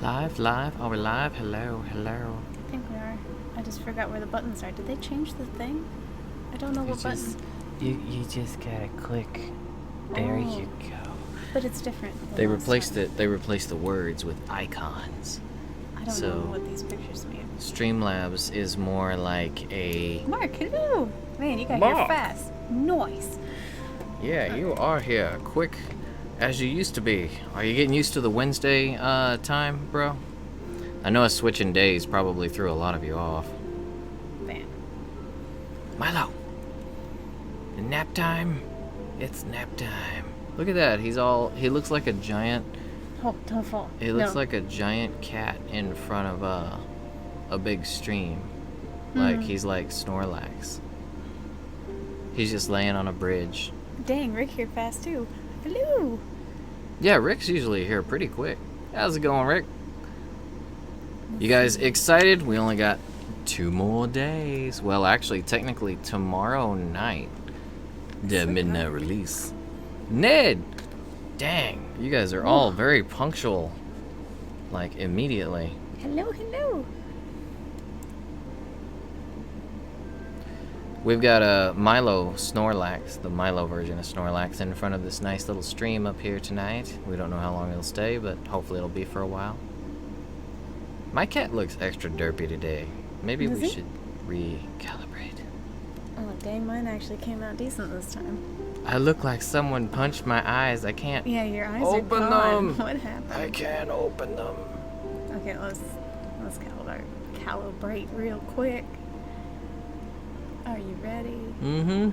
Live. Are we live? Hello. I think we are. I just forgot where the buttons are. Did they change the thing? I don't know what button. You just gotta click. There you go. But it's different. They replaced it. They replaced the words with icons. I don't know what these pictures mean. Streamlabs is more like a... Mark, hello! Man, you got here fast. Nice. Yeah, you are here. Quick as you used to be. Are you getting used to the Wednesday time, bro? I know switching days probably threw a lot of you off. Man. Milo! Nap time? It's nap time. Look at that. He looks like a giant... Oh, don't fall. He looks like a giant cat in front of a big stream. Like he's like Snorlax. He's just laying on a bridge. Dang, Rick here fast too. Hello. Yeah, Rick's usually here pretty quick. How's it going, Rick? You guys excited? We only got 2 more days. Well, actually, technically tomorrow night, the midnight release. Ned! Dang, you guys are all very punctual. Like, immediately. Hello. We've got a Milo Snorlax, the Milo version of Snorlax, in front of this nice little stream up here tonight. We don't know how long it'll stay, but hopefully it'll be for a while. My cat looks extra derpy today. Maybe we should recalibrate. Oh, dang, mine actually came out decent this time. I look like someone punched my eyes. I can't Yeah, your eyes open are gone. them. What happened? I can't open them. Okay, let's calibrate real quick. Are you ready? Mm-hmm.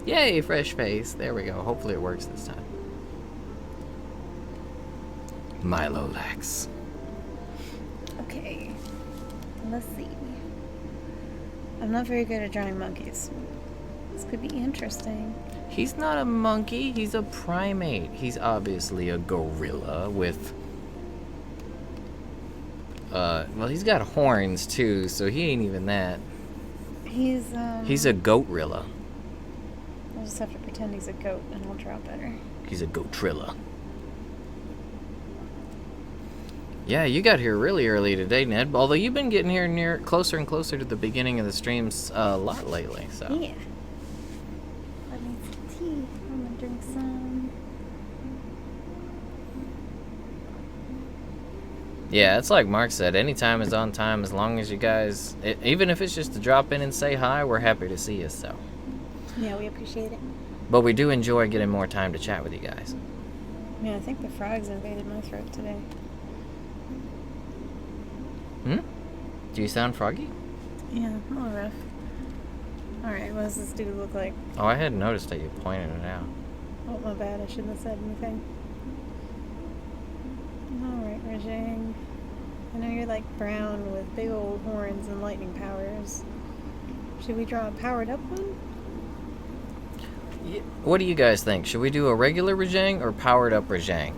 Yay, fresh face. There we go. Hopefully it works this time. Milo Lax. Okay. Let's see. I'm not very good at drawing monkeys. This could be interesting. He's not a monkey. He's a primate. He's obviously a gorilla with... well, he's got horns, too, so he ain't even that. He's a goat-rilla. I'll just have to pretend he's a goat, and I'll draw better. He's a goat-trilla. Yeah, you got here really early today, Ned. Although you've been getting here closer and closer to the beginning of the streams a lot lately, so... Yeah. Let me some tea. I'm gonna drink some. Yeah, it's like Mark said, any time is on time as long as you guys, even if it's just to drop in and say hi, we're happy to see you, so. Yeah, we appreciate it. But we do enjoy getting more time to chat with you guys. Yeah, I think the frogs invaded my throat today. Do you sound froggy? Yeah, a little rough. Alright, what does this dude look like? Oh, I hadn't noticed that you pointed it out. Oh, my bad, I shouldn't have said anything. Alright, Rajang. I know you're like brown with big old horns and lightning powers. Should we draw a powered up one? What do you guys think? Should we do a regular Rajang or powered up Rajang?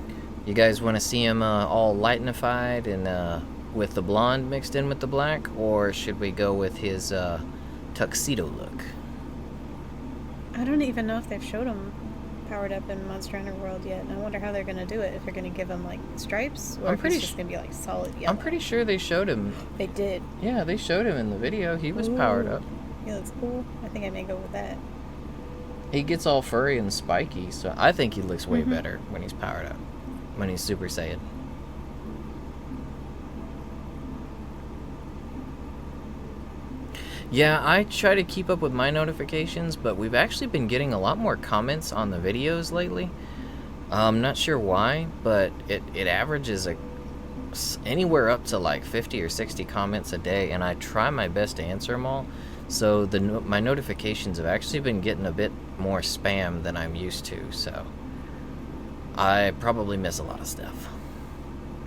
You guys want to see him all lightnified and with the blonde mixed in with the black? Or should we go with his tuxedo look? I don't even know if they've showed him powered up in Monster Hunter World yet. And I wonder how they're going to do it. If they're going to give him like stripes or if it's just going to be like solid yellow. I'm pretty sure they showed him. They did. Yeah, they showed him in the video. He was powered up. He looks cool. I think I may go with that. He gets all furry and spiky, so I think he looks way better when he's powered up. When he's Super Saiyan. Yeah, I try to keep up with my notifications, but we've actually been getting a lot more comments on the videos lately. I'm not sure why, but it averages anywhere up to like 50 or 60 comments a day, and I try my best to answer them all. So my notifications have actually been getting a bit more spam than I'm used to, so I probably miss a lot of stuff.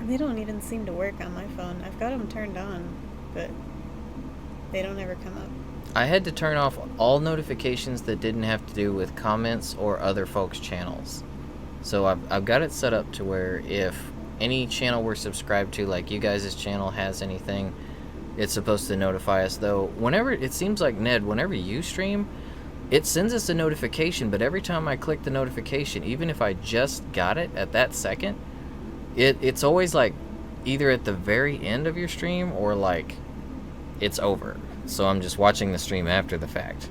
They don't even seem to work on my phone. I've got them turned on, but they don't ever come up. I had to turn off all notifications that didn't have to do with comments or other folks' channels. So I've got it set up to where if any channel we're subscribed to, like you guys' channel, has anything, it's supposed to notify us. Though, whenever, it seems like, Ned, whenever you stream, it sends us a notification, but every time I click the notification, even if I just got it at that second, It's always like either at the very end of your stream or like it's over. So I'm just watching the stream after the fact.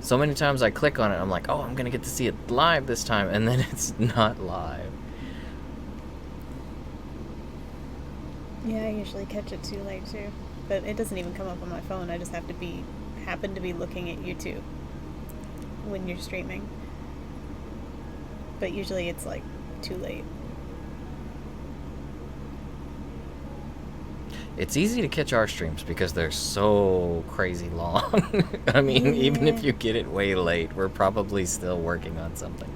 So many times I click on it, I'm like, oh, I'm gonna get to see it live this time, and then it's not live. Yeah, I usually catch it too late too, but it doesn't even come up on my phone. I just have to happen to be looking at YouTube when you're streaming. But usually it's like too late. It's easy to catch our streams because they're so crazy long. I mean, even if you get it way late, we're probably still working on something.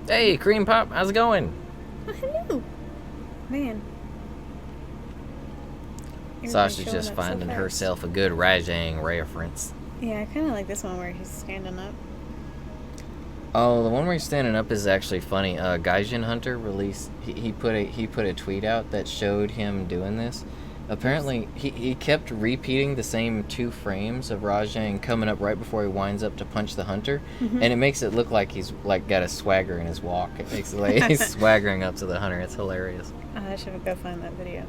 Hey, Cream Pop, how's it going? Oh, hello. Man. Sasha's just finding herself a good Rajang reference. Yeah, I kind of like this one where he's standing up. Oh, the one where he's standing up is actually funny. Gaijin Hunter released. He put a tweet out that showed him doing this. Apparently, he kept repeating the same 2 frames of Rajang coming up right before he winds up to punch the hunter, and it makes it look like he's like got a swagger in his walk. It makes it like he's swaggering up to the hunter. It's hilarious. I should go find that video.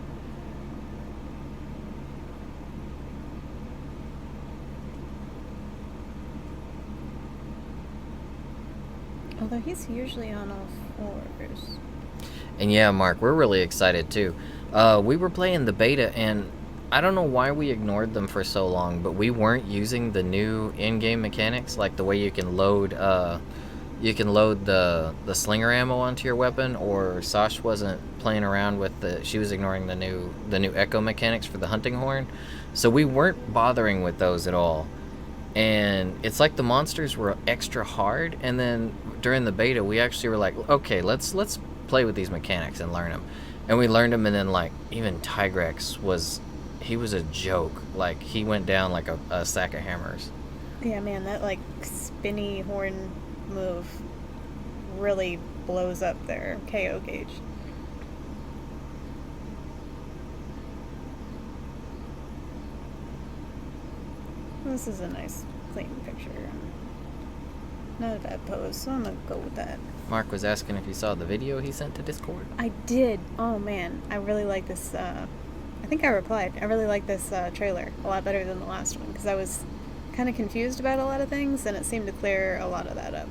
Although he's usually on all 4s. And yeah, Mark, we're really excited too. We were playing the beta, and I don't know why we ignored them for so long, but we weren't using the new in-game mechanics, like the way you can load the slinger ammo onto your weapon, or Sash wasn't playing around with she was ignoring the new echo mechanics for the hunting horn. So we weren't bothering with those at all. And it's like the monsters were extra hard, and then during the beta we actually were like, okay, let's play with these mechanics and learn them. And we learned them, and then like even Tigrex was a joke. Like he went down like a sack of hammers. Yeah, man, that like spinny horn move really blows up their KO gauge. This is a nice, clean picture. Not a bad pose, so I'm gonna go with that. Mark was asking if you saw the video he sent to Discord. I did. Oh man, I really like this. I think I replied. I really like this trailer a lot better than the last one because I was kind of confused about a lot of things, and it seemed to clear a lot of that up.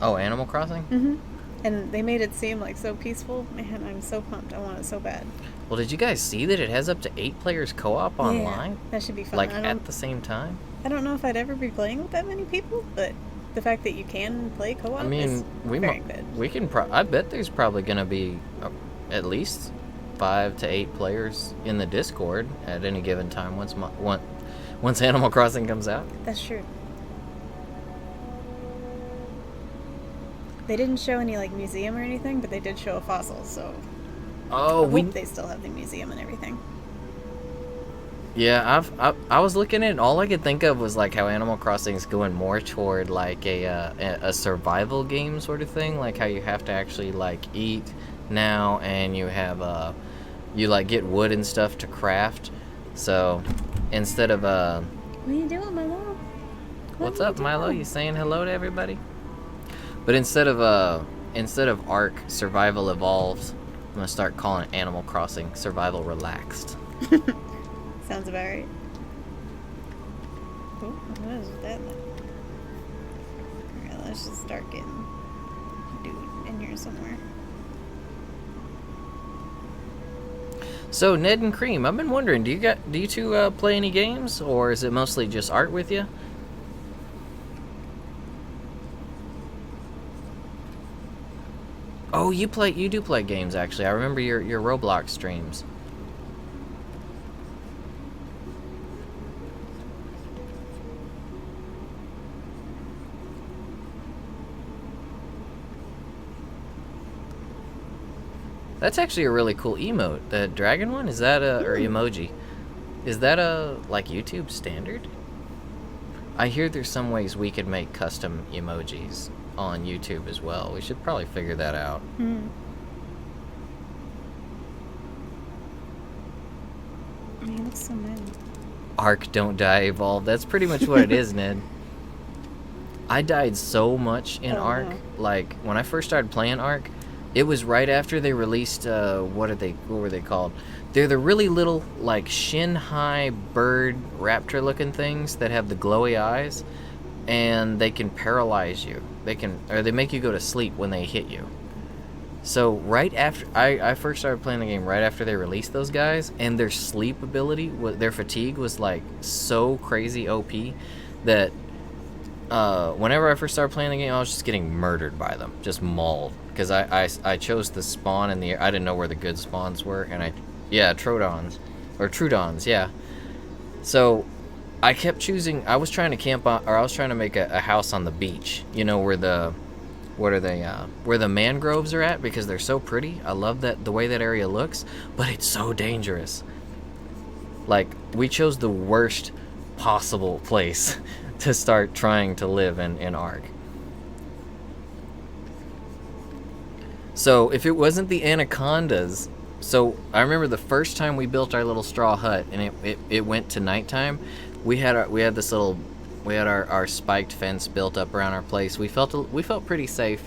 Oh, Animal Crossing? Mm-hmm. And they made it seem like so peaceful. Man, I'm so pumped. I want it so bad. Well, did you guys see that it has up to 8 players co-op online? Yeah, that should be fun. Like at the same time? I don't know if I'd ever be playing with that many people, but the fact that you can play co-op is very good. We can. I bet there's probably going to be at least 5 to 8 players in the Discord at any given time once Animal Crossing comes out. That's true. They didn't show any like museum or anything, but they did show a fossil. So I hope they still have the museum and everything. Yeah, I was looking at it, and all I could think of was like how Animal Crossing is going more toward like a survival game sort of thing, like how you have to actually like eat now, and you have you like get wood and stuff to craft. So instead of What are you doing, Milo? What's up, Milo? You saying hello to everybody? But instead of Ark Survival Evolved, I'm gonna start calling it Animal Crossing Survival Relaxed. Sounds about right. Oh, what is that? Alright, let's just start getting dude in here somewhere. So Ned and Cream, I've been wondering, do you two play any games, or is it mostly just art with you? Oh, you do play games actually. I remember your Roblox streams. That's actually a really cool emote. The dragon one, is that or emoji? Is that like YouTube standard? I hear there's some ways we could make custom emojis on YouTube as well. We should probably figure that out. He looks so mad. Ark Don't Die Evolve. That's pretty much what it is, Ned. I died so much in Oh, Ark. no. Like when I first started playing Ark, it was right after they released what were they called? They're the really little like shin high bird raptor looking things that have the glowy eyes, and they can paralyze you. They make you go to sleep when they hit you. So right after I first started playing the game, right after they released those guys, and their sleep ability, their fatigue was like so crazy OP that whenever I first started playing the game, I was just getting murdered by them, just mauled. Because I chose the spawn in the I didn't know where the good spawns were, and yeah, Trodons, or Trudons, yeah. So I kept choosing. I was trying to camp on, or I was trying to make a house on the beach. You know where where the mangroves are at, because they're so pretty. I love the way that area looks, but it's so dangerous. Like we chose the worst possible place to start trying to live in Ark. So if it wasn't the anacondas, so I remember the first time we built our little straw hut and it went to nighttime, we had our spiked fence built up around our place. We felt pretty safe,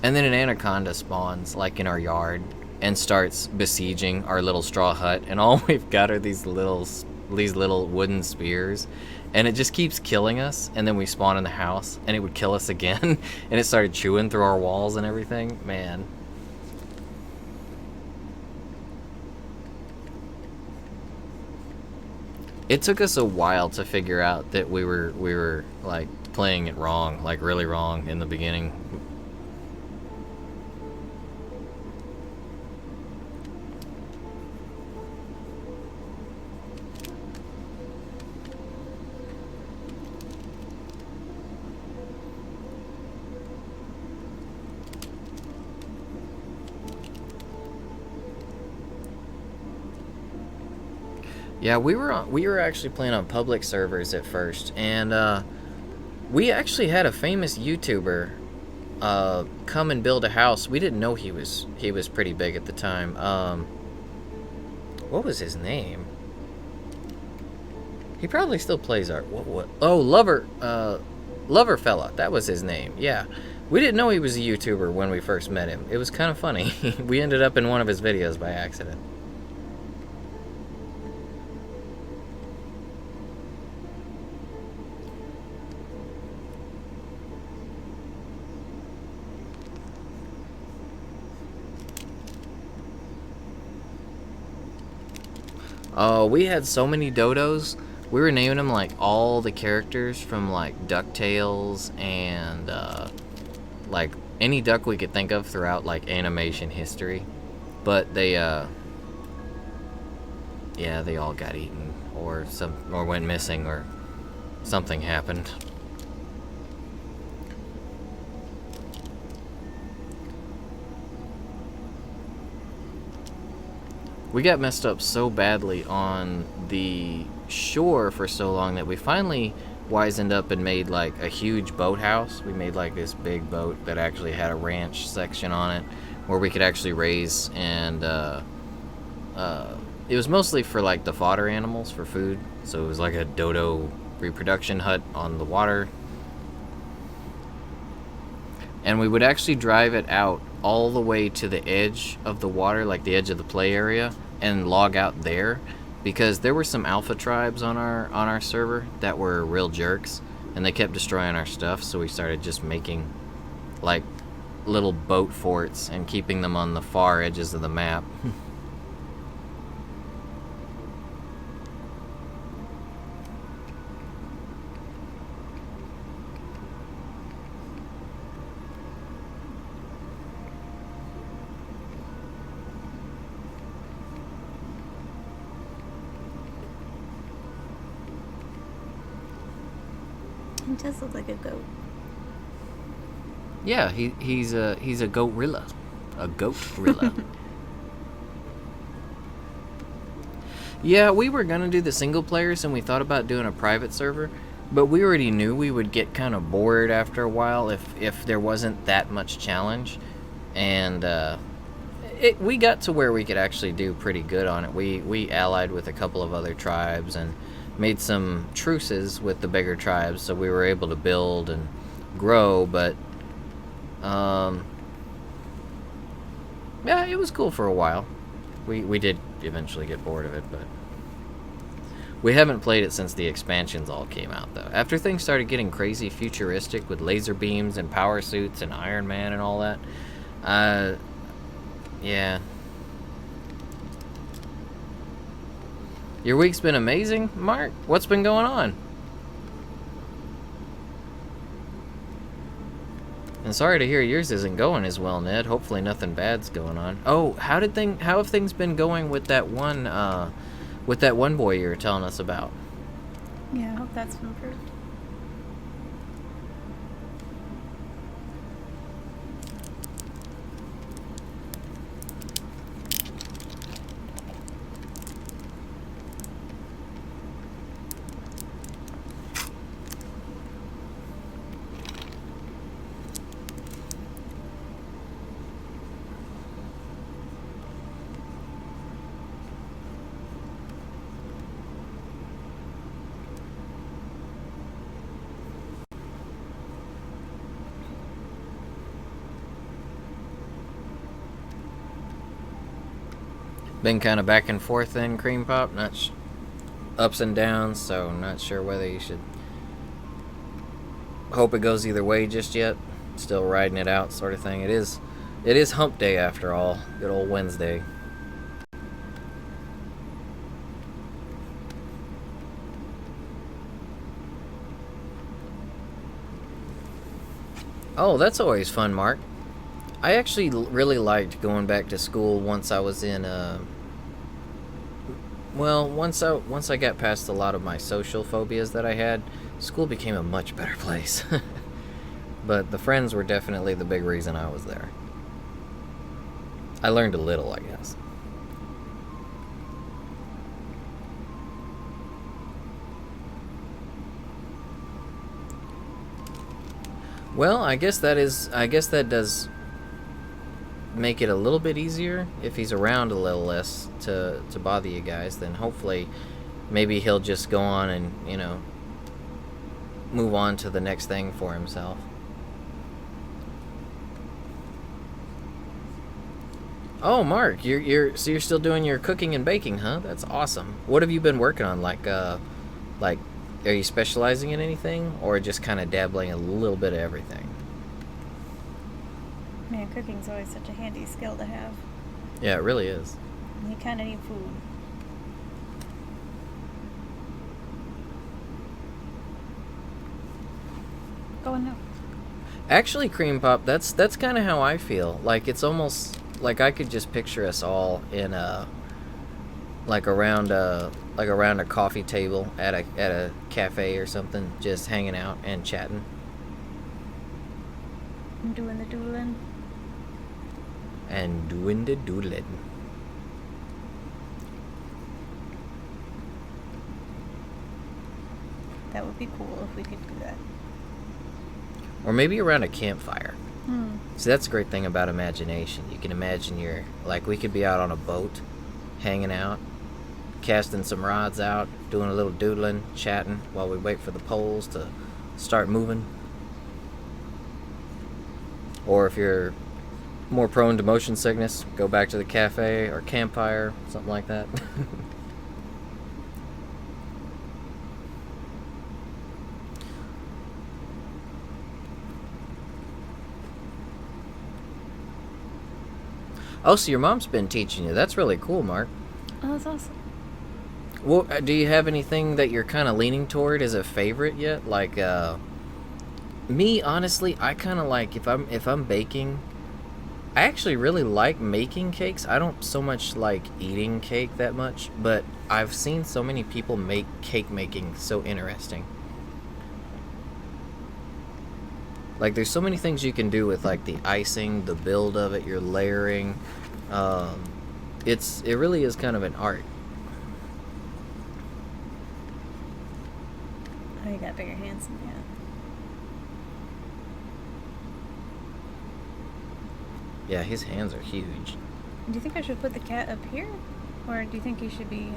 and then an anaconda spawns like in our yard and starts besieging our little straw hut, and all we've got are these little wooden spears, and it just keeps killing us. And then we spawn in the house and it would kill us again, and it started chewing through our walls and everything. Man. It took us a while to figure out that we were like playing it wrong, like really wrong in the beginning. Yeah, we were actually playing on public servers at first, and we actually had a famous YouTuber come and build a house. We didn't know he was pretty big at the time. What was his name? He probably still plays art. What? Oh, Lover Fella. That was his name. Yeah. We didn't know he was a YouTuber when we first met him. It was kind of funny. We ended up in one of his videos by accident. Oh, we had so many dodos. We were naming them like all the characters from like DuckTales and like any duck we could think of throughout like animation history. But yeah, they all got eaten or went missing or something happened. We got messed up so badly on the shore for so long that we finally wisened up and made like a huge boathouse. We made like this big boat that actually had a ranch section on it where we could actually raise, and it was mostly for like the fodder animals for food. So it was like a dodo reproduction hut on the water. And we would actually drive it out all the way to the edge of the water, like the edge of the play area, and log out there, because there were some alpha tribes on our server that were real jerks, and they kept destroying our stuff. So we started just making like little boat forts and keeping them on the far edges of the map. He does look like a goat. Yeah, he's a goat-rilla. A goat-rilla. Yeah, we were gonna do the single players, and we thought about doing a private server, but we already knew we would get kind of bored after a while if there wasn't that much challenge, and we got to where we could actually do pretty good on it. We allied with a couple of other tribes and made some truces with the bigger tribes, so we were able to build, and grow, but yeah, it was cool for a while. We did eventually get bored of it, but we haven't played it since the expansions all came out, though. After things started getting crazy futuristic with laser beams and power suits and Iron Man and all that, yeah. Your week's been amazing, Mark? What's been going on? And sorry to hear yours isn't going as well, Ned. Hopefully nothing bad's going on. Oh, how have things been going with that one boy you were telling us about? Yeah, I hope that's improved. Been kind of back and forth then, Cream Pop. Ups and downs, so not sure whether you should hope it goes either way just yet. Still riding it out, sort of thing. It is hump day after all. Good old Wednesday. Oh, that's always fun, Mark. I actually really liked going back to school once I was in well, once I got past a lot of my social phobias that I had, school became a much better place. But the friends were definitely the big reason I was there. I learned a little, I guess. Well, I guess that does make it a little bit easier if he's around a little less to bother you guys. Then hopefully maybe he'll just go on and, move on to the next thing for himself. Oh, Mark, you're still doing your cooking and baking, huh? That's awesome. What have you been working on? Like are you specializing in anything, or just kind of dabbling a little bit of everything? Man, cooking's always such a handy skill to have. Yeah, it really is. You kind of need food. Go on now. Actually, Cream Pop, that's kind of how I feel. Like, it's almost like I could just picture us all in around a coffee table at a cafe or something, just hanging out and chatting. I'm doing the doodling. And doing the doodling. That would be cool if we could do that. Or maybe around a campfire. Hmm. See, that's a great thing about imagination. You can imagine we could be out on a boat, hanging out, casting some rods out, doing a little doodling, chatting while we wait for the poles to start moving. Or if you're more prone to motion sickness, go back to the cafe or campfire, something like that. Oh, so your mom's been teaching you. That's really cool, Mark. Oh, that's awesome. Well, do you have anything that you're kind of leaning toward as a favorite yet? Like, me, honestly, I kind of like, if I'm baking, I actually really like making cakes. I don't so much like eating cake that much, but I've seen so many people make cake making so interesting. Like, there's so many things you can do with, like, the icing, the build of it, your layering. It really is kind of an art. Oh, you got bigger hands than that. Yeah, his hands are huge. Do you think I should put the cat up here? Or do you think he should be...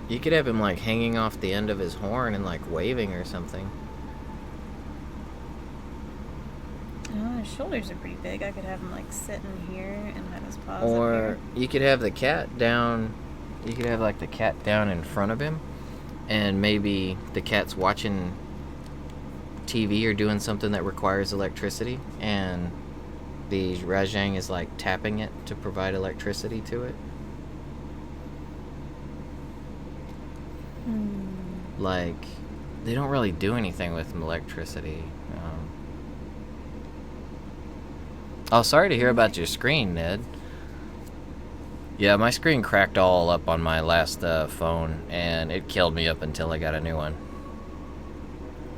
You could have him like hanging off the end of his horn and like waving or something. Oh, his shoulders are pretty big. I could have him like sitting here and have his paws up Or here. you could have the cat down. You could have like the cat down in front of him, and maybe the cat's watching TV or doing something that requires electricity, and the Rajang is like tapping it to provide electricity to it. Like, they don't really do anything with electricity. Oh, sorry to hear about your screen, Ned. Yeah, my screen cracked all up on my last phone, and it killed me up until I got a new one.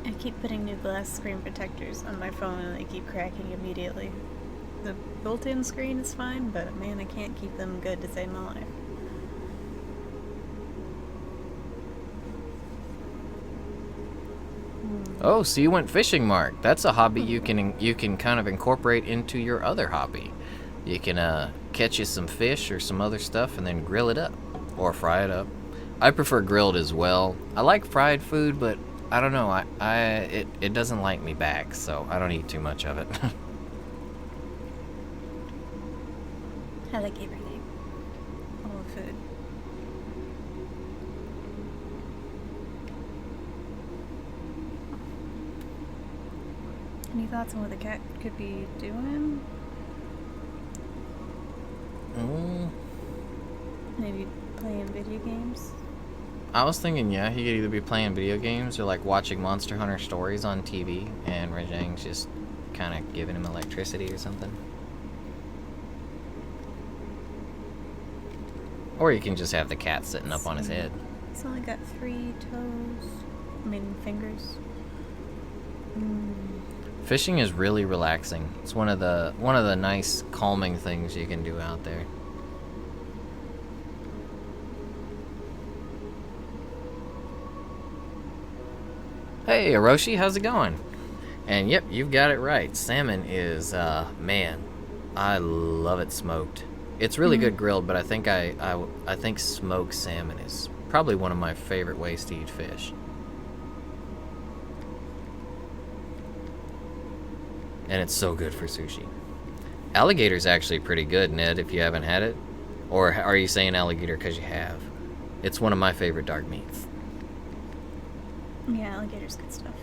I keep putting new glass screen protectors on my phone and they keep cracking immediately. The built-in screen is fine, but man, I can't keep them good to save my life. Oh, so you went fishing, Mark. That's a hobby you can kind of incorporate into your other hobby. You can catch you some fish or some other stuff and then grill it up or fry it up. I prefer grilled as well. I like fried food, but I don't know. It doesn't like me back, so I don't eat too much of it. I like everything. All the food. Any thoughts on what the cat could be doing? Maybe playing video games? I was thinking, yeah, he could either be playing video games or like watching Monster Hunter stories on TV, and Rajang's just kind of giving him electricity or something. Or you can just have the cat sitting up on his head. He's only got 3 toes. I mean, fingers. Fishing is really relaxing. It's one of the nice calming things you can do out there. Hey, Hiroshi, how's it going? And yep, you've got it right. Salmon is, man, I love it smoked. It's really good grilled, but I think I think smoked salmon is probably one of my favorite ways to eat fish. And it's so good for sushi. Alligator's actually pretty good, Ned, if you haven't had it. Or are you saying alligator because you have? It's one of my favorite dark meats. Yeah, alligator's good stuff.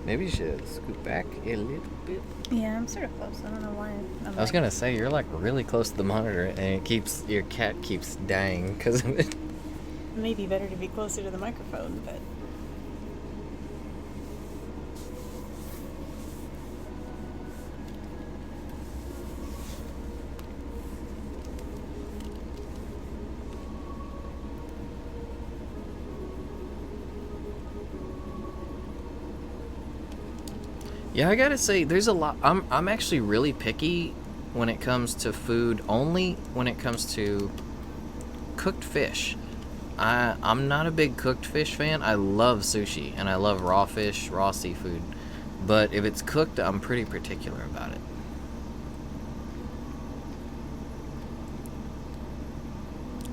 Maybe you should scoot back a little bit. Yeah, I'm sort of close. I don't know why. I was gonna say, you're like really close to the monitor, and your cat keeps dying because of it. Maybe better to be closer to the microphone, but... Yeah, I gotta say, there's a lot. I'm actually really picky when it comes to food. Only when it comes to cooked fish. I'm not a big cooked fish fan. I love sushi and I love raw fish, raw seafood. But if it's cooked, I'm pretty particular about it.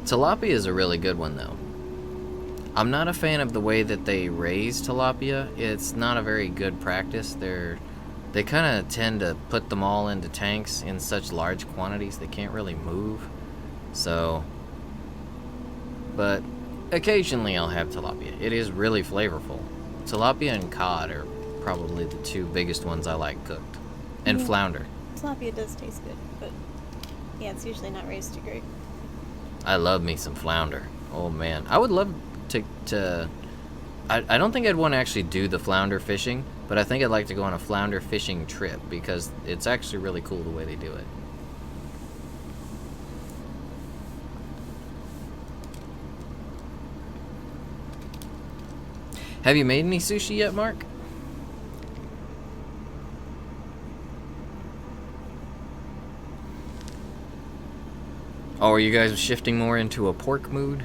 Tilapia is a really good one, though. I'm not a fan of the way that they raise tilapia. It's not a very good practice. They kind of tend to put them all into tanks in such large quantities they can't really move. So, but occasionally I'll have tilapia. It is really flavorful. Tilapia and cod are probably the 2 biggest ones I like cooked. And Yeah. flounder. Tilapia does taste good, but yeah, it's usually not raised too great. I love me some flounder. Oh man, I would love to I don't think I'd want to actually do the flounder fishing, but I think I'd like to go on a flounder fishing trip because it's actually really cool the way they do it. Have you made any sushi yet, Mark? Oh, are you guys shifting more into a pork mood?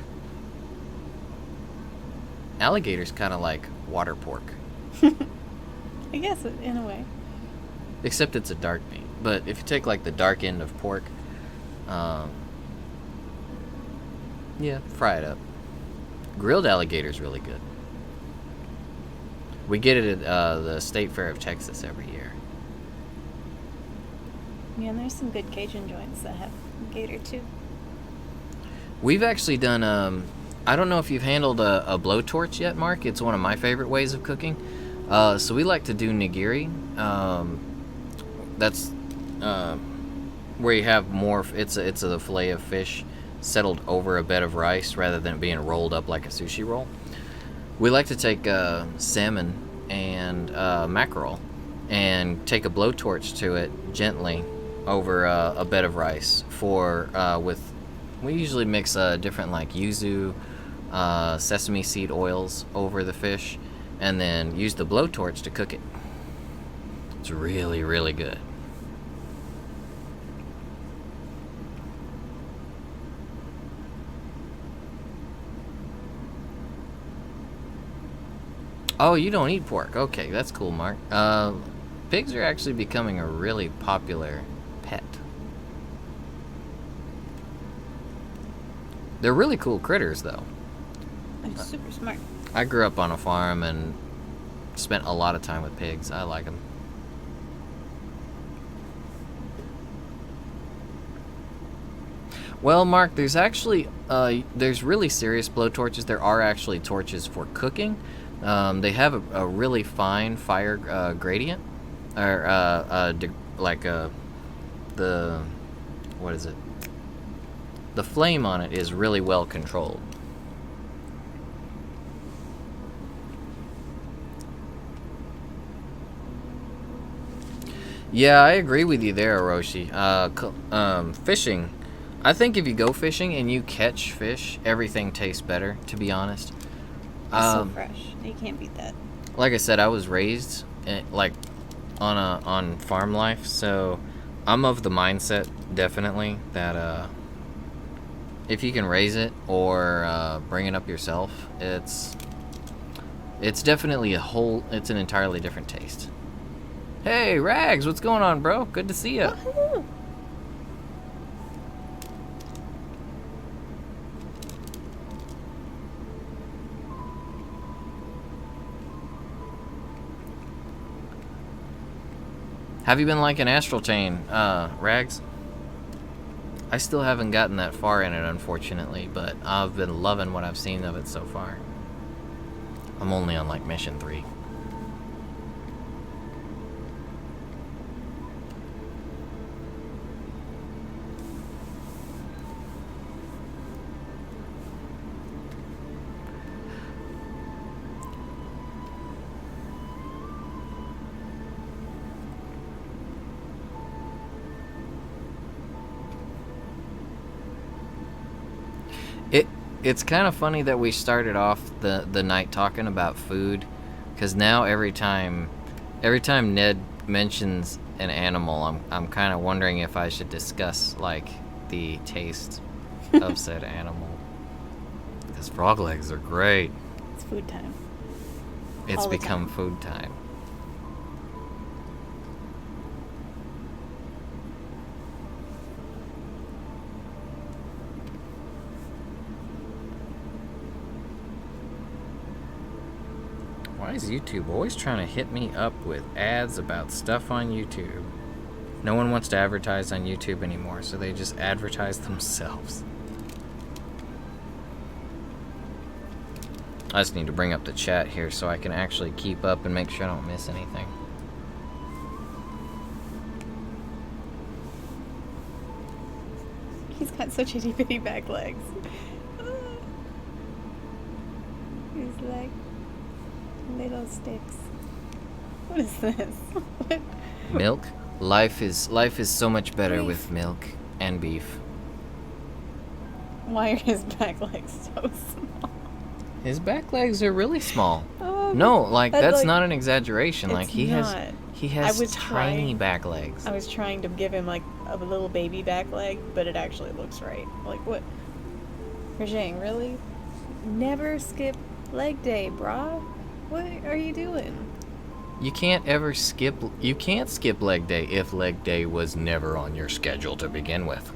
Alligator's kind of like water pork. I guess, in a way. Except it's a dark meat. But if you take like the dark end of pork, Um, yeah, fry it up. Grilled alligator is really good. We get it at the State Fair of Texas every year. Yeah, and there's some good Cajun joints that have gator too. We've actually done, I don't know if you've handled a blowtorch yet, Mark. It's one of my favorite ways of cooking. So we like to do nigiri. That's where you have more, it's a fillet of fish settled over a bed of rice rather than it being rolled up like a sushi roll. We like to take salmon and mackerel and take a blowtorch to it gently over a bed of rice we usually mix different like yuzu, sesame seed oils over the fish and then use the blowtorch to cook it. It's really, really good. Oh, you don't eat pork. Okay, that's cool, Mark. Pigs are actually becoming a really popular pet. They're really cool critters, though. They're super smart. I grew up on a farm and spent a lot of time with pigs. I like them. Well, Mark, there's actually there's really serious blowtorches. There are actually torches for cooking. They have a really fine fire gradient, or the what is it? The flame on it is really well controlled. Yeah, I agree with you there, Orochi. Fishing. I think if you go fishing and you catch fish, everything tastes better, to be honest. It's so fresh. You can't beat that. Like I said, I was raised on farm life, so I'm of the mindset definitely that if you can raise it or bring it up yourself, it's definitely it's an entirely different taste. Hey, Rags, what's going on, bro? Good to see you. Woohoo! Have you been liking Astral Chain, Rags? I still haven't gotten that far in it, unfortunately, but I've been loving what I've seen of it so far. I'm only on, like, Mission 3. It's kind of funny that we started off the night talking about food, because now every time Ned mentions an animal, I'm kind of wondering if I should discuss like the taste of said animal. Because frog legs are great. It's food time. It's All the become time. food time. Why is YouTube always trying to hit me up with ads about stuff on YouTube? No one wants to advertise on YouTube anymore, so they just advertise themselves. I just need to bring up the chat here so I can actually keep up and make sure I don't miss anything. He's got such itty bitty back legs. He's like little sticks. What is this? What? Milk? Life is so much better with milk and beef. Why are his back legs so small? His back legs are really small. Oh, No, like that's like, not an exaggeration. Like he not. has tiny back legs. I was trying to give him like a little baby back leg, but it actually looks right. Like what? Rajang, really? Never skip leg day, brah. What are you doing? You can't skip leg day if leg day was never on your schedule to begin with.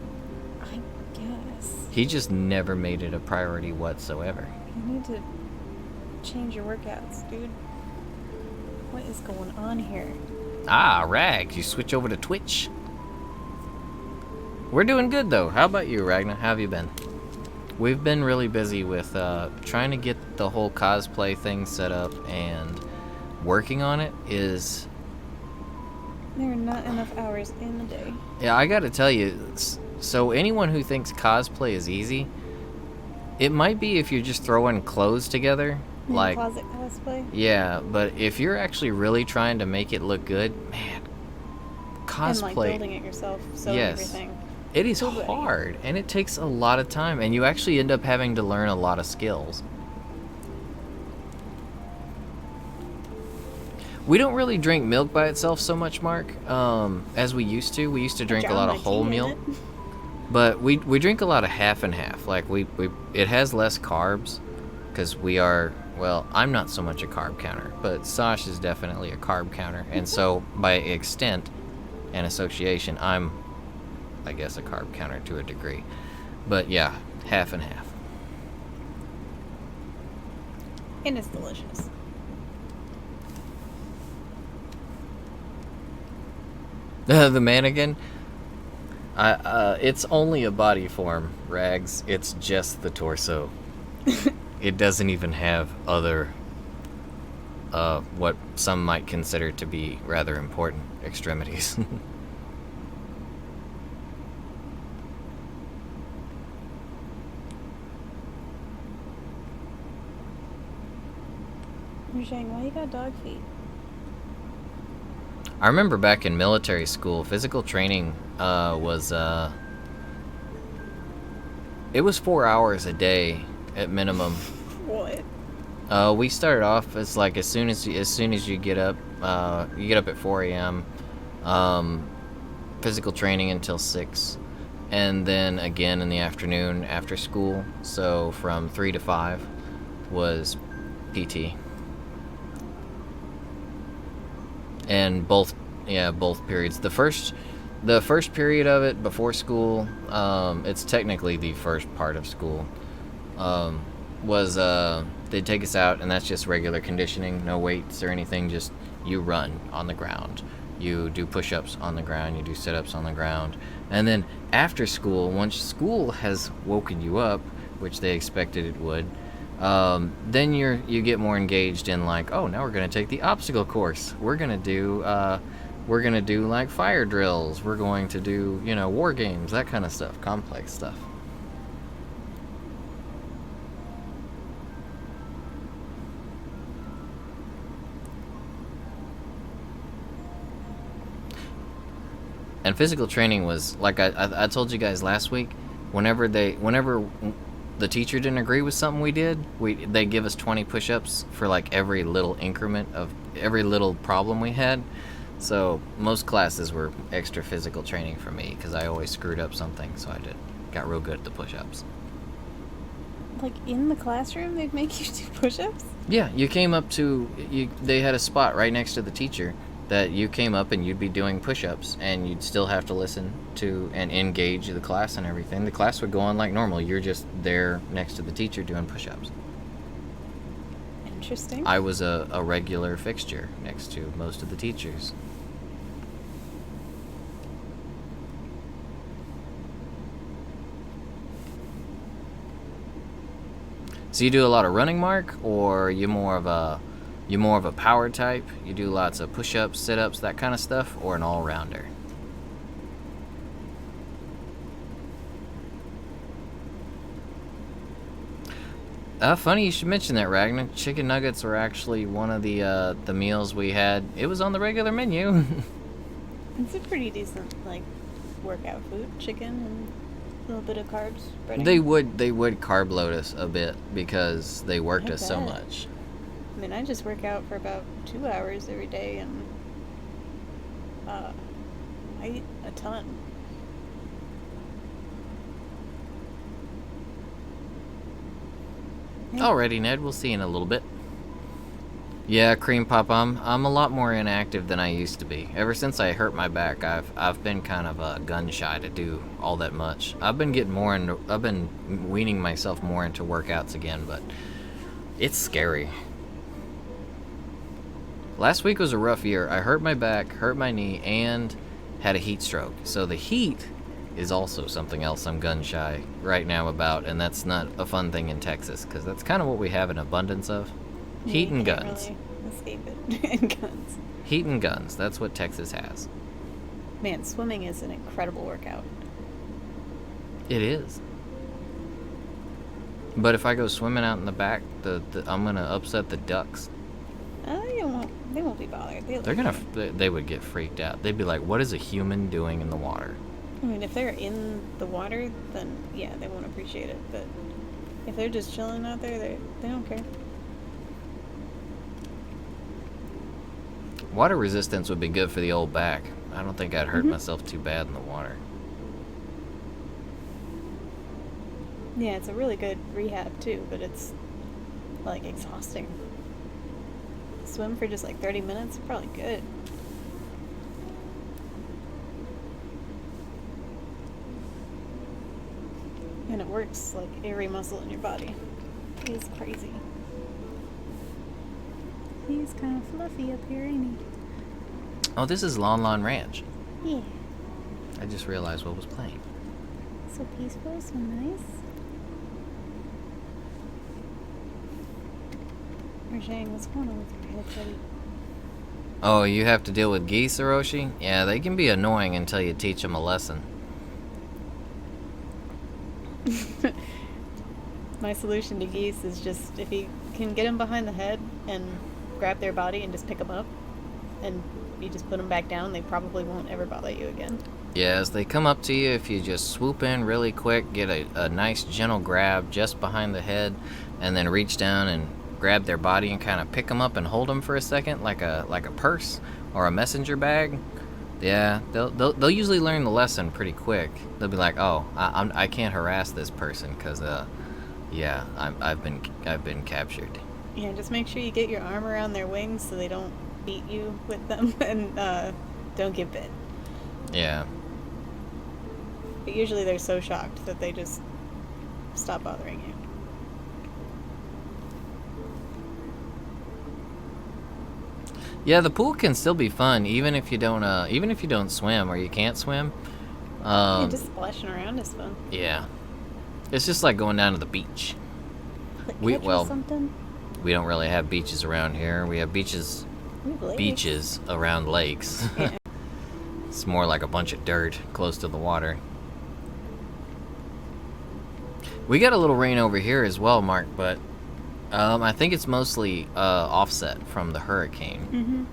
He just never made it a priority whatsoever. You need to change your workouts, dude. What is going on here? Ah, Rags, you switch over to Twitch. We're doing good, though. How about you, Ragnar? How have you been? We've been really busy with trying to get the whole cosplay thing set up, and working on it is... There are not enough hours in the day. Yeah, I gotta tell you, so anyone who thinks cosplay is easy, it might be if you're just throwing clothes together. Like closet cosplay? Yeah, but if you're actually really trying to make it look good, man, cosplay... And like building it yourself, sewing everything. It is hard, and it takes a lot of time, and you actually end up having to learn a lot of skills. We don't really drink milk by itself so much, Mark, as we used to. We used to drink a lot of whole milk, but we drink a lot of half and half. Like it has less carbs, because we are, well, I'm not so much a carb counter, but Sash is definitely a carb counter, and so by extent and association, I'm, I guess, a carb counter to a degree. But yeah, half and half. And it's delicious. The mannequin? It's only a body form, Rags. It's just the torso. It doesn't even have other, what some might consider to be rather important extremities. Rajang, why you got dog feet? I remember back in military school, physical training was it was 4 hours a day at minimum. What? We started off as like as soon as you get up at 4 a.m. Physical training until 6, and then again in the afternoon after school. So from 3 to 5 was PT. And both periods. The first period of it before school, it's technically the first part of school, was they'd take us out, and that's just regular conditioning, no weights or anything, just you run on the ground, you do push-ups on the ground, you do sit-ups on the ground. And then after school, once school has woken you up, which they expected it would, then you get more engaged in like, oh, now we're gonna take the obstacle course. We're gonna do like fire drills. We're going to do, war games, that kind of stuff, complex stuff. And physical training was like I told you guys last week. Whenever the teacher didn't agree with something we did, they give us 20 push-ups for like every little increment of every little problem we had. So most classes were extra physical training for me because I always screwed up something, so I got real good at the push-ups. Like in the classroom, they'd make you do push-ups? Yeah, you came up they had a spot right next to the teacher that you came up and you'd be doing push-ups, and you'd still have to listen to and engage the class and everything. The class would go on like normal. You're just there next to the teacher doing push-ups. Interesting. I was a regular fixture next to most of the teachers. So you do a lot of running, Mark, or you more of a power type? You do lots of push-ups, sit-ups, that kind of stuff, or an all-rounder? Funny you should mention that, Ragnar. Chicken nuggets were actually one of the meals we had. It was on the regular menu. It's a pretty decent workout food. Chicken and a little bit of carbs. Breading. They would carb load us a bit because they worked us so much. I mean, I just work out for about 2 hours every day, and I eat a ton. Yeah. Alrighty, Ned. We'll see you in a little bit. Yeah, Cream Pop, I'm a lot more inactive than I used to be. Ever since I hurt my back, I've been kind of gun shy to do all that much. I've been weaning myself more into workouts again, but it's scary. Last week was a rough year. I hurt my back, hurt my knee, and had a heat stroke. So the heat is also something else I'm gun shy right now about, and that's not a fun thing in Texas because that's kind of what we have an abundance of. Heat and guns. Really escape it. And guns. Heat and guns. That's what Texas has. Man, swimming is an incredible workout. It is. But if I go swimming out in the back, I'm gonna upset the ducks. They won't be bothered. They would get freaked out. They'd be like, "What is a human doing in the water?" I mean, if they're in the water, then yeah, they won't appreciate it. But if they're just chilling out there, they don't care. Water resistance would be good for the old back. I don't think I'd hurt myself too bad in the water. Yeah, it's a really good rehab too, but it's like exhausting. Swim for just like 30 minutes, probably good. And it works like every muscle in your body. He's crazy. He's kind of fluffy up here, ain't he? Oh, this is Lon Lon Ranch. Yeah. I just realized what was playing. So peaceful, so nice. Rajang, what's going on with your head, buddy? Oh, you have to deal with geese, Hiroshi? Yeah, they can be annoying until you teach them a lesson. My solution to geese is just if you can get them behind the head and grab their body and just pick them up, and you just put them back down, they probably won't ever bother you again. Yeah, as they come up to you, if you just swoop in really quick, get a nice gentle grab just behind the head, and then reach down and grab their body and kind of pick them up and hold them for a second, like a purse or a messenger bag. Yeah, they'll usually learn the lesson pretty quick. They'll be like, oh, I can't harass this person because yeah, I've been captured. Yeah, just make sure you get your arm around their wings so they don't beat you with them and don't get bit. Yeah. But usually they're so shocked that they just stop bothering you. Yeah, the pool can still be fun even if you don't swim or you can't swim. Yeah, just splashing around is fun. Yeah. It's just like going down to the beach. We don't really have beaches around here. We have beaches around lakes. Yeah. It's more like a bunch of dirt close to the water. We got a little rain over here as well, Mark, but I think it's mostly offset from the hurricane. Mm-hmm.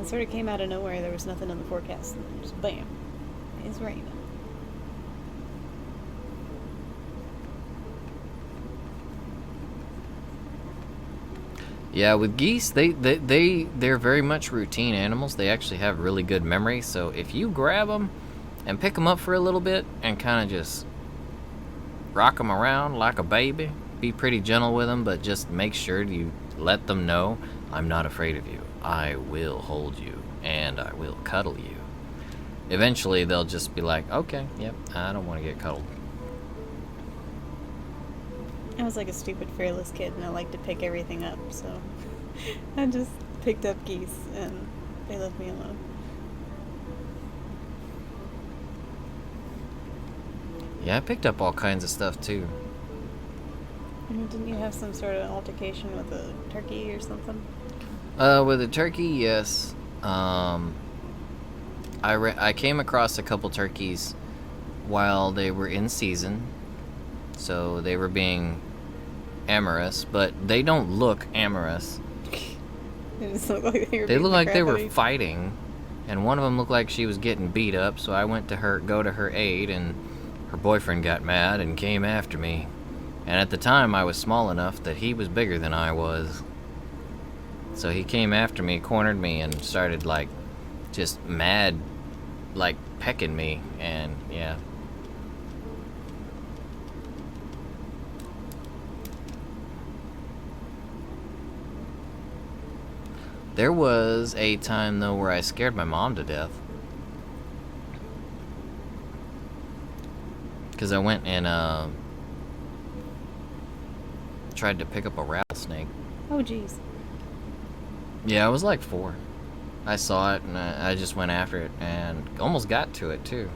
It sort of came out of nowhere. There was nothing in the forecast. And just bam, it's raining. Yeah, with geese, they're very much routine animals. They actually have really good memory. So if you grab them and pick them up for a little bit and kind of just rock them around like a baby, be pretty gentle with them, but just make sure you let them know, I'm not afraid of you. I will hold you and I will cuddle you. Eventually, they'll just be like, okay, yep, I don't want to get cuddled. I was like a stupid, fearless kid, and I liked to pick everything up, so I just picked up geese, and they left me alone. Yeah, I picked up all kinds of stuff, too. Didn't you have some sort of altercation with a turkey or something? With a turkey, yes. I came across a couple turkeys while they were in season, so they were being amorous, but they don't look amorous. They just look like they look like they were fighting, and one of them looked like she was getting beat up, so I went to go to her aid, and her boyfriend got mad and came after me. And at the time, I was small enough that he was bigger than I was. So he came after me, cornered me, and started, like, just mad, like, pecking me, and, yeah. There was a time, though, where I scared my mom to death. Because I went and tried to pick up a rattlesnake. Oh, jeez. Yeah, I was like 4. I saw it, and I just went after it, and almost got to it, too.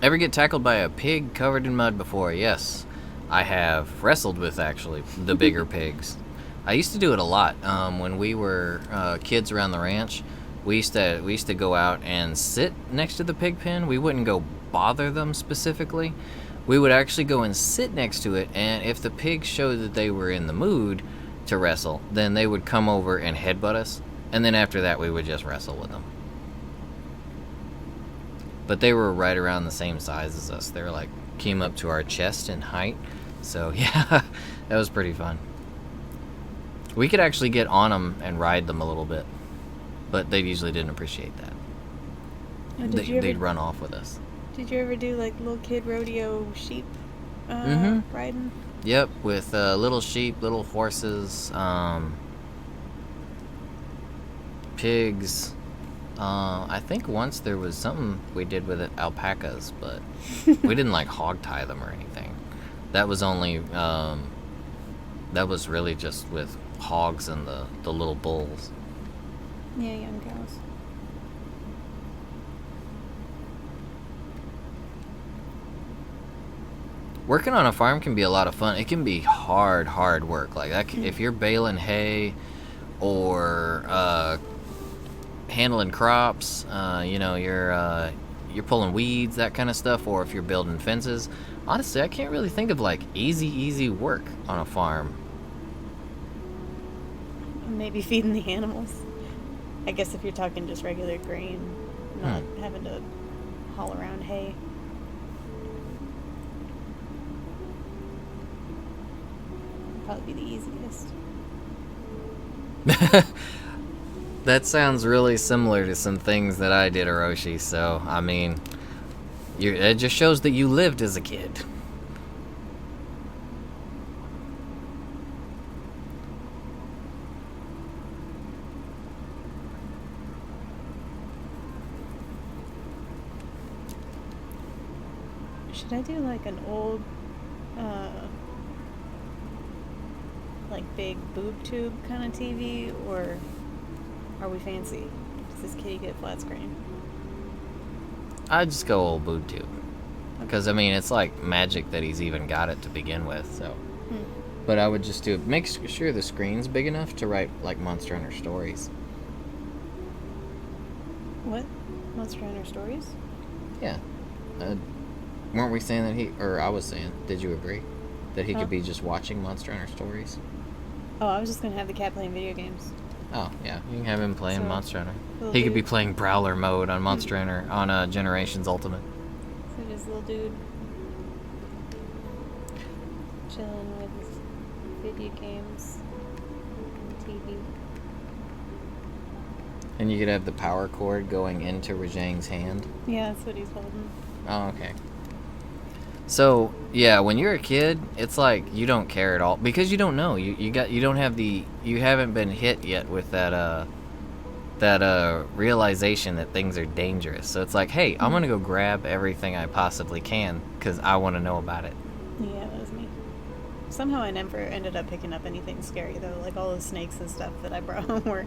Ever get tackled by a pig covered in mud before? Yes. I have wrestled with, actually, the bigger pigs. I used to do it a lot. When we were kids around the ranch, we used to go out and sit next to the pig pen. We wouldn't go bother them specifically. We would actually go and sit next to it, and if the pigs showed that they were in the mood to wrestle, then they would come over and headbutt us, and then after that we would just wrestle with them. But they were right around the same size as us. They were like, came up to our chest in height. So yeah, that was pretty fun. We could actually get on them and ride them a little bit, but they usually didn't appreciate that. They'd run off with us. Did you ever do like little kid rodeo sheep riding? Yep, with little sheep, little horses, pigs. I think once there was something we did with it, alpacas, but we didn't like hog tie them or anything. That was only, that was really just with hogs and the little bulls. Yeah, young cows. Working on a farm can be a lot of fun. It can be hard work. Like that, if you're baling hay or handling crops, you're pulling weeds, that kind of stuff, or if you're building fences. Honestly, I can't really think of like easy work on a farm. Maybe feeding the animals. I guess if you're talking just regular grain, not having to haul around hay. Probably be the easiest. That sounds really similar to some things that I did, Orochi, so, I mean, it just shows that you lived as a kid. Should I do like an old, like big boob tube kind of TV, or are we fancy? Does this kitty get flat screen? I'd just go old boob tube. Because, I mean, it's like magic that he's even got it to begin with, so. But I would just make sure the screen's big enough to write, like, Monster Hunter stories. What? Monster Hunter stories? Yeah. Weren't we saying that I was saying, did you agree? That he could be just watching Monster Hunter stories? Oh, I was just going to have the cat playing video games. Oh, yeah. You can have him playing Monster Hunter. He could be playing Prowler mode on Monster Hunter on Generations Ultimate. So just little dude chilling with his video games and TV. And you could have the power cord going into Rajang's hand. Yeah, that's what he's holding. Oh, okay. So, yeah, when you're a kid, it's like you don't care at all because you don't know. You haven't been hit yet with that realization that things are dangerous. So it's like, hey, I'm going to go grab everything I possibly can cuz I want to know about it. Yeah, that was me. Somehow I never ended up picking up anything scary though. Like all the snakes and stuff that I brought home were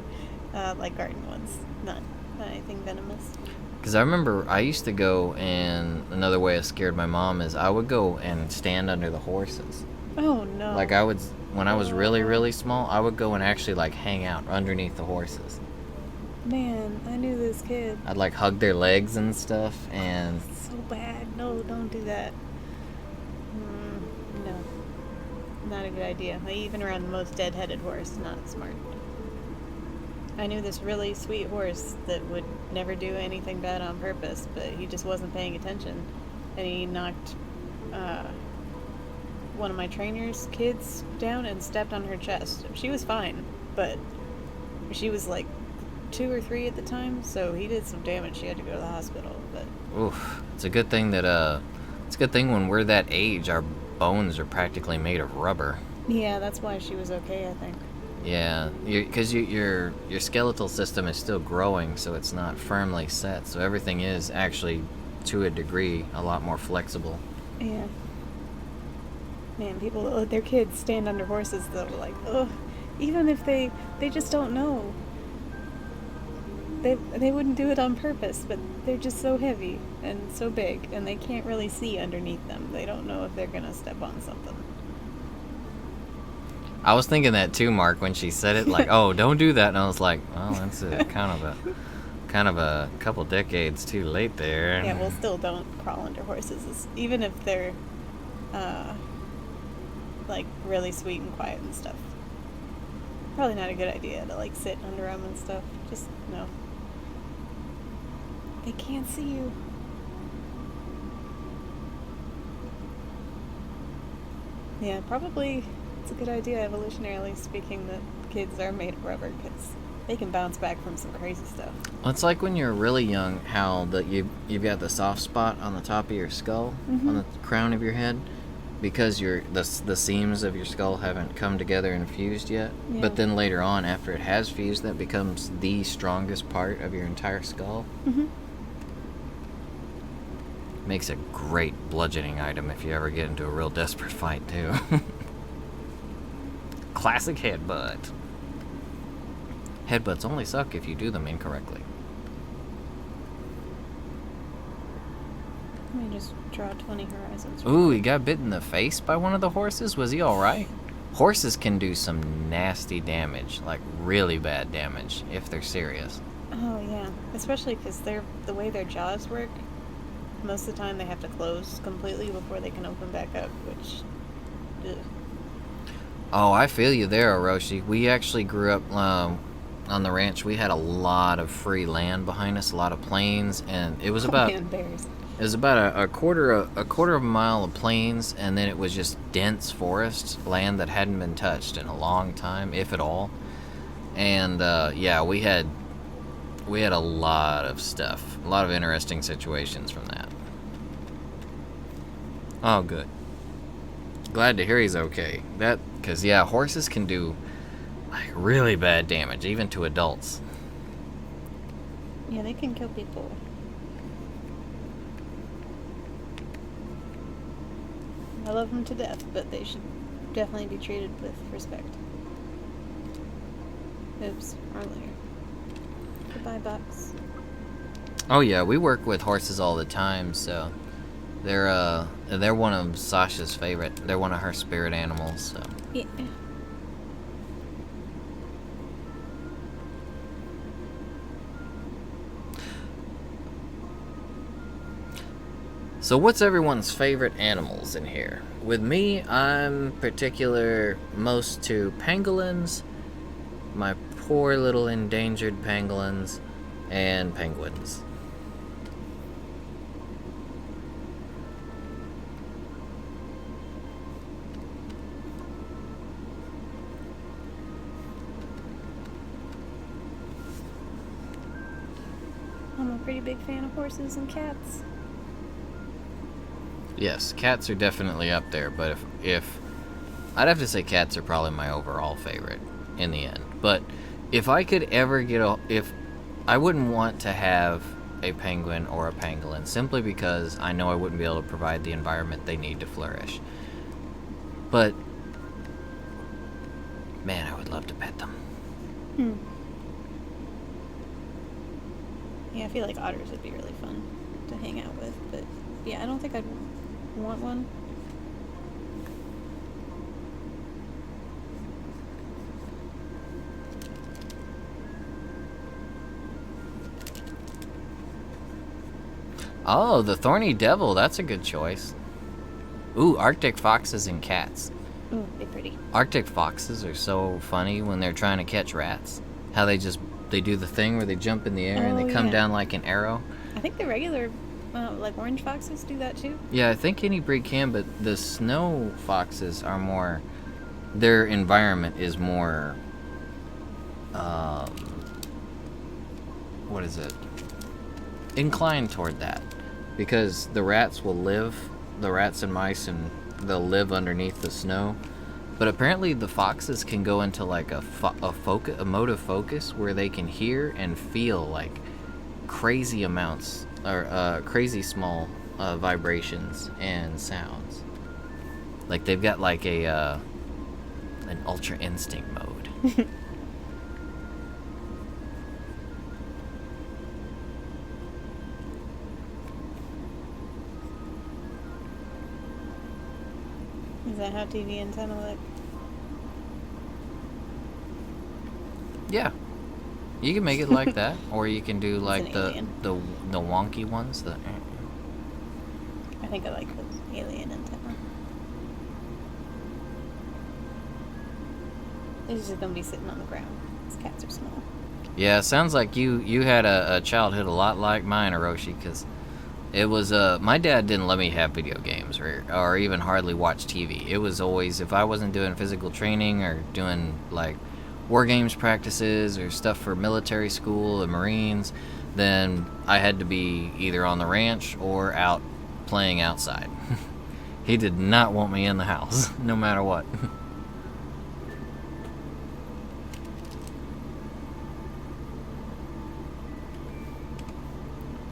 like garden ones, not anything venomous. Because I remember I used to go, and another way I scared my mom is I would go and stand under the horses. Oh, no. Like when I was really small, I would go and actually like hang out underneath the horses. Man, I knew this kid. I'd like hug their legs and stuff, and... So bad. No, don't do that. No. Not a good idea. Even around the most dead-headed horse, not smart. I knew this really sweet horse that would never do anything bad on purpose, but he just wasn't paying attention. And he knocked one of my trainer's kids down and stepped on her chest. She was fine, but she was like 2 or 3 at the time, so he did some damage. She had to go to the hospital. But oof. It's a good thing that it's a good thing when we're that age, our bones are practically made of rubber. Yeah, that's why she was okay, I think. Yeah, because your skeletal system is still growing, so it's not firmly set. So everything is actually, to a degree, a lot more flexible. Yeah. Man, people that let their kids stand under horses, though, like, ugh. Even if they just don't know. They wouldn't do it on purpose, but they're just so heavy and so big, and they can't really see underneath them. They don't know if they're gonna step on something. I was thinking that too, Mark, when she said it, like, "Oh, don't do that," and I was like, "Well, that's kind of a couple decades too late there." Yeah, well, still don't crawl under horses, even if they're, uh, like, really sweet and quiet and stuff. Probably not a good idea to, like, sit under them and stuff. Just, no. They can't see you. Yeah, probably it's a good idea, evolutionarily speaking, that kids are made of rubber, because they can bounce back from some crazy stuff. Well, it's like when you're really young, how you've got the soft spot on the top of your skull, on the crown of your head, because the seams of your skull haven't come together and fused yet. Yeah. But then later on, after it has fused, that becomes the strongest part of your entire skull. Makes a great bludgeoning item if you ever get into a real desperate fight, too. Classic headbutt. Headbutts only suck if you do them incorrectly. Let me just draw 20 horizons. Ooh, he got bit in the face by one of the horses? Was he alright? Horses can do some nasty damage, like really bad damage, if they're serious. Oh, yeah. Especially because the way their jaws work, most of the time they have to close completely before they can open back up, which... Ugh. Oh, I feel you there, Orochi. We actually grew up on the ranch. We had a lot of free land behind us, a lot of plains, and it was about... Man, bears. It was about a quarter of a mile of plains, and then it was just dense forest land that hadn't been touched in a long time, if at all. And yeah, we had a lot of stuff, a lot of interesting situations from that. Oh, good. Glad to hear he's okay. Because yeah, horses can do like really bad damage, even to adults. Yeah, they can kill people. I love them to death, but they should definitely be treated with respect. Oops, wrong layer. Goodbye, Bucks. Oh yeah, we work with horses all the time, so they're one of Sasha's favorite. They're one of her spirit animals, so. Yeah. So what's everyone's favorite animals in here? With me, I'm particular most to pangolins, my poor little endangered pangolins, and penguins. I'm a pretty big fan of horses and cats. Yes, cats are definitely up there, but if I'd have to say cats are probably my overall favorite in the end. But if I could ever if I wouldn't want to have a penguin or a pangolin simply because I know I wouldn't be able to provide the environment they need to flourish. But man, I would love to pet them. Yeah, I feel like otters would be really fun to hang out with, but yeah, I don't think I'd want one. Oh, the thorny devil, that's a good choice. Ooh, Arctic foxes and cats. Ooh, they're pretty. Arctic foxes are so funny when they're trying to catch rats. How they do the thing where they jump in the air and they come down like an arrow. I think the regular, like orange foxes do that too. Yeah, I think any breed can, but the snow foxes are more... Their environment is more... what is it? Inclined toward that. Because the rats and mice, and they'll live underneath the snow. But apparently the foxes can go into like a mode of focus where they can hear and feel like crazy amounts or crazy small vibrations and sounds. Like they've got like an ultra instinct mode. Is that how TV antenna look? Yeah, you can make it like that, or you can do like the wonky ones. I think I like the alien antenna. They're just gonna be sitting on the ground. These cats are small. Yeah, it sounds like you had a childhood a lot like mine, Hiroshi, because it was my dad didn't let me have video games or even hardly watch TV. It was always, if I wasn't doing physical training or doing like war games practices or stuff for military school and Marines, then I had to be either on the ranch or out playing outside. He did not want me in the house, no matter what.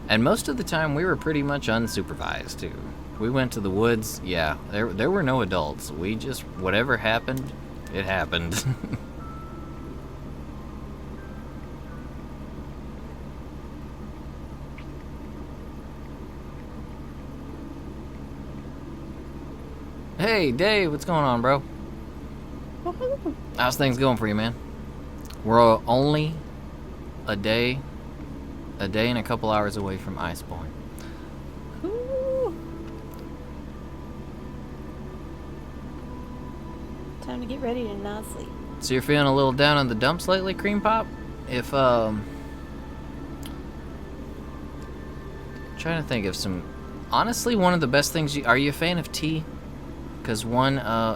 And most of the time, we were pretty much unsupervised, too. We went to the woods, yeah, there were no adults. We just, whatever happened, it happened. Hey, Dave, what's going on, bro? How's things going for you, man? We're only a day and a couple hours away from Iceborne. Ooh. Time to get ready to not sleep. So you're feeling a little down in the dumps lately, Cream Pop? If, trying to think of some... Honestly, one of the best things... Are you a fan of tea? Because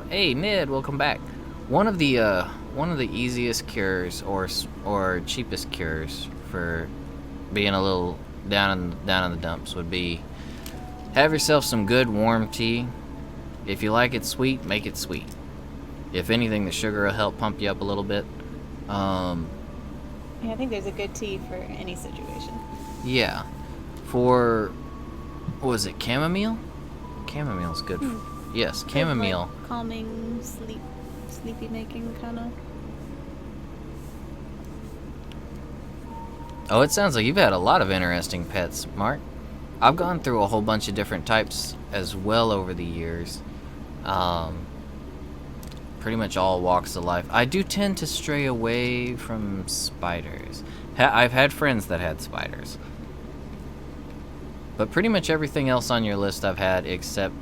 hey, Ned, welcome back. One of the easiest cures or cheapest cures for being a little down in the dumps would be have yourself some good warm tea. If you like it sweet, make it sweet. If anything, the sugar will help pump you up a little bit. Yeah, I think there's a good tea for any situation. Yeah. For, what was it, chamomile? Chamomile's good. Yes, chamomile. Like calming, sleepy making kind of. Oh, it sounds like you've had a lot of interesting pets, Mark. I've gone through a whole bunch of different types as well over the years. Pretty much all walks of life. I do tend to stray away from spiders. I've had friends that had spiders. But pretty much everything else on your list I've had except,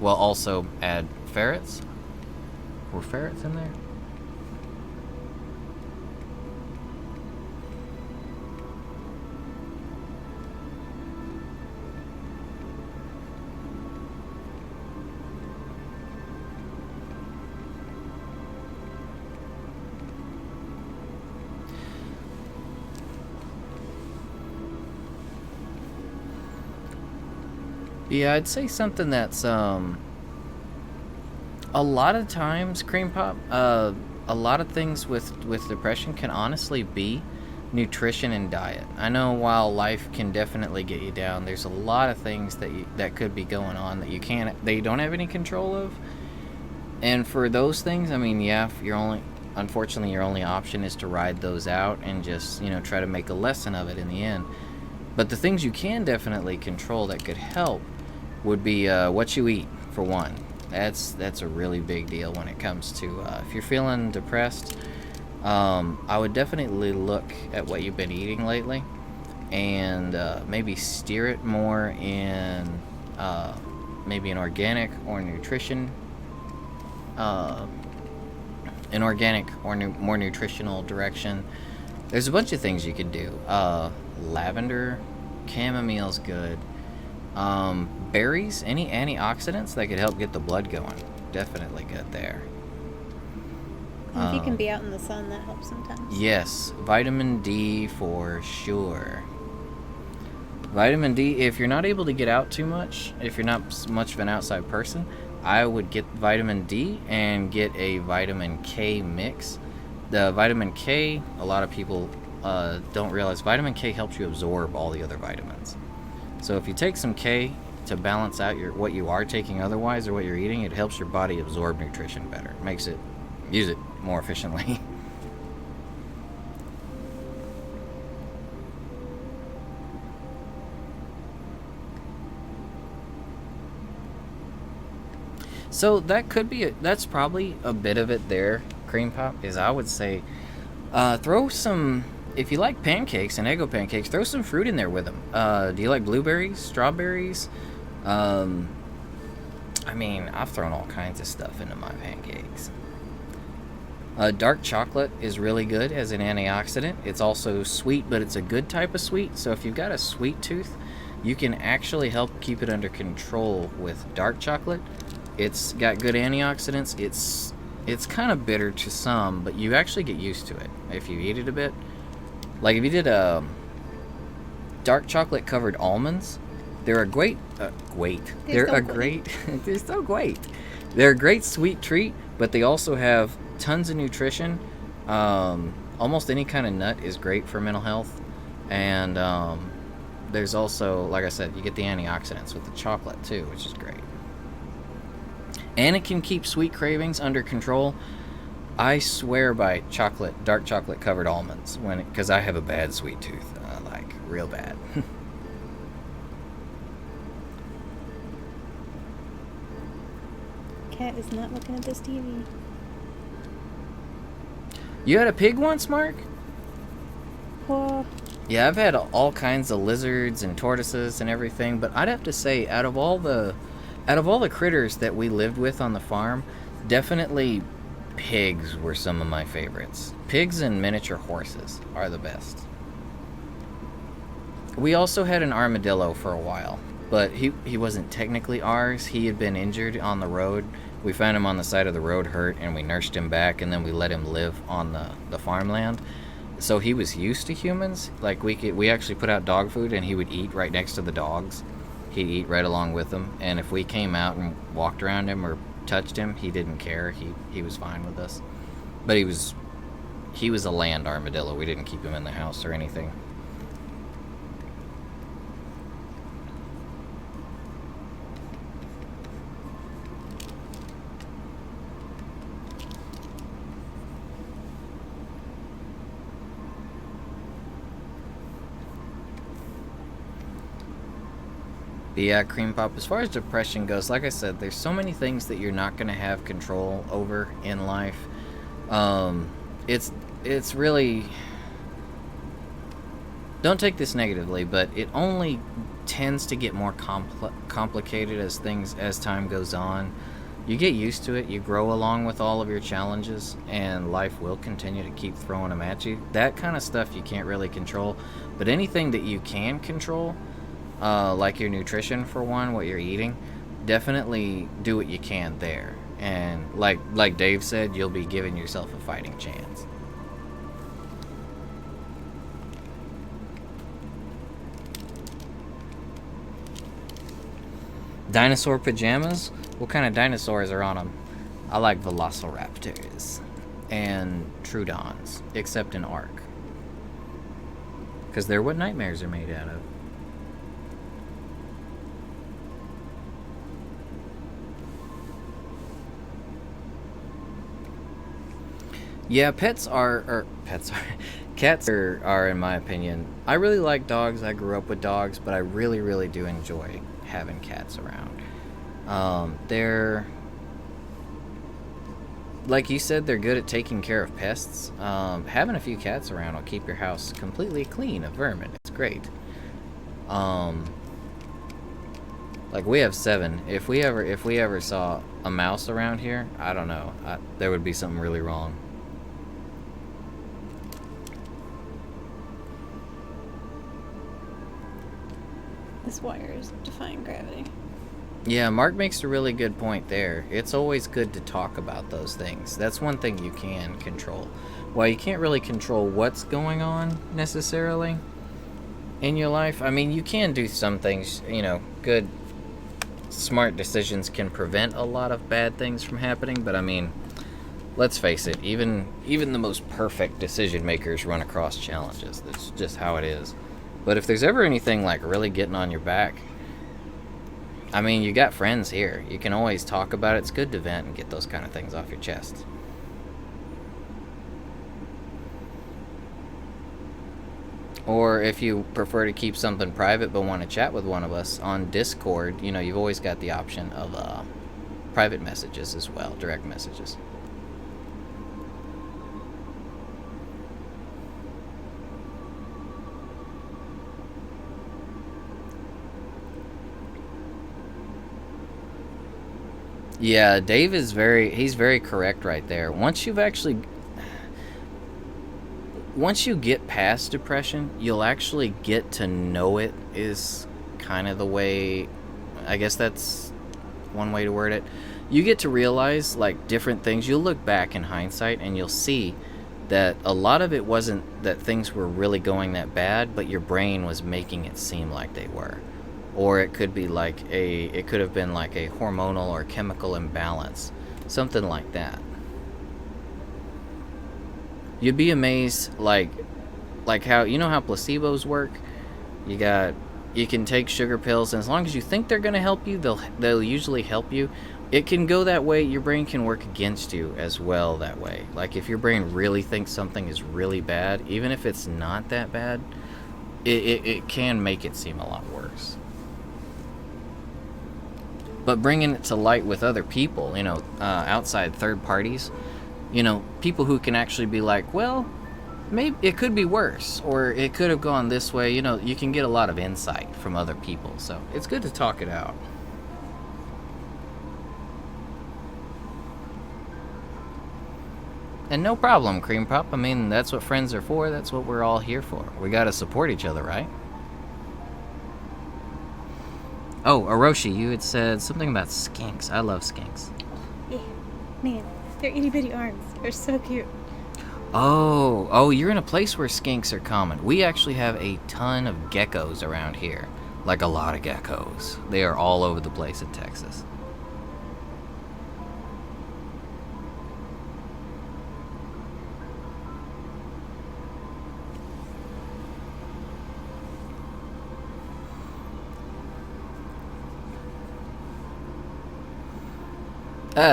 also add ferrets. Were ferrets in there? Yeah, I'd say something that's, a lot of times, Cream Pop, a lot of things with depression can honestly be nutrition and diet. I know while life can definitely get you down, there's a lot of things that could be going on that you don't have any control of. And for those things, I mean, yeah, unfortunately, your only option is to ride those out and just, try to make a lesson of it in the end. But the things you can definitely control that could help would be what you eat, for one. That's a really big deal when it comes to if you're feeling depressed. I would definitely look at what you've been eating lately and maybe steer it more in maybe an organic or nutrition, more nutritional direction. There's a bunch of things you could do. Lavender, chamomile's good. Berries, any antioxidants that could help get the blood going, definitely good there. And if you can be out in the sun, that helps sometimes. Yes, vitamin D for sure. Vitamin D, if you're not able to get out too much, if you're not much of an outside person, I would get vitamin D and get a vitamin K mix. The vitamin K, a lot of people don't realize vitamin K helps you absorb all the other vitamins. So if you take some K to balance out what you are taking otherwise or what you're eating, it helps your body absorb nutrition better. Makes it use it more efficiently. So that could be that's probably a bit of it there, Cream Pop, is I would say throw some, if you like pancakes and Eggo pancakes, throw some fruit in there with them. Do you like blueberries, strawberries? I mean, I've thrown all kinds of stuff into my pancakes. Dark chocolate is really good as an antioxidant. It's also sweet, but it's a good type of sweet. So if you've got a sweet tooth, you can actually help keep it under control with dark chocolate. It's got good antioxidants. It's kind of bitter to some, but you actually get used to it if you eat it a bit. Like if you did dark chocolate covered almonds, they're a great They're a great they're so great. They're a great sweet treat, but they also have tons of nutrition. Almost any kind of nut is great for mental health, and there's also, like I said, you get the antioxidants with the chocolate too, which is great. And it can keep sweet cravings under control. I swear by dark chocolate covered almonds because I have a bad sweet tooth, like real bad. Cat is not looking at this TV. You had a pig once, Mark? Oh. Yeah, I've had all kinds of lizards and tortoises and everything, but I'd have to say, out of all the critters that we lived with on the farm, definitely pigs were some of my favorites. Pigs and miniature horses are the best. We also had an armadillo for a while, but he wasn't technically ours. He had been injured on the road. We found him on the side of the road hurt, and we nursed him back, and then we let him live on the farmland. So he was used to humans. Like we actually put out dog food, and he would eat right next to the dogs. He'd eat right along with them, and if we came out and walked around him or touched him, he didn't care. He was fine with us. But he was a land armadillo. We didn't keep him in the house or anything. But yeah, Cream Pop, as far as depression goes, like I said, there's so many things that you're not going to have control over in life. It's really... Don't take this negatively, but it only tends to get more complicated as time goes on. You get used to it, you grow along with all of your challenges, and life will continue to keep throwing them at you. That kind of stuff you can't really control, but anything that you can control, like your nutrition for one, what you're eating, definitely do what you can there. And like Dave said, you'll be giving yourself a fighting chance. Dinosaur pajamas? What kind of dinosaurs are on them? I like velociraptors and troodons, except in Ark, because they're what nightmares are made out of. Yeah, cats are in my opinion. I really like dogs. I grew up with dogs, but I really, really do enjoy having cats around. They're, like you said, they're good at taking care of pests. Having a few cats around will keep your house completely clean of vermin. It's great. Like we have 7. If we ever saw a mouse around here, I don't know. There would be something really wrong. This wire is defying gravity. Yeah, Mark makes a really good point there. It's always good to talk about those things. That's one thing you can control. While you can't really control what's going on necessarily in your life, I mean, you can do some things, good smart decisions can prevent a lot of bad things from happening, but I mean, let's face it, even the most perfect decision makers run across challenges. That's just how it is. But if there's ever anything like really getting on your back, I mean, you got friends here. You can always talk about it. It's good to vent and get those kind of things off your chest. Or if you prefer to keep something private but want to chat with one of us on Discord, you know, you've always got the option of private messages as well, direct messages. Yeah, Dave is he's very correct right there. Once you get past depression, you'll actually get to know it, is kind of the way, I guess that's one way to word it. You get to realize like different things. You'll look back in hindsight and you'll see that a lot of it wasn't that things were really going that bad, but your brain was making it seem like they were. Or it could be like it could have been like a hormonal or chemical imbalance, something like that. You'd be amazed, like how, you know how placebos work. You can take sugar pills, and as long as you think they're gonna help you, they'll usually help you. It can go that way. Your brain can work against you as well that way. Like if your brain really thinks something is really bad, even if it's not that bad, it can make it seem a lot worse. But bringing it to light with other people, you know, outside third parties, you know, people who can actually be like, well, maybe it could be worse, or it could have gone this way. You know, you can get a lot of insight from other people, so it's good to talk it out. And no problem, Cream Pup. I mean, that's what friends are for. That's what we're all here for. We gotta support each other, right? Oh, Orochi, you had said something about skinks. I love skinks. Yeah, man, their itty bitty arms are so cute. Oh, you're in a place where skinks are common. We actually have a ton of geckos around here. Like a lot of geckos. They are all over the place in Texas.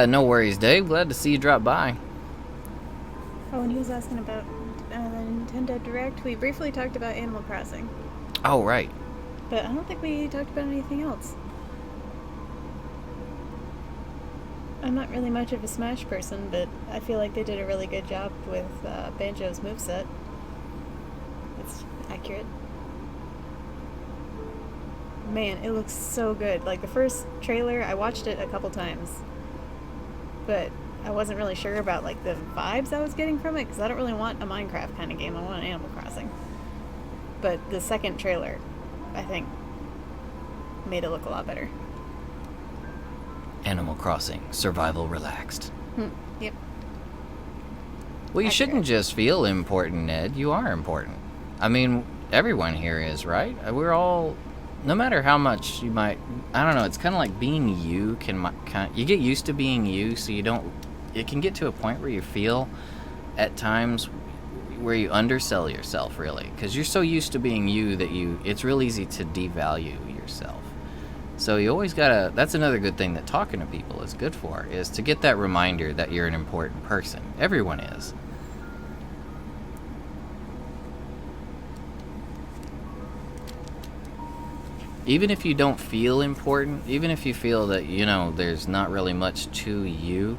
No worries, Dave. Glad to see you drop by. Oh, and he was asking about the Nintendo Direct. We briefly talked about Animal Crossing. Oh, right. But I don't think we talked about anything else. I'm not really much of a Smash person, but I feel like they did a really good job with Banjo's moveset. It's accurate. Man, it looks so good. Like the first trailer, I watched it a couple times, but I wasn't really sure about like the vibes I was getting from it, because I don't really want a Minecraft kind of game. I want an Animal Crossing. But the second trailer, I think, made it look a lot better. Animal Crossing, survival relaxed. Yep. Well, you shouldn't just feel important, Ned. You are important. I mean, everyone here is, right? We're all, no matter how much you might, I don't know, it's kind of like being you you get used to being you, so you don't, it can get to a point where you feel at times where you undersell yourself, really, because you're so used to being you that it's real easy to devalue yourself. So you always gotta, that's another good thing that talking to people is good for, is to get that reminder that you're an important person. Everyone is. Even if you don't feel important, even if you feel that, you know, there's not really much to you,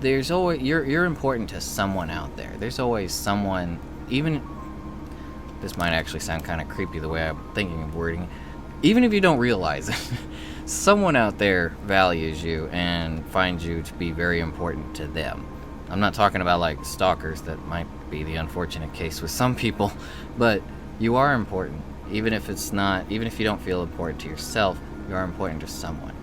there's always, you're important to someone out there. There's always someone, even, this might actually sound kind of creepy the way I'm thinking of wording, even if you don't realize it, someone out there values you and finds you to be very important to them. I'm not talking about like stalkers, that might be the unfortunate case with some people, but you are important. Even if you don't feel important to yourself, you are important to someone.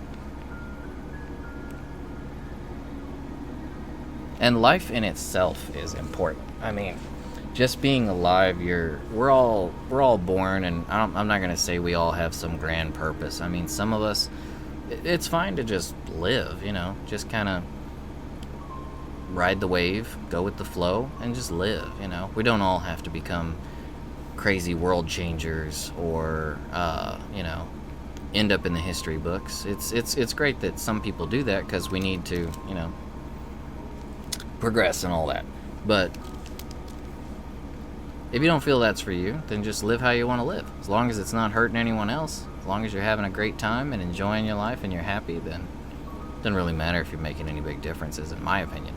And life in itself is important. I mean, just being alive, we're all born, and I'm not gonna say we all have some grand purpose. I mean, some of us, it's fine to just live, you know, just kind of ride the wave, go with the flow, and just live, you know. We don't all have to become crazy world changers or, you know, end up in the history books. It's great that some people do that because we need to, you know, progress and all that. But if you don't feel that's for you, then just live how you want to live. As long as it's not hurting anyone else, as long as you're having a great time and enjoying your life and you're happy, then it doesn't really matter if you're making any big differences, in my opinion.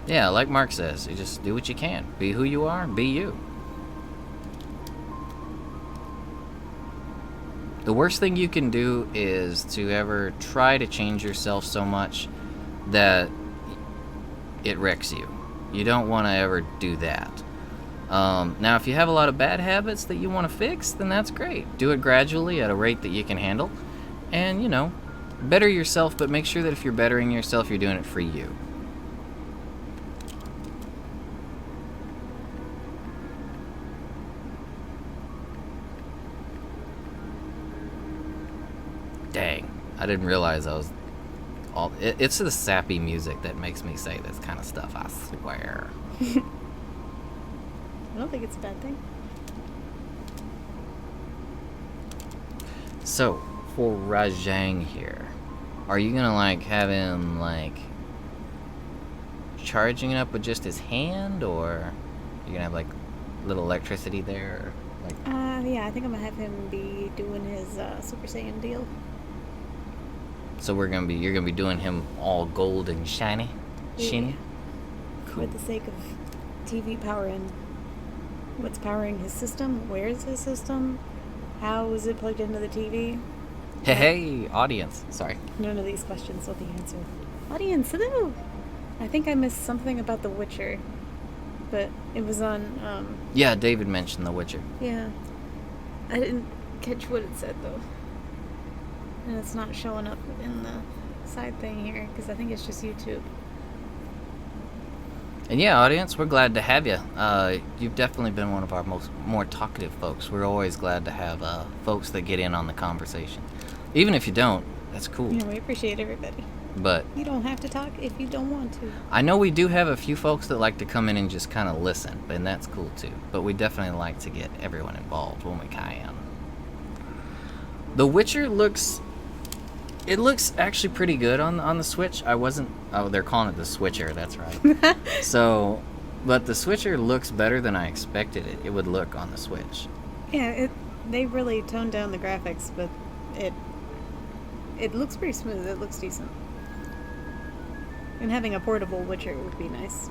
Yeah, like Mark says, you just do what you can. Be who you are, be you. The worst thing you can do is to ever try to change yourself so much that it wrecks you. You don't want to ever do that. Now, if you have a lot of bad habits that you want to fix, then that's great. Do it gradually at a rate that you can handle. And, you know, better yourself, but make sure that if you're bettering yourself, you're doing it for you. Dang, I didn't realize I was all... It's the sappy music that makes me say this kind of stuff, I swear. I don't think it's a bad thing. So, for Rajang here, are you gonna, like, have him, like, charging it up with just his hand, or are you gonna have, like, little electricity there, or, like... Yeah, I think I'm gonna have him be doing his Super Saiyan deal. So you're gonna be doing him all gold and shiny? Shiny? Yeah. Cool. For the sake of TV power and what's powering his system, where's his system, how is it plugged into the TV? Hey, audience. Sorry. None of these questions will be answered. Audience, hello! I think I missed something about The Witcher, but it was on, Yeah, David mentioned The Witcher. yeah. I didn't catch what it said, though. And it's not showing up in the side thing here, because I think it's just YouTube. And yeah, audience, we're glad to have you. You've definitely been one of our more talkative folks. We're always glad to have folks that get in on the conversation. Even if you don't, that's cool. Yeah, we appreciate everybody. But You don't have to talk if you don't want to. I know we do have a few folks that like to come in and just kind of listen, and that's cool too. But we definitely like to get everyone involved when we can. The Witcher looks actually pretty good on the Switch. They're calling it the Switcher, that's right. So, but the Switcher looks better than I expected it would look on the Switch. Yeah, they really toned down the graphics, but it looks pretty smooth. It looks decent. And having a portable Witcher would be nice.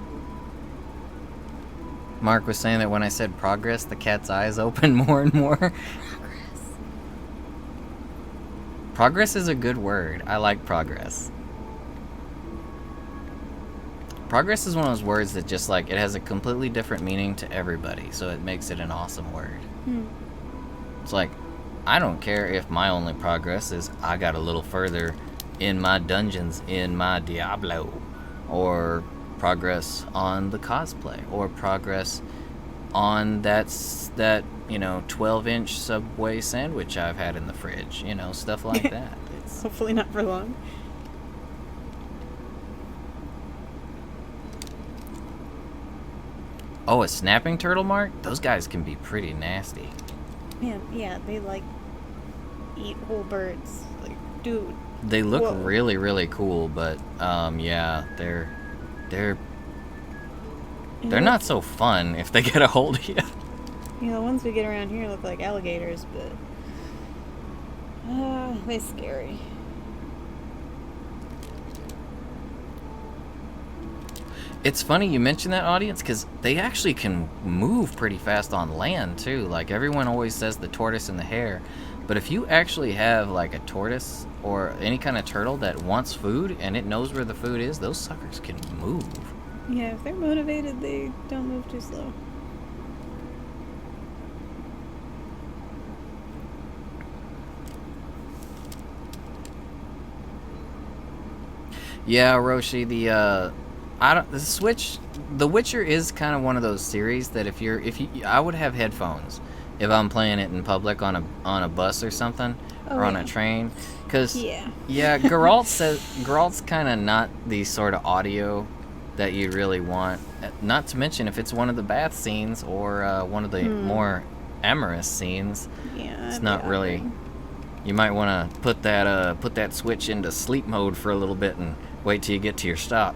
Mark was saying that when I said progress, the cat's eyes open more and more. Progress is a good word. I like progress. Progress is one of those words that just, like, it has a completely different meaning to everybody, so it makes it an awesome word. It's like, I don't care if my only progress is I got a little further in my dungeons in my Diablo, or progress on the cosplay, or progress on that 12-inch Subway sandwich I've had in the fridge, stuff like that. Hopefully not for long. Oh, a snapping turtle, Mark? Those guys can be pretty nasty. Man, yeah, they eat whole birds. Like, dude. They look whoa. really, really cool, but yeah, they're not so fun if they get a hold of you. The ones we get around here look like alligators, but they're scary. It's funny you mentioned that, audience, because they actually can move pretty fast on land too. Like, everyone always says the tortoise and the hare, but if you actually have like a tortoise or any kind of turtle that wants food and it knows where the food is, those suckers can move. Yeah, if they're motivated, they don't move too slow. Yeah, Roshi, I don't. The Witcher is kind of one of those series that I would have headphones if I'm playing it in public on a bus or something, or on a train, because Geralt's kind of not the sort of audio that you really want. Not to mention if it's one of the bath scenes or one of the more amorous scenes. Yeah, it's not really. You might want to put that switch into sleep mode for a little bit and wait till you get to your stop.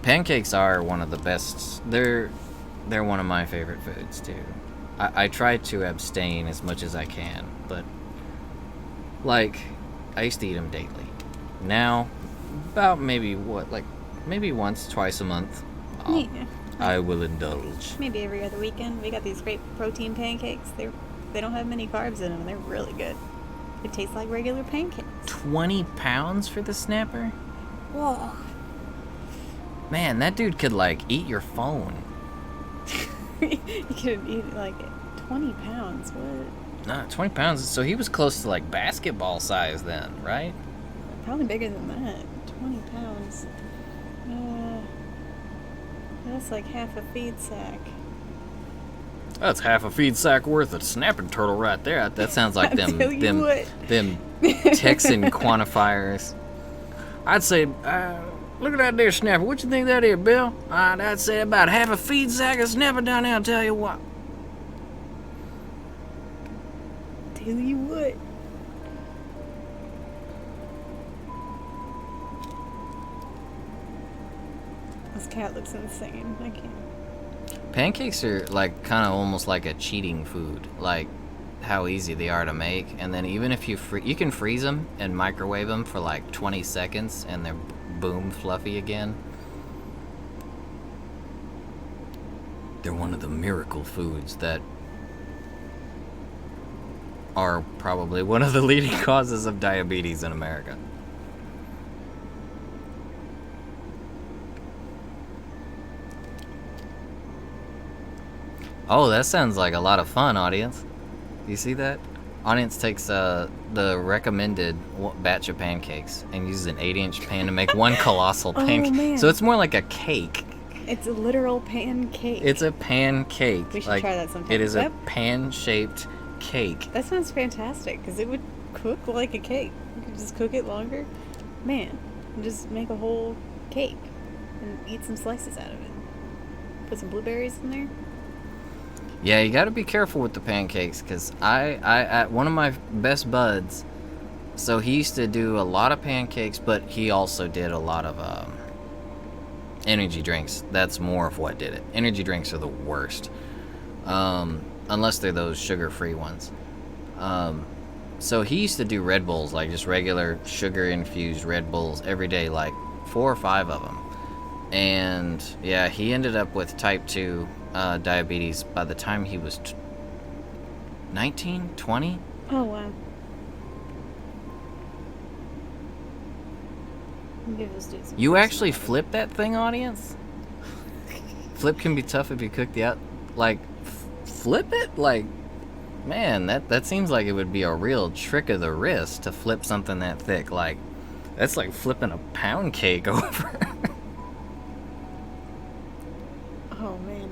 Pancakes are one of the best. They're one of my favorite foods too. I try to abstain as much as I can, but like I used to eat them daily. Now, about maybe once, twice a month, I will indulge. Maybe every other weekend. We got these great protein pancakes. They don't have many carbs in them. They're really good. It tastes like regular pancakes. 20 pounds for the snapper? Whoa. Man, that dude could like eat your phone. You could eat like 20 pounds. What? Nah, 20 pounds. So he was close to like basketball size then, right? Probably bigger than that. 20 pounds. That's like half a feed sack. That's half a feed sack worth of snapping turtle right there. That sounds like them Texan quantifiers. I'd say, look at that there snapper. What you think that is, Bill? I'd say about half a feed sack of snapper down there. I'll tell you what. Tell you what. This cat looks insane. I can't. Pancakes are like kind of almost like a cheating food, like how easy they are to make. And then even if you can freeze them and microwave them for like 20 seconds and they're boom fluffy again. They're one of the miracle foods that are probably one of the leading causes of diabetes in America. Oh, that sounds like a lot of fun, audience. You see that? Audience takes the recommended batch of pancakes and uses an 8-inch pan to make one colossal pancake. Man. So it's more like a cake. It's a literal pancake. It's a pancake. We should try that sometime. It is a pan-shaped cake. That sounds fantastic, because it would cook like a cake. You could just cook it longer. Man, and just make a whole cake and eat some slices out of it. Put some blueberries in there. Yeah, you got to be careful with the pancakes, because I one of my best buds, so he used to do a lot of pancakes, but he also did a lot of energy drinks. That's more of what did it. Energy drinks are the worst, unless they're those sugar-free ones. So he used to do Red Bulls, like just regular sugar-infused Red Bulls every day, like 4 or 5 of them. And yeah, he ended up with type 2 diabetes by the time he was 19, 20. Oh, wow. Give those dudes some You rest. actually flip that thing, audience? Flip can be tough if you cook the out. Like, flip it? Like, man, that seems like it would be a real trick of the wrist to flip something that thick. Like, that's like flipping a pound cake over. Oh, man.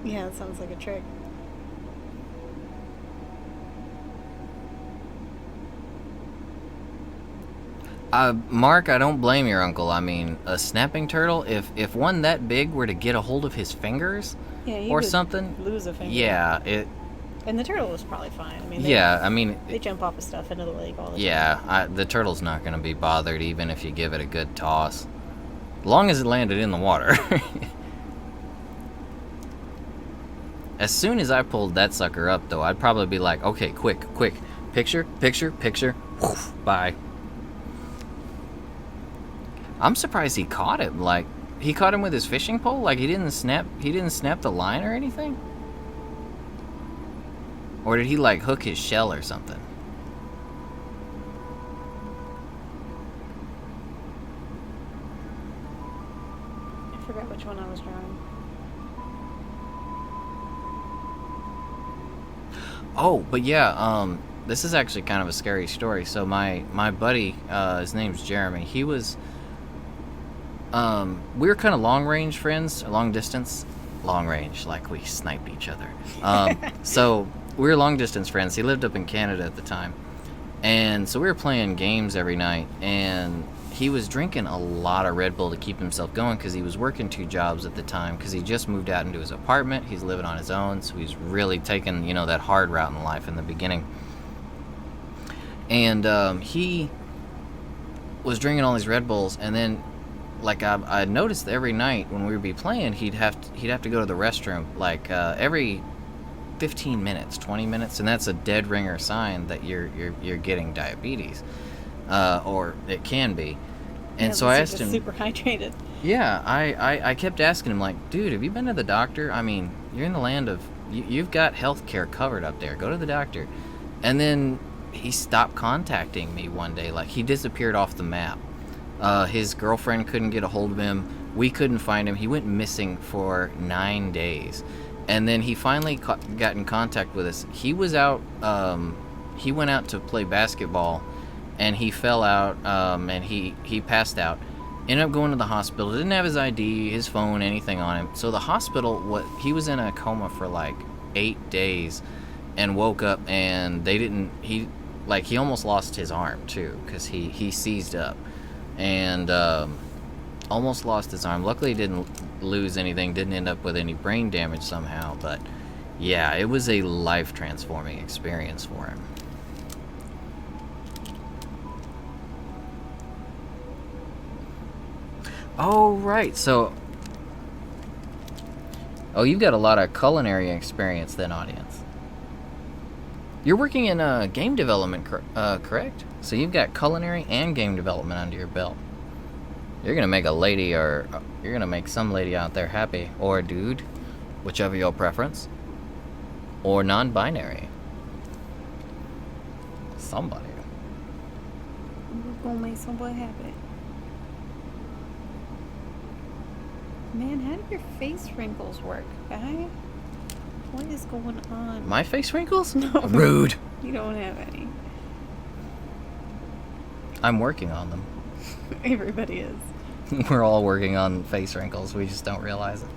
Yeah, that sounds like a trick. Mark, I don't blame your uncle. I mean, a snapping turtle, if one that big were to get a hold of his fingers or something, lose a finger. yeah, And the turtle was probably fine. I mean, they jump off of stuff into the lake all the time. Yeah, the turtle's not going to be bothered even if you give it a good toss. As long as it landed in the water. As soon as I pulled that sucker up, though, I'd probably be like, okay, quick, picture, whoosh, bye. I'm surprised he caught him. Like, he caught him with his fishing pole? Like, he didn't snap the line or anything? Or did he, like, hook his shell or something? I forgot which one I was drawing. Oh, but yeah, this is actually kind of a scary story. So my buddy, his name's Jeremy. He was we were kind of long range friends, long distance, long range, like we sniped each other. So we were long distance friends. He lived up in Canada at the time, and so we were playing games every night. And he was drinking a lot of Red Bull to keep himself going because he was working 2 jobs at the time because he just moved out into his apartment. He's living on his own, so he's really taking, you know, that hard route in life in the beginning. And he was drinking all these Red Bulls, and then, like, I noticed that every night when we would be playing, he'd have to go to the restroom like every 15 minutes, 20 minutes, and that's a dead ringer sign that you're getting diabetes, or it can be. And Yeah, so I unless asked you're him. just super hydrated. Yeah, I kept asking him, like, dude, have you been to the doctor? I mean, you're in the land of you've got health care covered up there. Go to the doctor. And then he stopped contacting me one day. Like, he disappeared off the map. His girlfriend couldn't get a hold of him. We couldn't find him. He went missing for 9 days. And then he finally got in contact with us. He was out, he went out to play basketball, and he fell out, and he passed out. Ended up going to the hospital. Didn't have his ID, his phone, anything on him. So the hospital, he was in a coma for like 8 days, and woke up, and he almost lost his arm too, because he seized up, and almost lost his arm. Luckily, he didn't lose anything, didn't end up with any brain damage somehow, but yeah, it was a life-transforming experience for him. Oh, right, so... Oh, you've got a lot of culinary experience then, audience. You're working in game development, correct? So you've got culinary and game development under your belt. You're gonna make a lady, or you're gonna make some lady out there happy, or a dude, whichever your preference, or non-binary. Somebody. We're gonna make somebody happy. Man, how do your face wrinkles work, guy? What is going on? My face wrinkles? No. Rude. You don't have any. I'm working on them. Everybody is. We're all working on face wrinkles. We just don't realize it.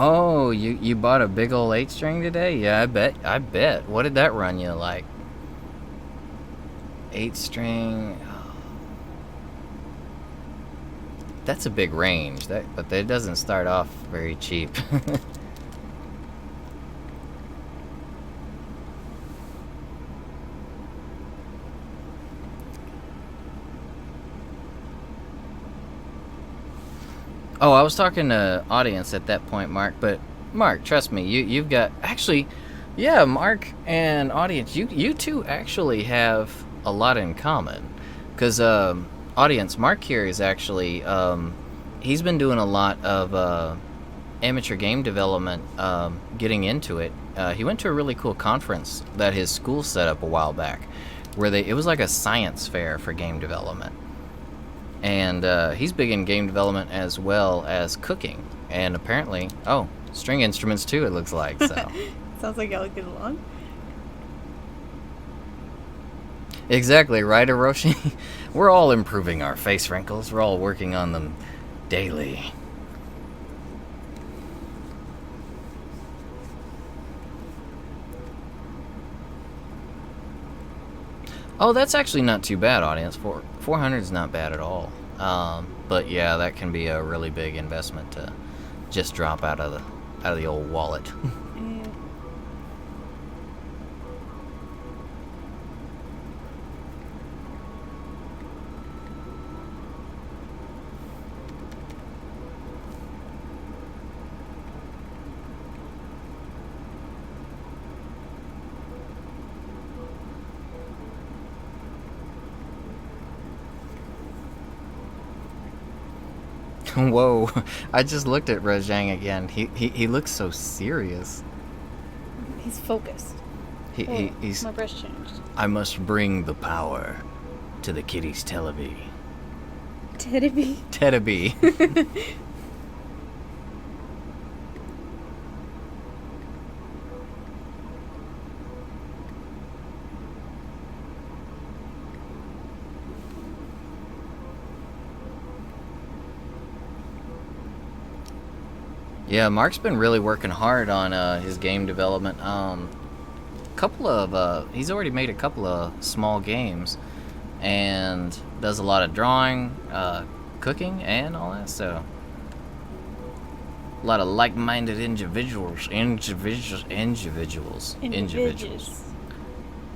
Oh, you bought a big old 8-string today? Yeah, I bet. What did that run you like? 8-string. That's a big range. But it doesn't start off very cheap. Oh, I was talking to audience at that point, Mark. But Mark, trust me, you've got actually, yeah, Mark and audience, you two actually have a lot in common, because audience, Mark here is actually he's been doing a lot of amateur game development, getting into it. He went to a really cool conference that his school set up a while back, where it was like a science fair for game development. And he's big in game development as well as cooking, and apparently, string instruments too, it looks like. So Sounds like y'all get along. exactly, right, Hiroshi? We're all improving our face wrinkles. We're all working on them daily. Oh, that's actually not too bad, audience. 400 is not bad at all. But yeah, that can be a really big investment to just drop out of the old wallet. Yeah. Whoa, I just looked at Rajang again. He looks so serious. He's focused. He's. My brush changed. I must bring the power to the kitty's Tellaby. Teddy. Tellaby. Yeah, Mark's been really working hard on his game development. He's already made a couple of small games, and does a lot of drawing, cooking, and all that. So, a lot of like-minded individuals.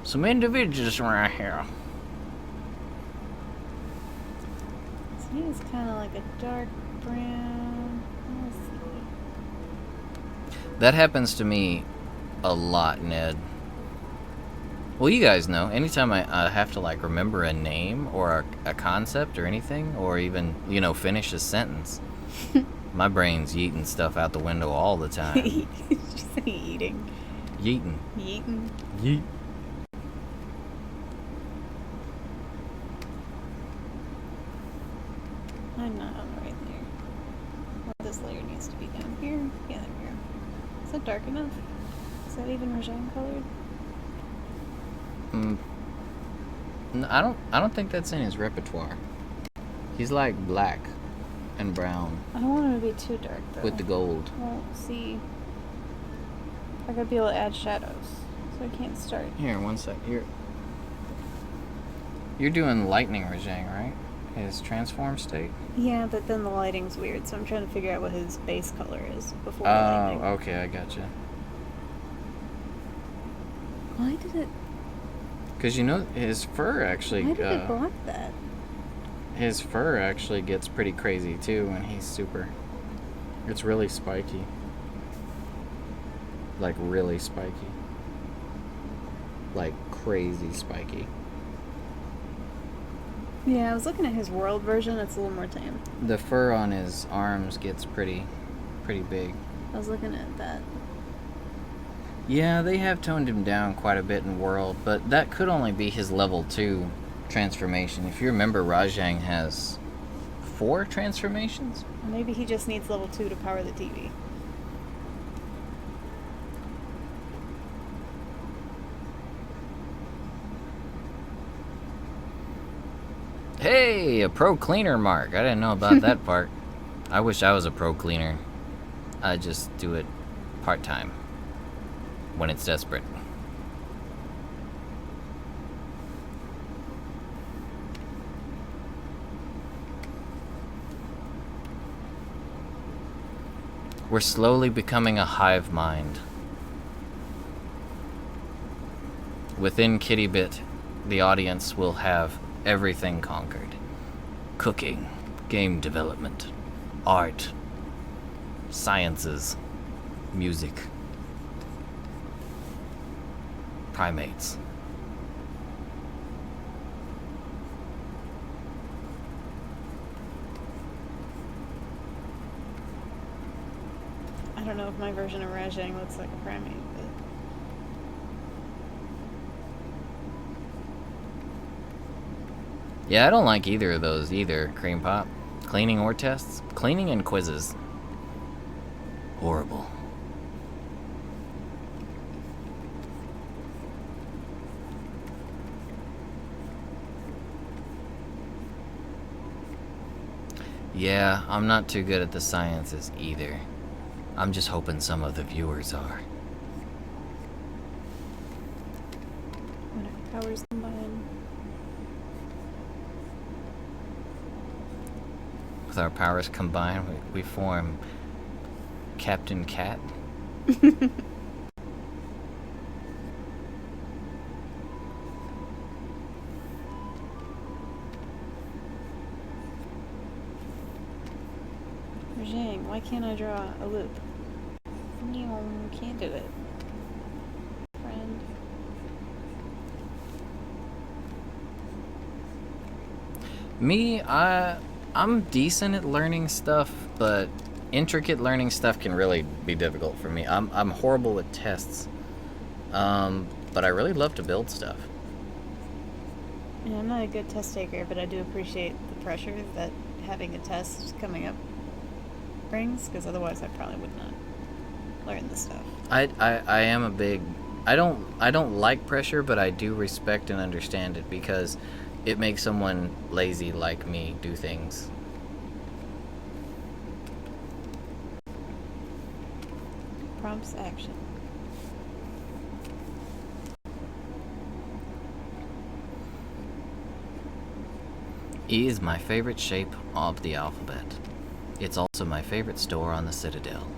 Some individuals right here. He's kind of like a dark brown. Let's see. That happens to me a lot, Ned. Well, you guys know, anytime I have to, like, remember a name or a concept or anything, or even, finish a sentence, my brain's yeeting stuff out the window all the time. Did you say eating? Yeeting. Yeeting? Yeet. I'm not on the right layer. Well, this layer needs to be down here. Yeah, there we go. Is that dark enough? Is that even Rajang colored? I don't think that's in his repertoire. He's like black and brown I don't want him to be too dark though. with the gold. Well, see. I gotta be able to add shadows, so I can't start. Here, one sec. You're doing lightning Rajang, right? His transform state? Yeah, but then the lighting's weird, so I'm trying to figure out what his base color is before Oh, lightning. okay, I gotcha. Why did it? Because his fur actually. Why did it block that? His fur actually gets pretty crazy too when he's super. It's really spiky. Like really spiky. Like crazy spiky. Yeah, I was looking at his world version. It's a little more tame. The fur on his arms gets pretty big. I was looking at that. Yeah, they have toned him down quite a bit in World, but that could only be his level 2 transformation. If you remember, Rajang has 4 transformations? Maybe he just needs level 2 to power the TV. Hey, a pro cleaner, Mark. I didn't know about that part. I wish I was a pro cleaner. I just do it part-time when it's desperate. We're slowly becoming a hive mind. Within Kittybit, the audience will have everything conquered. Cooking, game development, art, sciences, music, primates. I don't know if my version of Rajang looks like a primate, but... Yeah, I don't like either of those either, Cream Pop. Cleaning or tests? Cleaning and quizzes. Horrible. Yeah, I'm not too good at the sciences either. I'm just hoping some of the viewers are. When our powers combine. With our powers combined, we form Captain Cat. Rajang, why can't I draw a loop? No, can't do it. Friend. Me, I'm decent at learning stuff, but intricate learning stuff can really be difficult for me. I'm horrible with tests, but I really love to build stuff. Yeah, I'm not a good test taker, but I do appreciate the pressure that having a test coming up brings, because otherwise I probably would not learn the stuff. I am a big. I don't like pressure, but I do respect and understand it because it makes someone lazy like me do things. Prompts action. E is my favorite shape of the alphabet. It's also my favorite store on the Citadel.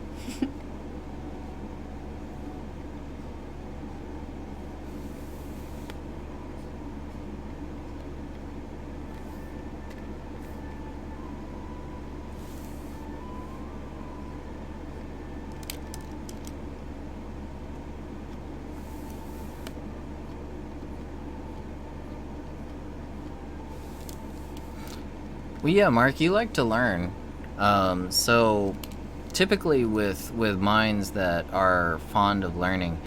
Well, yeah, Mark, you like to learn. So typically with minds that are fond of learning,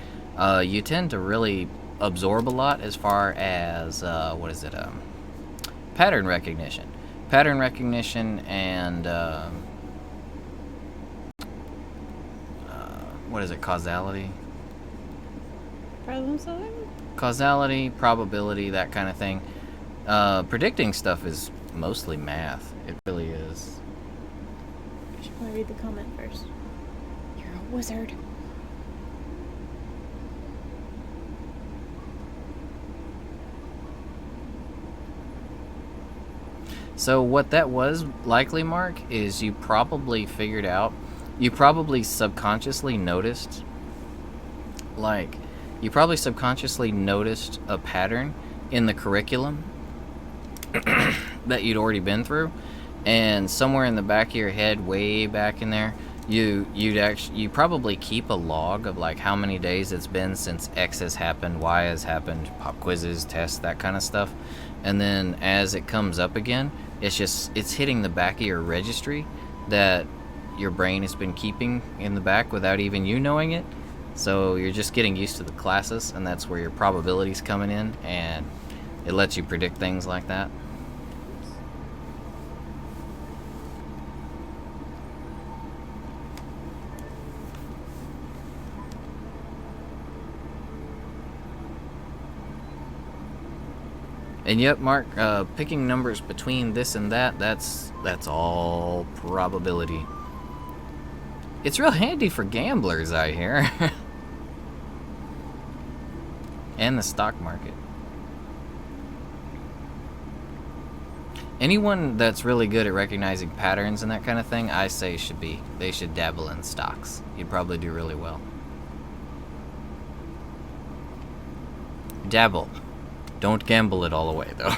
you tend to really absorb a lot as far as what is it? Pattern recognition, and what is it? Problem solving? Causality, probability, that kind of thing. Predicting stuff is mostly math. It really is. I should probably read the comment first. You're a wizard. So what that was likely, Mark, is you probably figured out, you probably subconsciously noticed, like, you probably subconsciously noticed a pattern in the curriculum that you'd already been through, and somewhere in the back of your head, way back in there, you probably keep a log of like how many days it's been since X has happened, Y has happened, pop quizzes, tests, that kind of stuff, and then as it comes up again, it's hitting the back of your registry that your brain has been keeping in the back without even you knowing it. So you're just getting used to the classes, and that's where your probabilities coming in, and it lets you predict things like that. And yep, Mark, picking numbers between this and that's all probability. It's real handy for gamblers, I hear. And the stock market. Anyone that's really good at recognizing patterns and that kind of thing, I say they should dabble in stocks. You'd probably do really well. Dabble. Don't gamble it all away, though.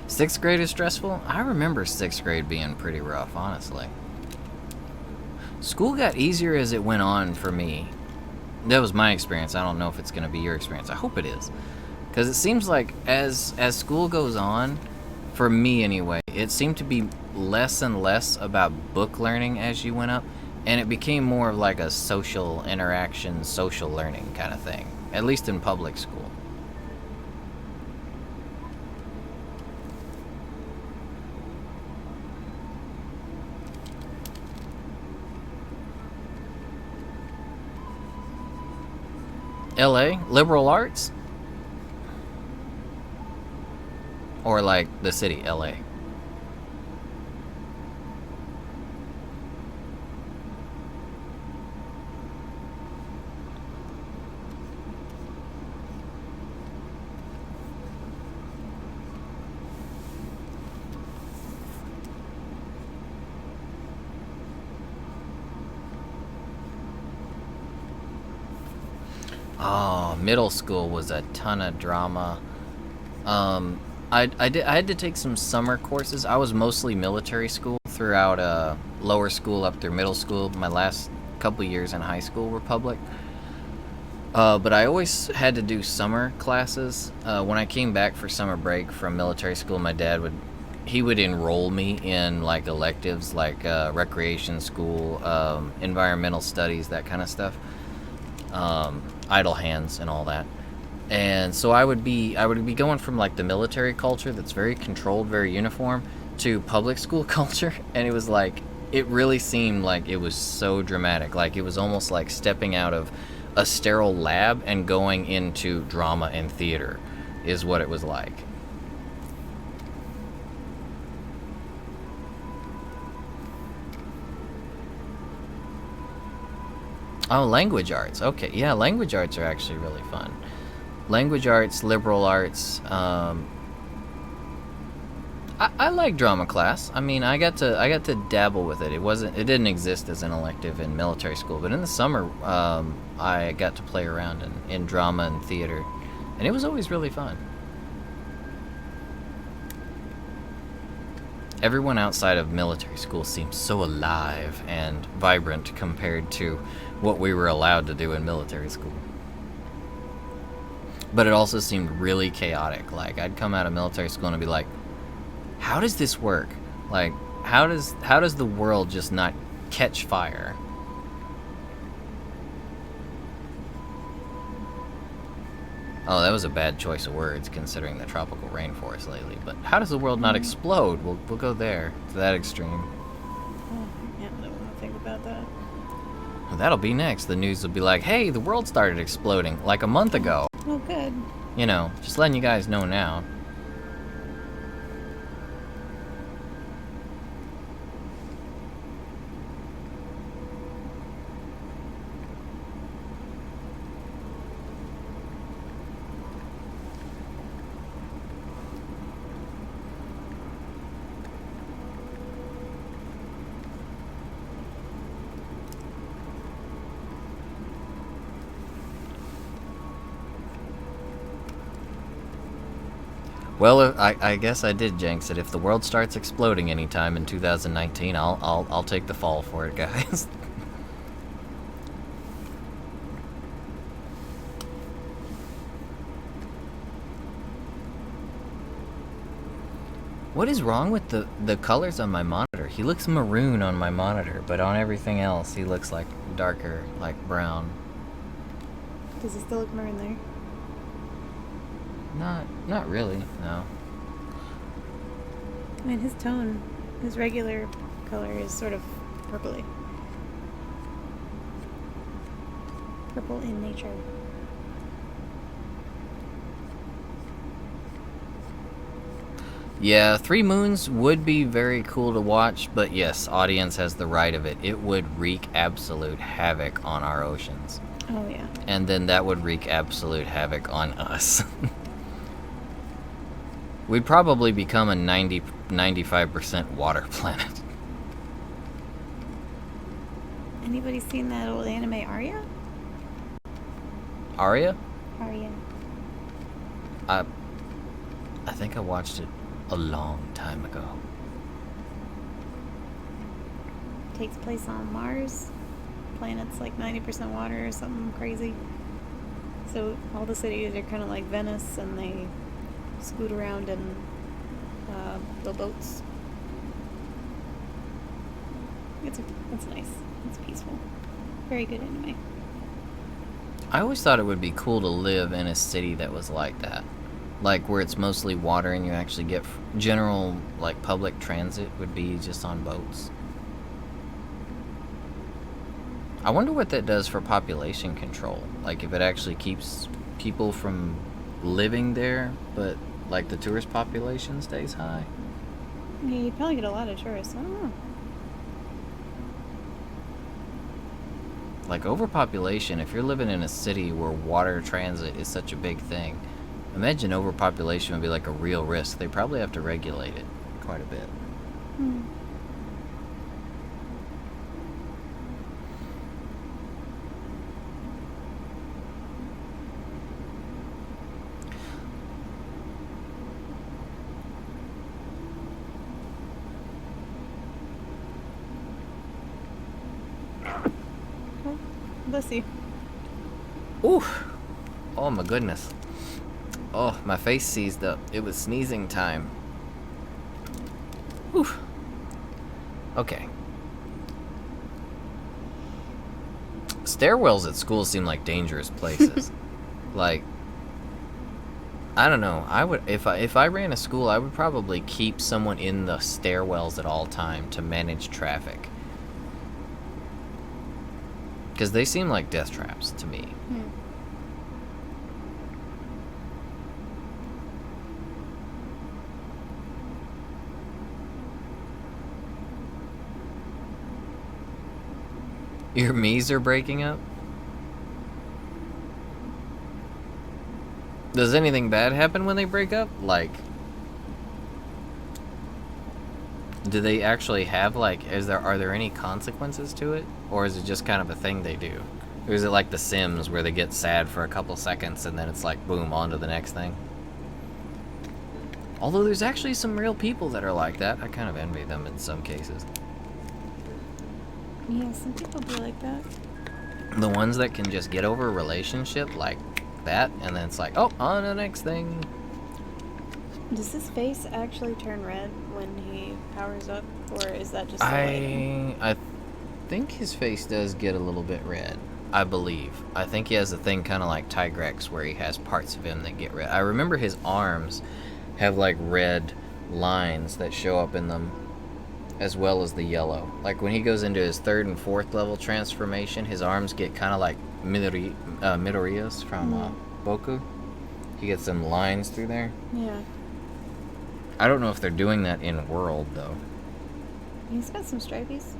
Sixth grade is stressful? I remember sixth grade being pretty rough, honestly. School got easier as it went on for me. That was my experience. I don't know if it's going to be your experience. I hope it is. Because it seems like as school goes on, for me anyway, it seemed to be less and less about book learning as you went up, and it became more of like a social interaction, social learning kind of thing, at least in public school. LA? Liberal arts? Or like the city, LA? Oh, middle school was a ton of drama. I had to take some summer courses. I was mostly military school throughout lower school up through middle school. My last couple years in high school were public. But I always had to do summer classes. When I came back for summer break from military school, my dad would enroll me in like electives like recreation school, environmental studies, that kind of stuff, idle hands and all that. And so I would be going from like the military culture that's very controlled, very uniform, to public school culture, and it was like it really seemed like it was so dramatic. Like it was almost like stepping out of a sterile lab and going into drama and theater is what it was like. Oh, language arts. Okay, yeah, language arts are actually really fun. Language arts, liberal arts. I like drama class. I mean, I got to dabble with it. It didn't exist as an elective in military school, but in the summer, I got to play around in drama and theater, and it was always really fun. Everyone outside of military school seems so alive and vibrant compared to what we were allowed to do in military school. But it also seemed really chaotic. Like I'd come out of military school and I'd be like, how does this work? Like, how does the world just not catch fire? Oh, that was a bad choice of words considering the tropical rainforest lately. But how does the world not explode? We'll go there, to that extreme. Oh, yeah, I don't want to think about that. Well, that'll be next. The news will be like, hey, the world started exploding like a month ago. Oh, good. You know, just letting you guys know now. Well, I guess I did jinx it. If the world starts exploding anytime in 2019, I'll take the fall for it, guys. What is wrong with the colors on my monitor? He looks maroon on my monitor, but on everything else he looks like darker, like brown. Does he still look maroon there? Not really, no. I mean, his tone, his regular color is sort of purpley. Purple in nature. Yeah, Three Moons would be very cool to watch, but yes, audience has the right of it. It would wreak absolute havoc on our oceans. Oh, yeah. And then that would wreak absolute havoc on us. We'd probably become a 95% water planet. Anybody seen that old anime Arya? Arya? Arya. I think I watched it a long time ago. Takes place on Mars. Planet's like 90% water or something crazy. So all the cities are kind of like Venice, and they scoot around in little boats. It's nice. It's peaceful. Very good anime. I always thought it would be cool to live in a city that was like that. Like where it's mostly water and you actually get general, like, public transit would be just on boats. I wonder what that does for population control. Like if it actually keeps people from living there, but like the tourist population stays high. Yeah, you'd probably get a lot of tourists. I don't know. Like overpopulation, if you're living in a city where water transit is such a big thing, imagine overpopulation would be like a real risk. They probably have to regulate it quite a bit. Bless you. Ooh. Oh my goodness. Oh, my face seized up. It was sneezing time. Whew. Okay. Stairwells at school seem like dangerous places. Like, I don't know. I would if I ran a school, I would probably keep someone in the stairwells at all time to manage traffic. Because they seem like death traps to me. Your Mii's are breaking up? Does anything bad happen when they break up? Like, do they actually have, like, are there any consequences to it? Or is it just kind of a thing they do? Or is it like The Sims where they get sad for a couple seconds and then it's like, boom, on to the next thing? Although there's actually some real people that are like that. I kind of envy them in some cases. Yeah, some people be like that. The ones that can just get over a relationship like that, and then it's like, oh, on to the next thing. Does his face actually turn red when he powers up, or is that just the lighting? I think his face does get a little bit red. I believe. I think he has a thing kind of like Tigrex where he has parts of him that get red. I remember his arms have like red lines that show up in them, as well as the yellow. Like when he goes into his 3rd and 4th level transformation, his arms get kind of like Midoriya's from Boku. He gets some lines through there. Yeah. I don't know if they're doing that in World, though. He's got some stripies.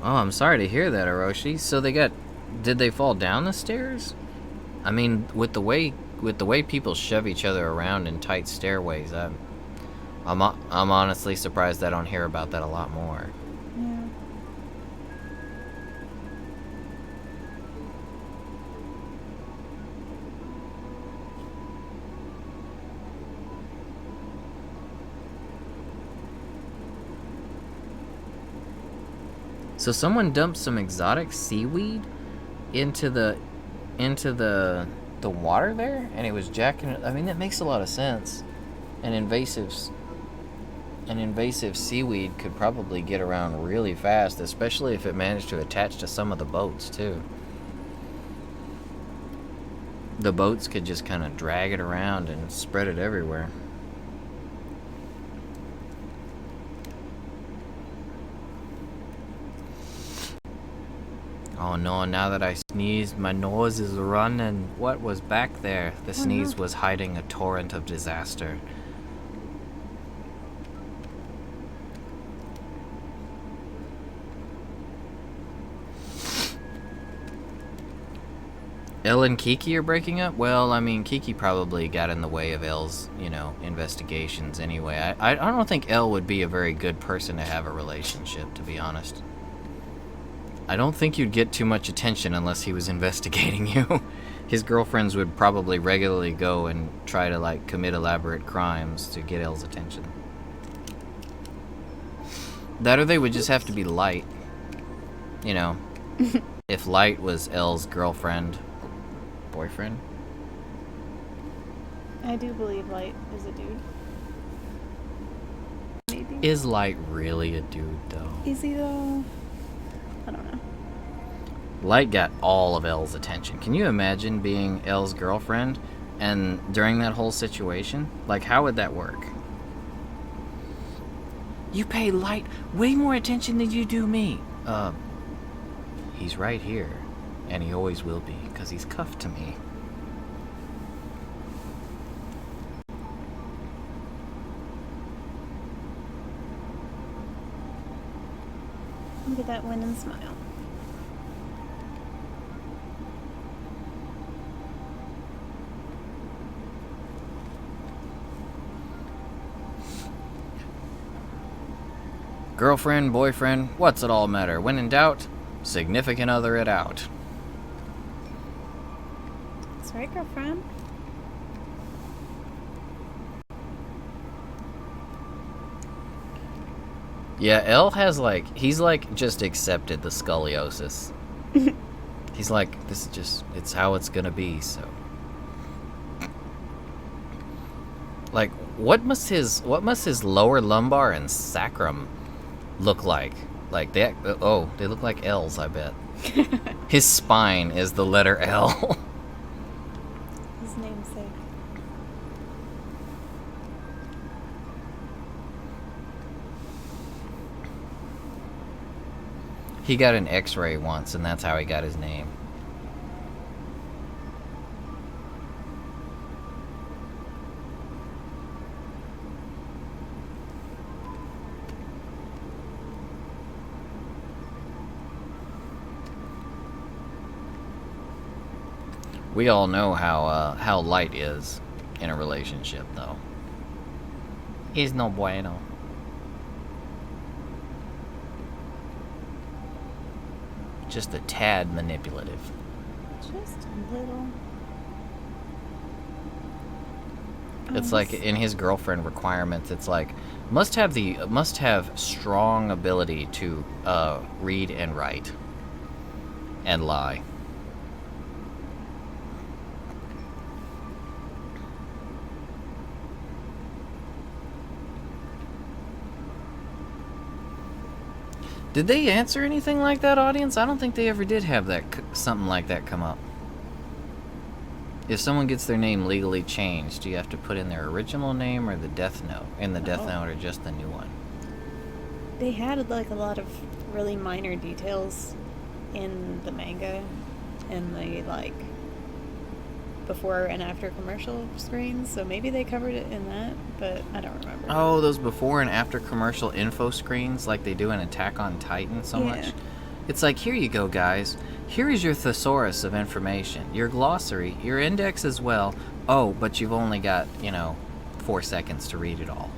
Oh, I'm sorry to hear that, Orochi. So did they fall down the stairs? I mean, with the way people shove each other around in tight stairways, I'm honestly surprised I don't hear about that a lot more. Yeah. So someone dumped some exotic seaweed into the water there, and it was jacking it. I mean, that makes a lot of sense. An invasive seaweed could probably get around really fast, especially if it managed to attach to some of the boats too. The boats could just kind of drag it around and spread it everywhere. Oh no, now that I sneezed, my nose is running. What was back there? The sneeze was hiding a torrent of disaster. Elle and Kiki are breaking up? Well, I mean, Kiki probably got in the way of Elle's, investigations anyway. I don't think Elle would be a very good person to have a relationship, to be honest. I don't think you'd get too much attention unless he was investigating you. His girlfriends would probably regularly go and try to, like, commit elaborate crimes to get Elle's attention. That or they would just have to be Light. If Light was Elle's girlfriend. Boyfriend? I do believe Light is a dude. Maybe. Is Light really a dude, though? Is he, though? I don't know. Light got all of Elle's attention. Can you imagine being Elle's girlfriend and during that whole situation? Like, how would that work? You pay Light way more attention than you do me. He's right here. And he always will be, because he's cuffed to me. Look at that winning smile. Girlfriend, boyfriend, what's it all matter? When in doubt, significant other it out. That's right, girlfriend. Yeah, L has like, he's like just accepted the scoliosis. He's like, this is just, it's how it's gonna be, so. Like, what must his lower lumbar and sacrum look like? Like, they look like L's, I bet. His spine is the letter L. His namesake. He got an x-ray once, and that's how he got his name. We all know how light is in a relationship, though. Is no bueno. Just a tad manipulative. Just a little. It's like in his girlfriend requirements, it's like must have strong ability to read and write and lie. Did they answer anything like that, audience? I don't think they ever did have that something like that come up. If someone gets their name legally changed, do you have to put in their original name or the death note? In the death note, or just the new one? They had like a lot of really minor details in the manga and the like before and after commercial screens, so maybe they covered it in that, but I don't remember. Oh, those before and after commercial info screens like they do in Attack on Titan so much. It's like, here you go, guys. Here is your thesaurus of information, your glossary, your index as well. Oh, but you've only got, 4 seconds to read it all.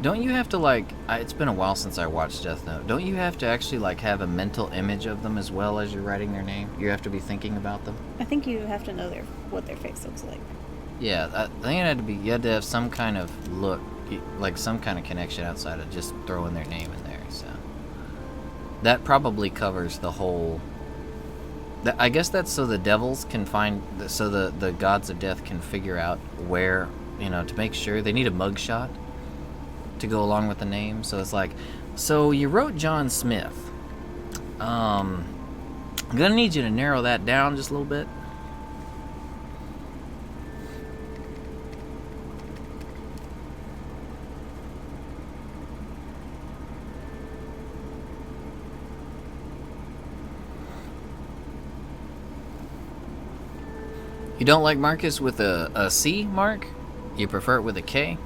Don't you have to, it's been a while since I watched Death Note. Don't you have to actually, have a mental image of them as well as you're writing their name? You have to be thinking about them? I think you have to know what their face looks like. Yeah, I think you had to have some kind of look, like some kind of connection outside of just throwing their name in there, so. That probably covers the whole... I guess that's so the devils can find... So the gods of death can figure out where, to make sure. They need a mugshot to go along with the name. So it's like, so you wrote John Smith. I'm gonna need you to narrow that down just a little bit. You don't like Marcus with a C, Mark? You prefer it with a K?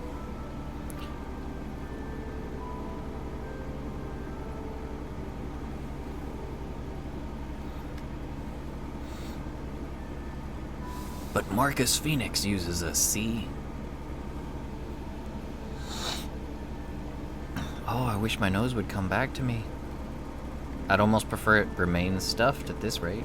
But Marcus Phoenix uses a C. Oh, I wish my nose would come back to me. I'd almost prefer it remain stuffed at this rate.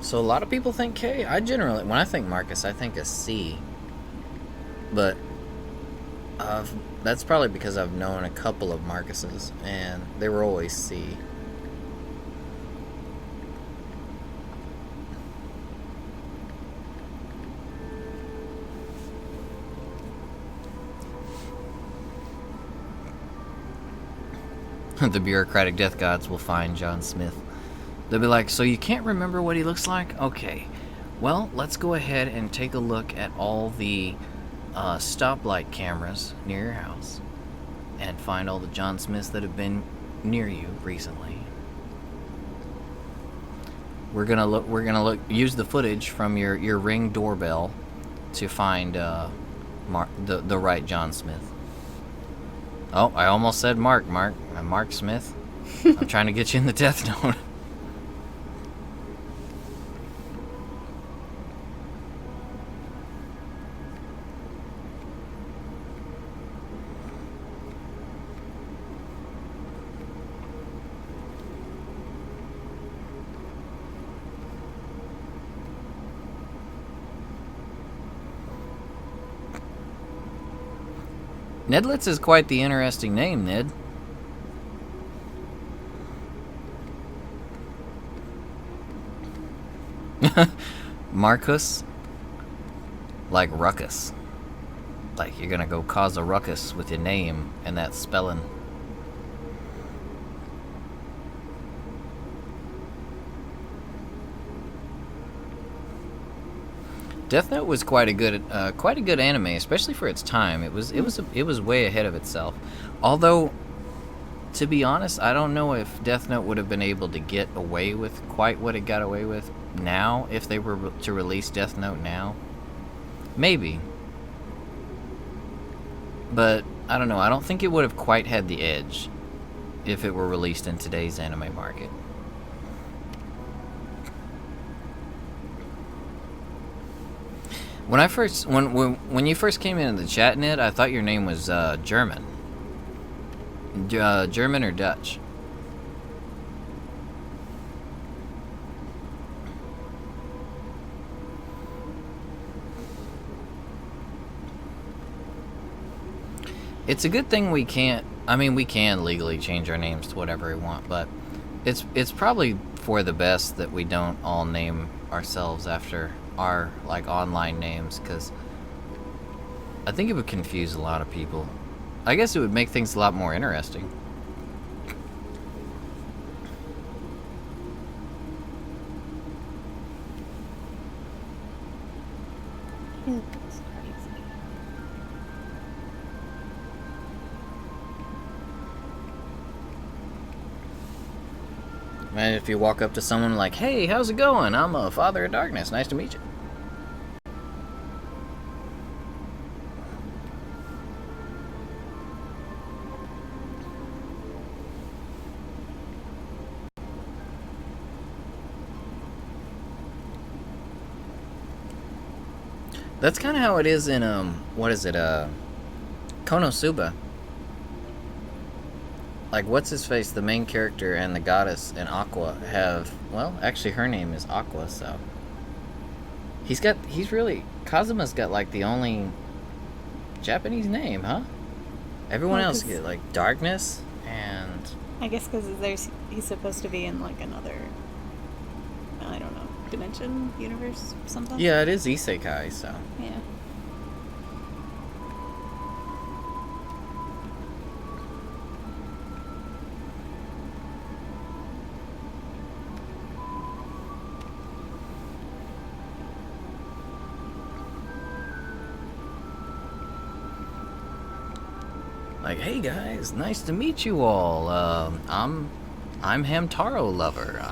So a lot of people think K. I generally, when I think Marcus, I think a C. But that's probably because I've known a couple of Marcuses, and they were always C. The bureaucratic death gods will find John Smith. They'll be like, so you can't remember what he looks like? Okay. Well, let's go ahead and take a look at all the stoplight cameras near your house and find all the John Smiths that have been near you recently. use the footage from your Ring doorbell to find the right John Smith. Oh, I almost said Mark Smith. I'm trying to get you in the Death Note. Nedlitz is quite the interesting name, Ned. Marcus? Like ruckus. Like you're gonna go cause a ruckus with your name and that spelling. Death Note was quite a good anime, especially for its time. It was way ahead of itself. Although, to be honest, I don't know if Death Note would have been able to get away with quite what it got away with now if they were to release Death Note now. Maybe. But I don't know. I don't think it would have quite had the edge if it were released in today's anime market. When you first came into the chat, Ned, I thought your name was German. German or Dutch? It's a good thing we can't. I mean, we can legally change our names to whatever we want, but it's probably for the best that we don't all name ourselves after our like online names, because I think it would confuse a lot of people. I guess it would make things a lot more interesting. And if you walk up to someone like, "Hey, how's it going? I'm a Father of Darkness. Nice to meet you." That's kind of how it is in Konosuba. Like, what's his face? The main character and the goddess and Aqua have, well, actually her name is Aqua, so Kazuma's got like the only Japanese name, huh? Everyone else get like Darkness and I guess because he's supposed to be in like another, I don't know, dimension, universe, something. Yeah, it is isekai, so yeah. like, "Hey guys, nice to meet you all. I'm Hamtaro Lover.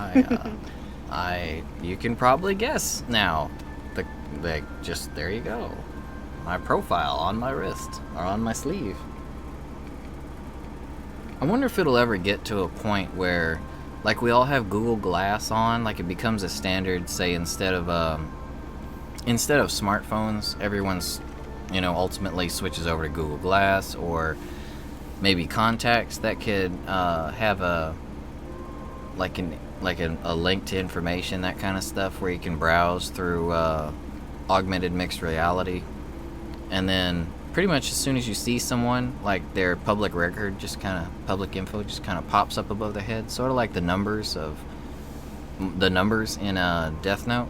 You can probably guess now. Just there you go. My profile on my wrist or on my sleeve." I wonder if it'll ever get to a point where, like, we all have Google Glass on, like it becomes a standard. Say instead of smartphones, everyone's, ultimately switches over to Google Glass, or maybe contacts that could have a link to information, that kind of stuff, where you can browse through augmented mixed reality, and then pretty much as soon as you see someone, like their public record, public info just kind of pops up above their head, sort of like the numbers in Death Note.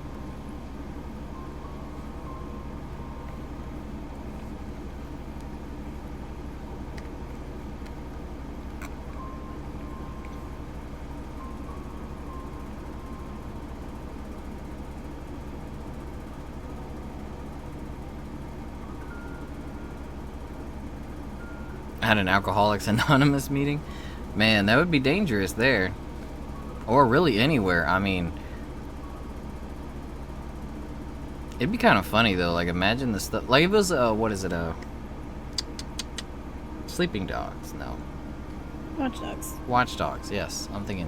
At an Alcoholics Anonymous meeting, man, that would be dangerous there, or really anywhere. I mean, It'd be kind of funny though. Like, imagine the stuff. Like, if it was what is it? Sleeping Dogs? No. Watch Dogs. Watch Dogs. Yes, I'm thinking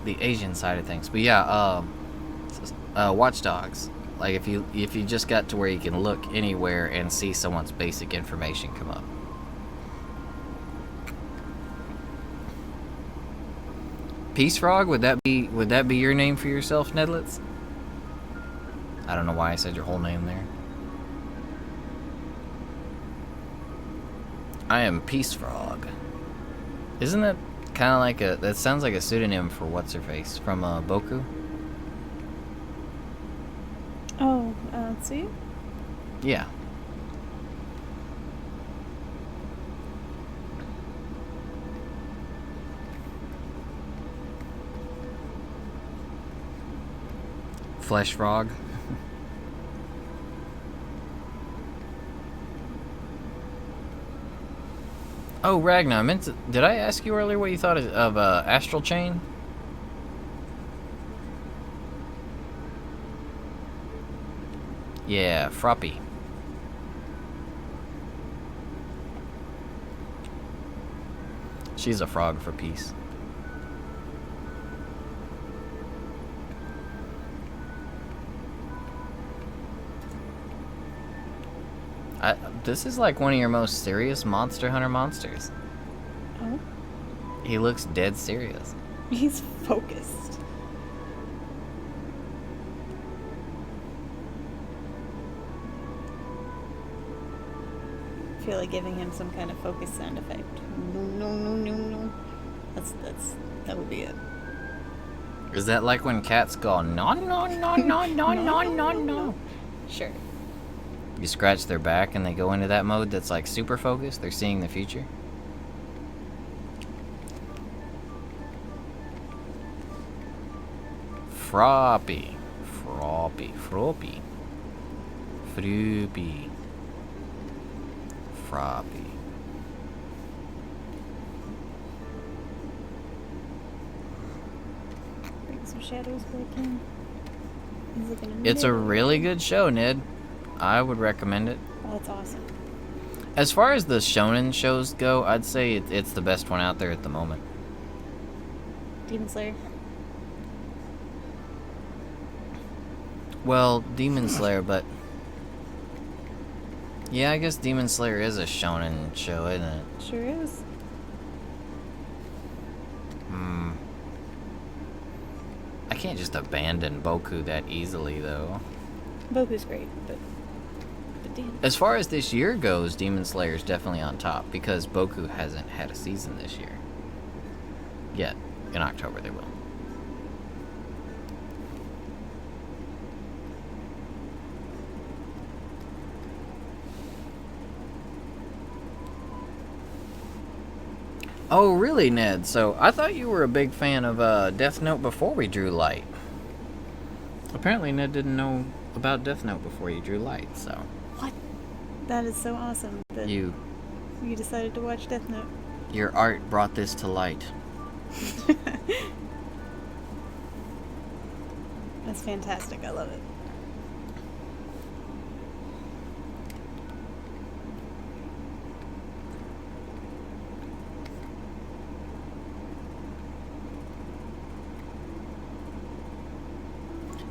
the Asian side of things. But yeah, Watch Dogs. Like, if you just got to where you can look anywhere and see someone's basic information come up. Peace Frog, would that be your name for yourself, Nedlitz? I don't know why I said your whole name there. I am Peace Frog. Isn't that kind of like that sounds like a pseudonym for what's her face from Boku? Oh, let's see. Yeah. Flesh Frog. Oh, Ragnar, did I ask you earlier what you thought of Astral Chain? Yeah, Froppy. She's a frog for peace. This is like one of your most serious Monster Hunter monsters. Oh? He looks dead serious. He's focused. I feel like giving him some kind of focus sound effect. No, no, no, no, no. That would be it. Is that like when cats go no no no no no no no no? Sure. You scratch their back and they go into that mode that's like super focused. They're seeing the future. Froppy. Froppy. Froppy. Froopy. Froppy. Bring some shadows back in. He's looking It's a really good show, Ned. I would recommend it. Oh, it's awesome. As far as the shonen shows go, I'd say it's the best one out there at the moment. Demon Slayer. Well, Demon Slayer, but... Yeah, I guess Demon Slayer is a shonen show, isn't it? Sure is. I can't just abandon Boku that easily, though. Boku's great, but damn. As far as this year goes, Demon Slayer's definitely on top, because Boku hasn't had a season this year. Yet. In October they will. Oh, really, Ned? So, I thought you were a big fan of Death Note before we drew Light. Apparently, Ned didn't know about Death Note before you drew Light, so... What? That is so awesome that you decided to watch Death Note. Your art brought this to light. That's fantastic. I love it.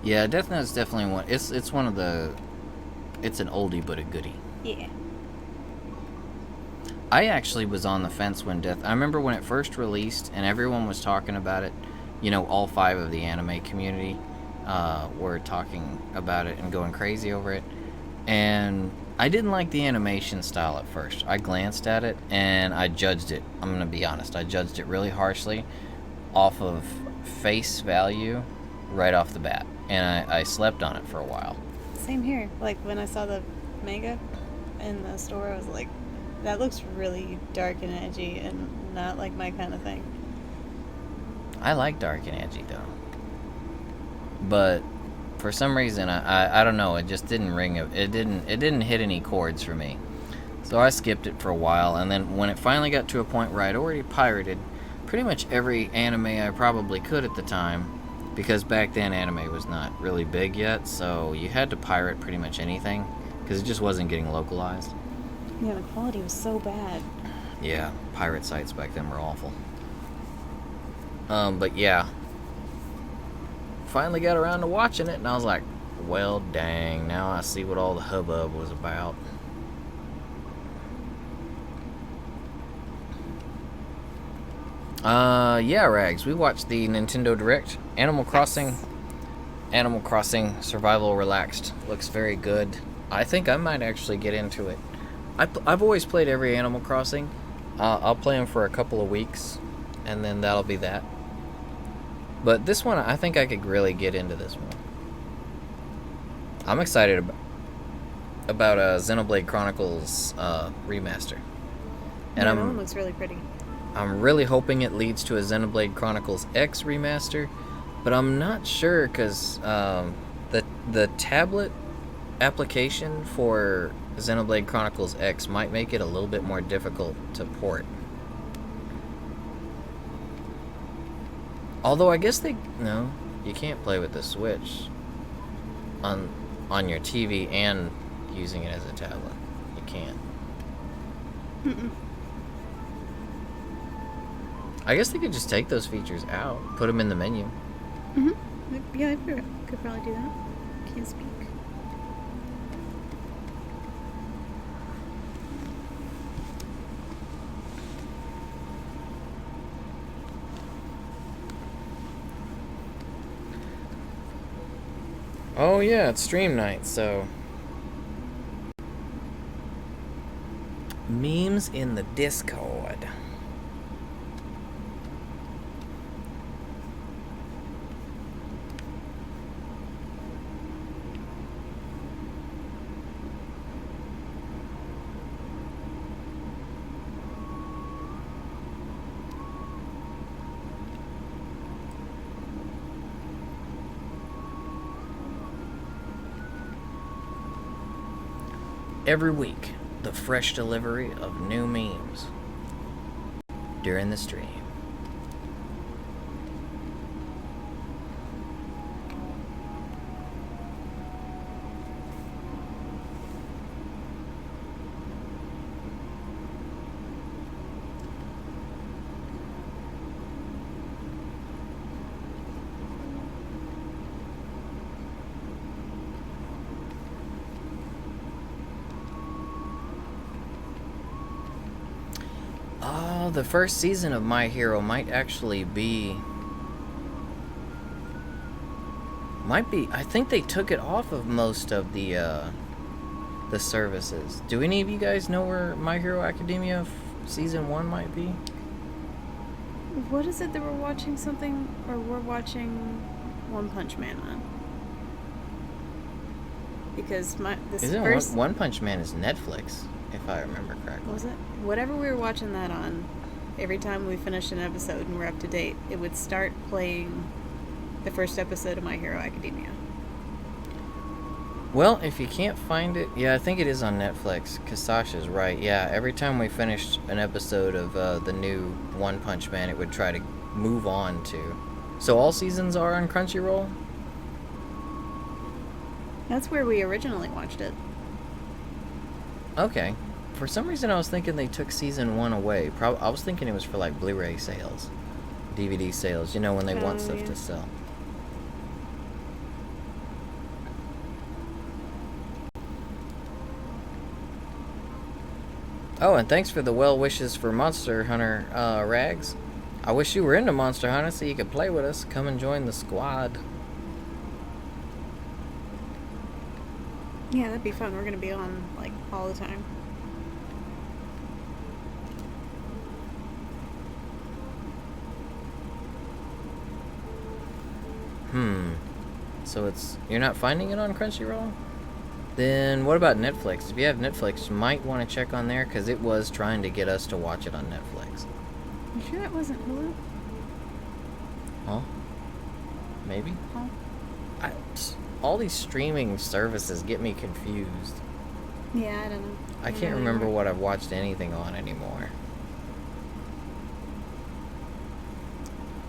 Yeah, Death Note's definitely one. It's one of the. It's an oldie but a goodie. Yeah. I actually was on the fence when I remember when it first released and everyone was talking about it. You know, all 5 of the anime community were talking about it and going crazy over it. And I didn't like the animation style at first. I glanced at it and I judged it. I'm going to be honest. I judged it really harshly off of face value right off the bat. And I slept on it for a while. Same here. Like, when I saw the manga in the store, I was like, that looks really dark and edgy and not like my kind of thing. I like dark and edgy, though. But for some reason, I don't know, it just didn't ring. It didn't hit any chords for me. So I skipped it for a while, and then when it finally got to a point where I'd already pirated pretty much every anime I probably could at the time, because back then anime was not really big yet, so you had to pirate pretty much anything because it just wasn't getting localized. Yeah, the quality was so bad. Yeah, pirate sites back then were awful. But yeah, finally got around to watching it, and I was like, well, dang, now I see what all the hubbub was about. Yeah, Rags, we watched the Nintendo Direct. Animal Crossing Survival Relaxed looks very good. I think I might actually get into it. I've always played every Animal Crossing. I'll play them for a couple of weeks, and then that'll be that. But this one, I think I could really get into this one. I'm excited about Xenoblade Chronicles remaster. And Yeah, that one looks really pretty. I'm really hoping it leads to a Xenoblade Chronicles X remaster, but I'm not sure because the tablet application for Xenoblade Chronicles X might make it a little bit more difficult to port. Although I guess no, you can't play with the Switch on your TV and using it as a tablet. You can't. Mm-mm. I guess they could just take those features out, put them in the menu. Yeah, I could probably do that. Can't speak. Oh yeah, it's stream night, so memes in the Discord. Every week, the fresh delivery of new memes during the stream. Oh, the first season of My Hero might actually be... I think they took it off of most of the services. Do any of you guys know where My Hero Academia Season 1 might be? What is it that we're watching something, or we're watching One Punch Man on? Because One Punch Man is Netflix, if I remember correctly. Was it? Whatever we were watching that on, every time we finished an episode and we're up to date, it would start playing the first episode of My Hero Academia. Well, if you can't find it, yeah, I think it is on Netflix, because Sasha's right. Yeah, every time we finished an episode of the new One Punch Man, it would try to move on to... So all seasons are on Crunchyroll? That's where we originally watched it. Okay. For some reason, I was thinking they took season 1 away. I was thinking it was for, like, Blu-ray sales. DVD sales, you know, when they want stuff to sell. Oh, and thanks for the well wishes for Monster Hunter, Rags. I wish you were into Monster Hunter so you could play with us. Come and join the squad. Yeah, that'd be fun. We're going to be on, like, all the time. So you're not finding it on Crunchyroll? Then what about Netflix? If you have Netflix, you might want to check on there, because it was trying to get us to watch it on Netflix. You sure that wasn't Hulu? Huh? Maybe? Huh? All these streaming services get me confused. Yeah, I don't know. I can't remember what I've watched anything on anymore.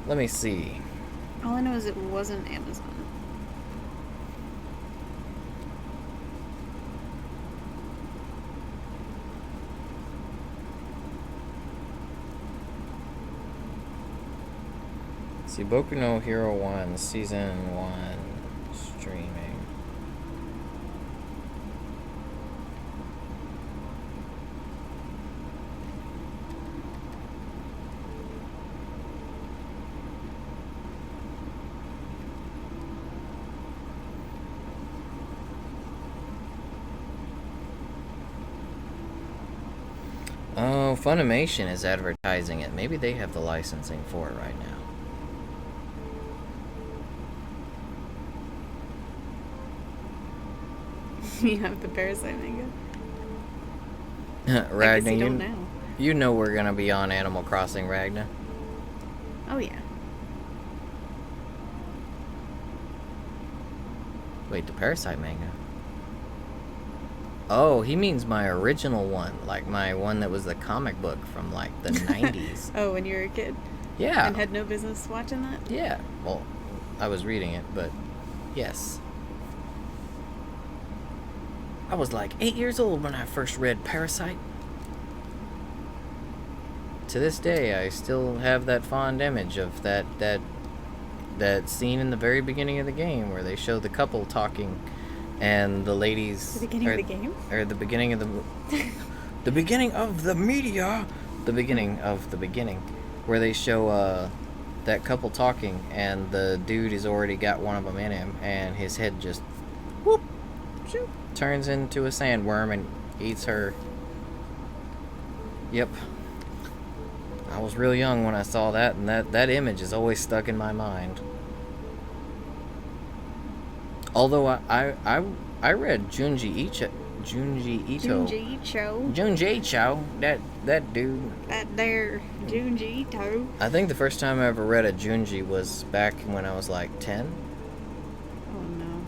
Let me see. All I know is it wasn't Amazon. See, Boku no Hero 1, Season 1, streaming. Oh, Funimation is advertising it. Maybe they have the licensing for it right now. You have the Parasite manga. Ragnar, you don't know. You know we're gonna be on Animal Crossing, Ragnar. Oh yeah. Wait, the Parasite manga? Oh, he means my original one, like my one that was the comic book from like the 90s. Oh, when you were a kid? Yeah. And had no business watching that? Yeah. Well, I was reading it, but yes. I was like 8 years old when I first read Parasite. To this day, I still have that fond image of that scene in the very beginning of the game where they show the couple talking, and the ladies. The beginning of the game? Or the beginning of the. The beginning of the media. The beginning of the beginning, where they show that couple talking, and the dude has already got one of them in him, and his head just whoop, shoot, turns into a sandworm and eats her. Yep. I was real young when I saw that, and that image is always stuck in my mind. Although I read Junji Ito. Junji Ito. That dude. That there Junji Ito. I think the first time I ever read a Junji was back when I was like 10. Oh no.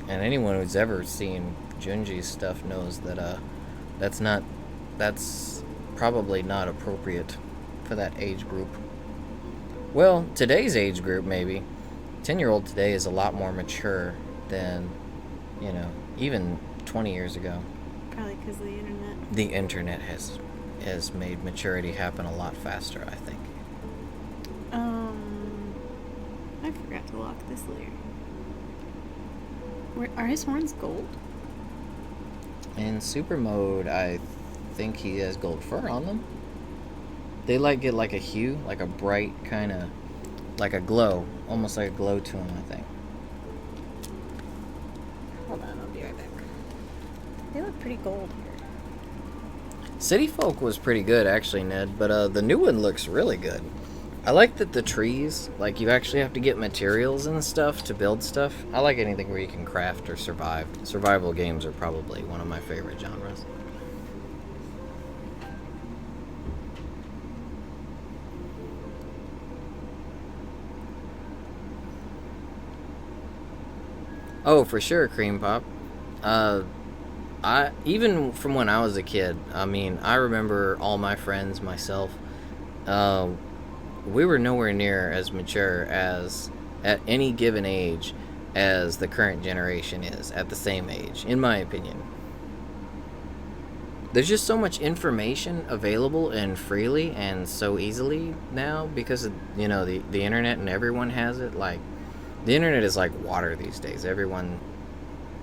And anyone who's ever seen Junji's stuff knows that that's probably not appropriate for that age group. Well, today's age group maybe. 10-year-old today is a lot more mature than, even 20 years ago. Probably because of the internet. The internet has made maturity happen a lot faster, I think. I forgot to lock this layer. Are his horns gold? In super mode, I think he has gold fur on them. They get like a hue, like a bright kind of, like a glow, almost like a glow to them, I think. Hold on, I'll be right back. They look pretty gold here. City Folk was pretty good, actually, Ned, but the new one looks really good. I like that the trees, like, you actually have to get materials and stuff to build stuff. I like anything where you can craft or survive. Survival games are probably one of my favorite genres. Oh, for sure, Cream Pop. I even from when I was a kid, I mean, I remember all my friends, myself, we were nowhere near as mature as at any given age as the current generation is at the same age, in my opinion. There's just so much information available and freely and so easily now because of, the internet, and everyone has it. Like, the internet is like water these days. Everyone,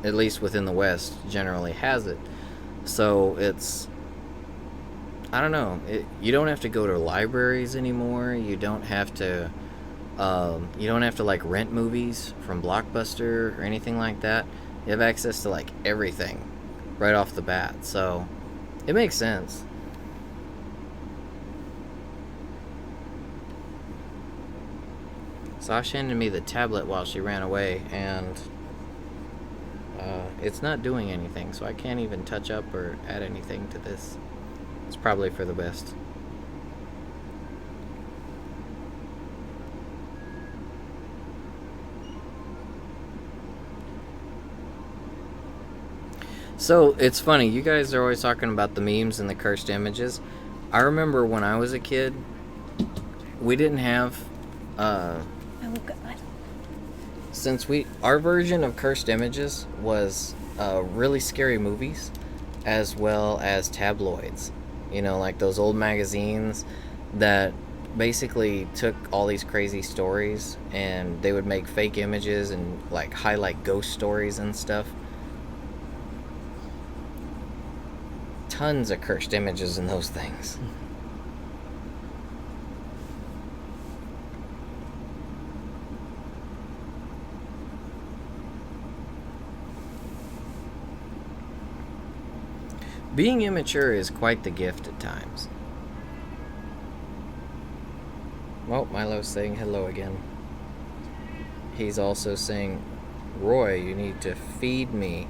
at least within the West, generally has it. So it's, I don't know. You don't have to go to libraries anymore. You don't have to like rent movies from Blockbuster or anything like that. You have access to like everything right off the bat. So it makes sense. Sasha handed me the tablet while she ran away, and it's not doing anything, so I can't even touch up or add anything to this. It's probably for the best. So, it's funny, you guys are always talking about the memes and the cursed images. I remember when I was a kid, we didn't have Uh, Oh God. since our version of cursed images was really scary movies, as well as tabloids. You know, like those old magazines that basically took all these crazy stories and they would make fake images and like highlight ghost stories and stuff. Tons of cursed images in those things. Being immature is quite the gift at times. Well, Milo's saying hello again. He's also saying, Roy, you need to feed me.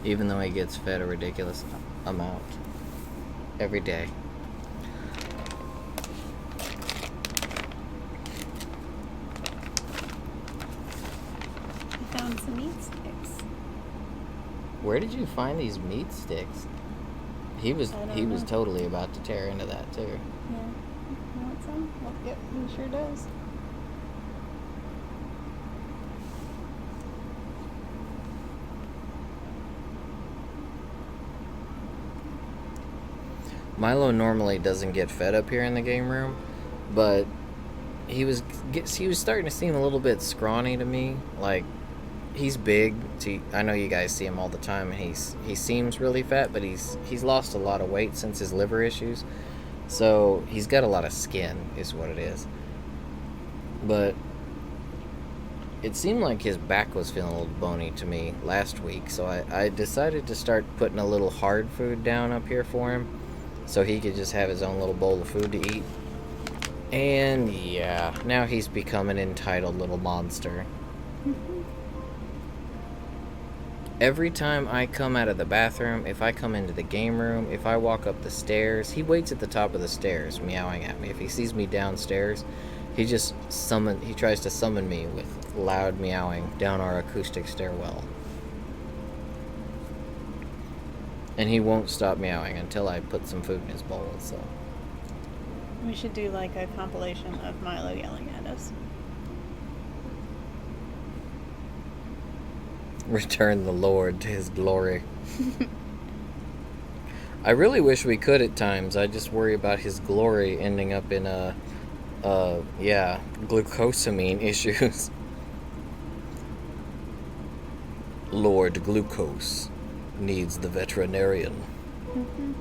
Even though he gets fed a ridiculous amount every day. I found some meat sticks. Where did you find these meat sticks? He was totally about to tear into that too. Yeah. You want some? Well, yep, he sure does. Milo normally doesn't get fed up here in the game room, but he was starting to seem a little bit scrawny to me. Like, he's big. I know you guys see him all the time. And he seems really fat, but he's lost a lot of weight since his liver issues. So he's got a lot of skin, is what it is. But it seemed like his back was feeling a little bony to me last week. So I decided to start putting a little hard food down up here for him, so he could just have his own little bowl of food to eat. And yeah, now he's become an entitled little monster. Every time I come out of the bathroom, if I come into the game room, if I walk up the stairs, he waits at the top of the stairs meowing at me. If he sees me downstairs, he tries to summon me with loud meowing down our acoustic stairwell. And he won't stop meowing until I put some food in his bowl, so. We should do like a compilation of Milo yelling at us. Return the Lord to his glory. I really wish we could at times. I just worry about his glory ending up in glucosamine issues. Lord Glucose needs the veterinarian. Mm-hmm.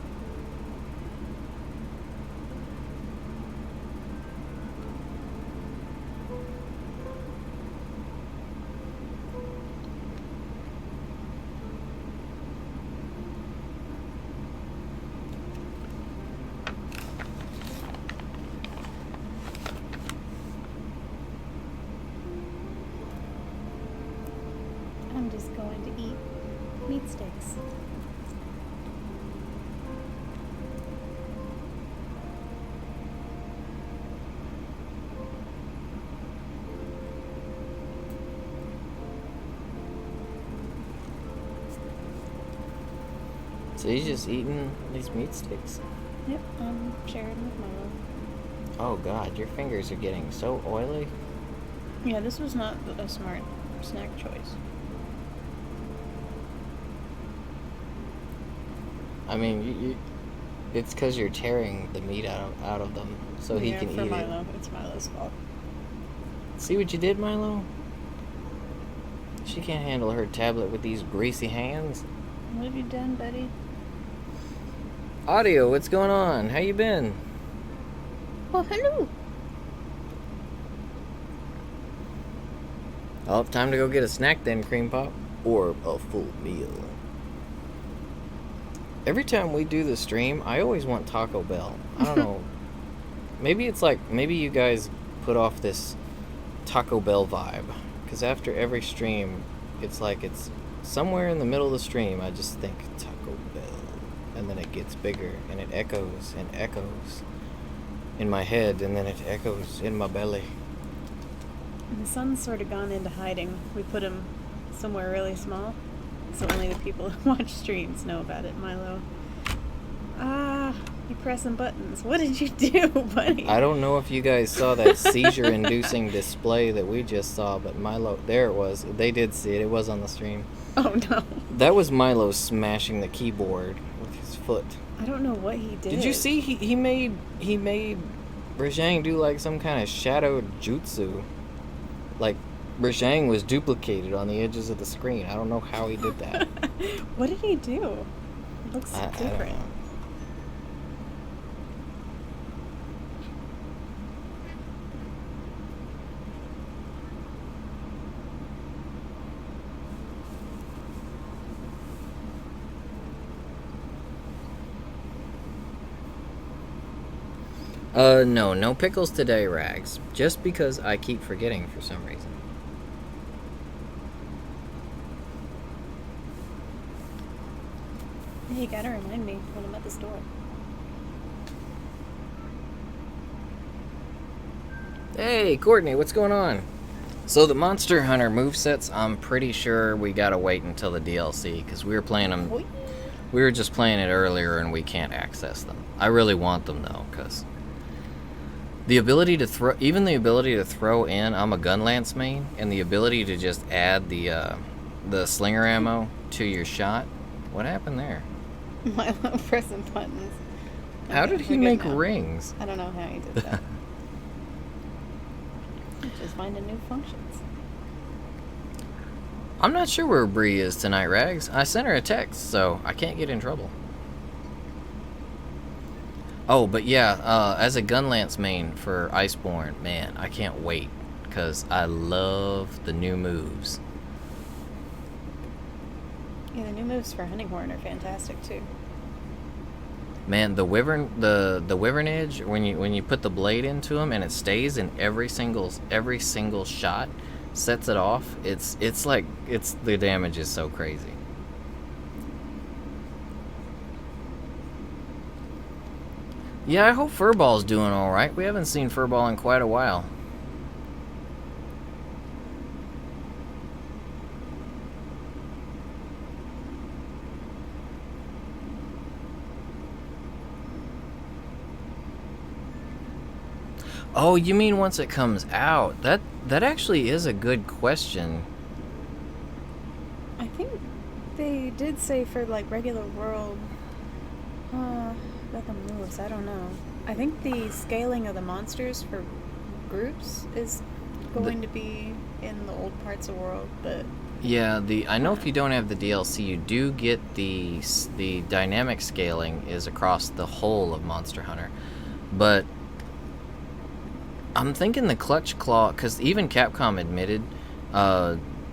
I'm just going to eat meat sticks. So he's just eating these meat sticks. Yep, I'm sharing with Milo. Oh god, your fingers are getting so oily. Yeah, this was not a smart snack choice. I mean, it's because you're tearing the meat out of them, so he can eat it. Milo. It's Milo's fault. See what you did, Milo? She can't handle her tablet with these greasy hands. What have you done, buddy? Audio, what's going on? How you been? Oh, hello. Oh, time to go get a snack then, Cream Pop. Or a full meal. Every time we do the stream, I always want Taco Bell. I don't know. Maybe you guys put off this Taco Bell vibe. Because after every stream, it's like it's somewhere in the middle of the stream, I just think Taco Bell. And then it gets bigger, and it echoes and echoes in my head, and then it echoes in my belly. The sun's sort of gone into hiding. We put him somewhere really small, so only the people who watch streams know about it. Milo. You pressing buttons. What did you do, buddy? I don't know if you guys saw that seizure-inducing display that we just saw, but Milo, there it was. They did see it. It was on the stream. Oh, no. That was Milo smashing the keyboard with his foot. I don't know what he did. Did you see he made Rajang do like some kind of shadow jutsu? Like Rajang was duplicated on the edges of the screen. I don't know how he did that. What did he do? It looks I don't different. know. No pickles today, Rags. Just because I keep forgetting for some reason. Yeah, you gotta remind me when I'm at the store. Hey, Courtney, what's going on? So the Monster Hunter movesets, I'm pretty sure we gotta wait until the DLC, because we were playing them. Oi. We were just playing it earlier and we can't access them. I really want them though, because the ability to throw, even the ability to throw in, I'm a gun lance main, and the ability to just add the slinger ammo to your shot. What happened there? Milo pressing buttons. How Okay, did he we're good make now. rings? I don't know how he did that. Just finding new functions. I'm not sure where Bree is tonight, Rags. I sent her a text, so I can't get in trouble. Oh, but yeah, as a gun lance main for Iceborne, man, I can't wait, because I love the new moves. Yeah, the new moves for Hunting Horn are fantastic too. Man, the wyvern, the wyvern edge, when you put the blade into him and it stays in every single shot, sets it off. It's like the damage is so crazy. Yeah, I hope Furball's doing all right. We haven't seen Furball in quite a while. Oh, you mean once it comes out? That actually is a good question. I think they did say for like regular world about the moves, I don't know. I think the scaling of the monsters for groups is going to be in the old parts of world, but Yeah, I know if you don't have the DLC, you do get the dynamic scaling is across the whole of Monster Hunter. But I'm thinking the Clutch Claw, because even Capcom admitted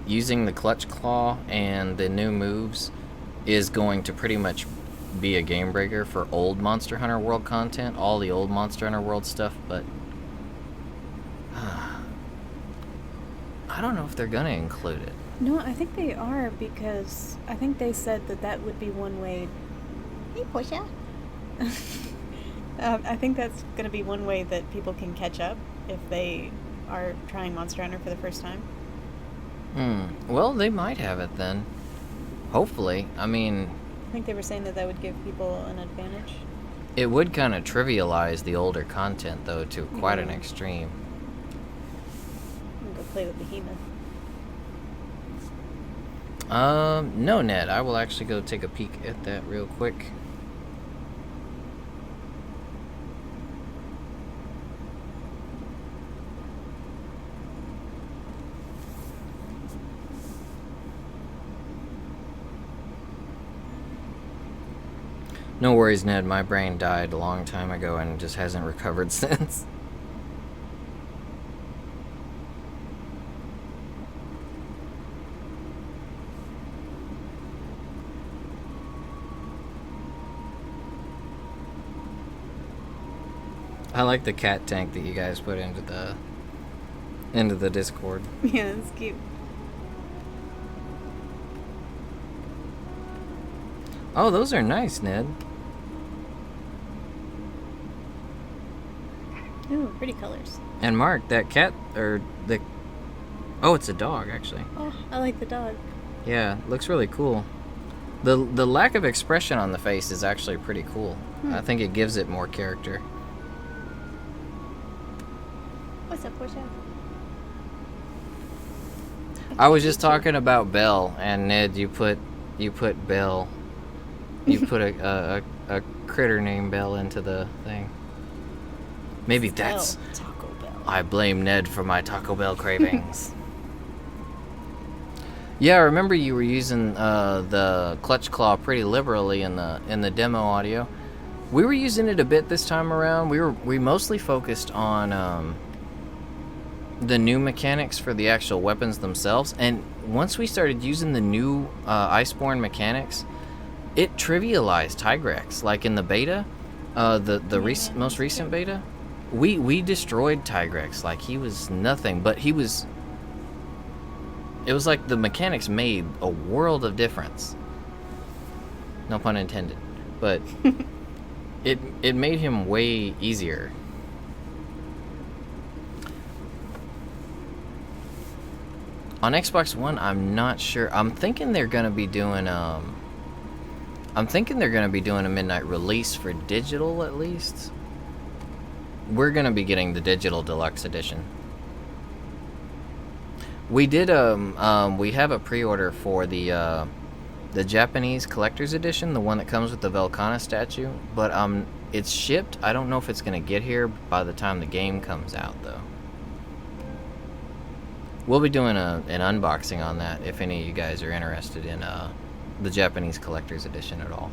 using the Clutch Claw and the new moves is going to pretty much be a game breaker for old Monster Hunter World content, all the old Monster Hunter World stuff, but I don't know if they're gonna include it. no, I think they are, because I think they said that would be one way. Hey, Portia. I think that's going to be one way that people can catch up if they are trying Monster Hunter for the first time. Well, they might have it then. Hopefully. I mean, I think they were saying that would give people an advantage. it would kind of trivialize the older content, though, to quite an Yeah. extreme. I'm going to go play with Behemoth. No, Ned. I will actually go take a peek at that real quick. No worries, Ned. My brain died a long time ago and just hasn't recovered since. I like the cat tank that you guys put into the Discord. Yeah, it's cute. Oh, those are nice, Ned. Ooh, pretty colors. And Mark, that cat, or the... Oh, it's a dog, actually. Oh, I like the dog. Yeah, looks really cool. The lack of expression on the face is actually pretty cool. I think it gives it more character. What's up, Portia? I was just talking about Belle, and Ned, you put Belle. You put a critter named Belle into the thing. Maybe that's Taco Bell. I blame Ned for my Taco Bell cravings. Yeah, I remember you were using the clutch claw pretty liberally in the demo audio. We were using it a bit this time around. We mostly focused on the new mechanics for the actual weapons themselves, and once we started using the new Iceborne mechanics, it trivialized Tigrex. Like in the beta, most recent beta, we destroyed Tigrex. Like he was nothing, but he was. It was like the mechanics made a world of difference. No pun intended, but it made him way easier. On Xbox One, I'm not sure. I'm thinking they're gonna be doing a midnight release for digital at least. We're gonna be getting the digital deluxe edition. We did we have a pre-order for the Japanese collector's edition, the one that comes with the Velkhana statue, but it's shipped. I don't know if it's gonna get here by the time the game comes out though. We'll be doing an unboxing on that if any of you guys are interested in the Japanese collector's edition at all.